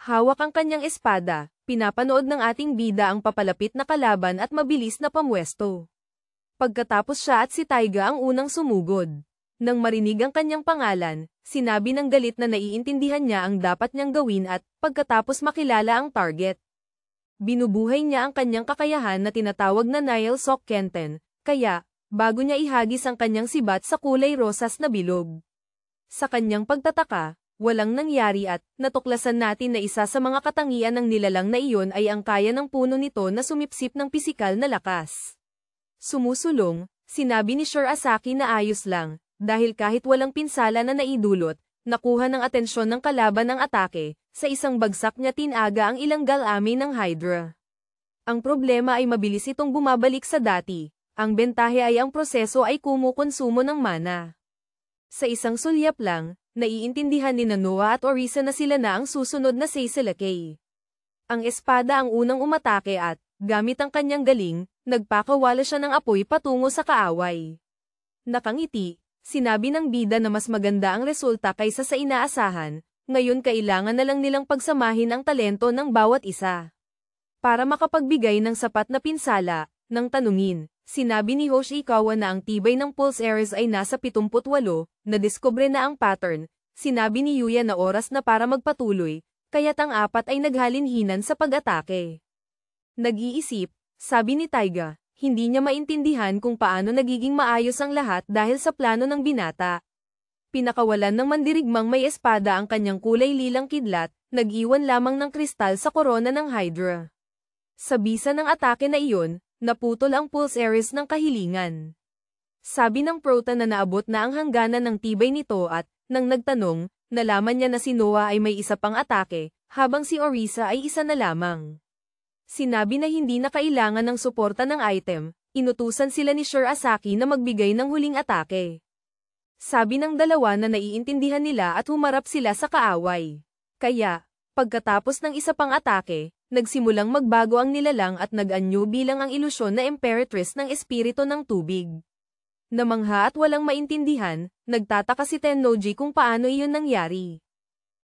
Speaker 1: Hawak ang kanyang espada, pinapanood ng ating bida ang papalapit na kalaban at mabilis na pamwesto. Pagkatapos siya at si Taiga ang unang sumugod. Nang marinig ang kanyang pangalan, sinabi ng galit na naiintindihan niya ang dapat niyang gawin at, pagkatapos makilala ang target. Binubuhay niya ang kanyang kakayahan na tinatawag na Nile Sok Kenten, kaya, bago niya ihagis ang kanyang sibat sa kulay rosas na bilog. Sa kanyang pagtataka, walang nangyari at, natuklasan natin na isa sa mga katangian ng nilalang na iyon ay ang kaya ng puno nito na sumipsip ng pisikal na lakas. Sumusulong, sinabi ni Sir Asaki na ayos lang, dahil kahit walang pinsala na naidulot, nakuha ng atensyon ng kalaban ang atake, sa isang bagsak niya tinaga ang ilang galami ng Hydra. Ang problema ay mabilis itong bumabalik sa dati, ang bentahe ay ang proseso ay kumukonsumo ng mana. Sa isang sulyap lang, naiintindihan ni Noah at Orisa na sila na ang susunod na Seiselakay. Ang espada ang unang umatake at, gamit ang kanyang galing, nagpakawala siya ng apoy patungo sa kaaway. Nakangiti, sinabi ng bida na mas maganda ang resulta kaysa sa inaasahan, ngayon kailangan na lang nilang pagsamahin ang talento ng bawat isa. Para makapagbigay ng sapat na pinsala, nang tanungin, sinabi ni Hoshikawa na ang tibay ng pulse areas ay nasa 78, nadiskubre na ang pattern, sinabi ni Yuya na oras na para magpatuloy, kaya't ang apat ay naghalinhinan sa pag-atake. Nag-iisip, sabi ni Taiga, hindi niya maintindihan kung paano nagiging maayos ang lahat dahil sa plano ng binata. Pinakawalan ng mandirigmang may espada ang kanyang kulay lilang kidlat, nag-iwan lamang ng kristal sa korona ng Hydra. Sa bisa ng atake na iyon, naputol ang pulse ares ng kahilingan. Sabi ng Prota na naabot na ang hangganan ng tibay nito at, nang nagtanong, nalaman niya na si Noah ay may isa pang atake, habang si Orisa ay isa na lamang. Sinabi na hindi na kailangan ng suporta ng item, inutusan sila ni Shirasaki na magbigay ng huling atake. Sabi ng dalawa na naiintindihan nila at humarap sila sa kaaway. Kaya, pagkatapos ng isa pang atake, nagsimulang magbago ang nilalang at nag-anyo bilang ang ilusyon na Imperatrice ng Espiritu ng Tubig. Namangha at walang maintindihan, nagtataka si Tennoji kung paano iyon nangyari.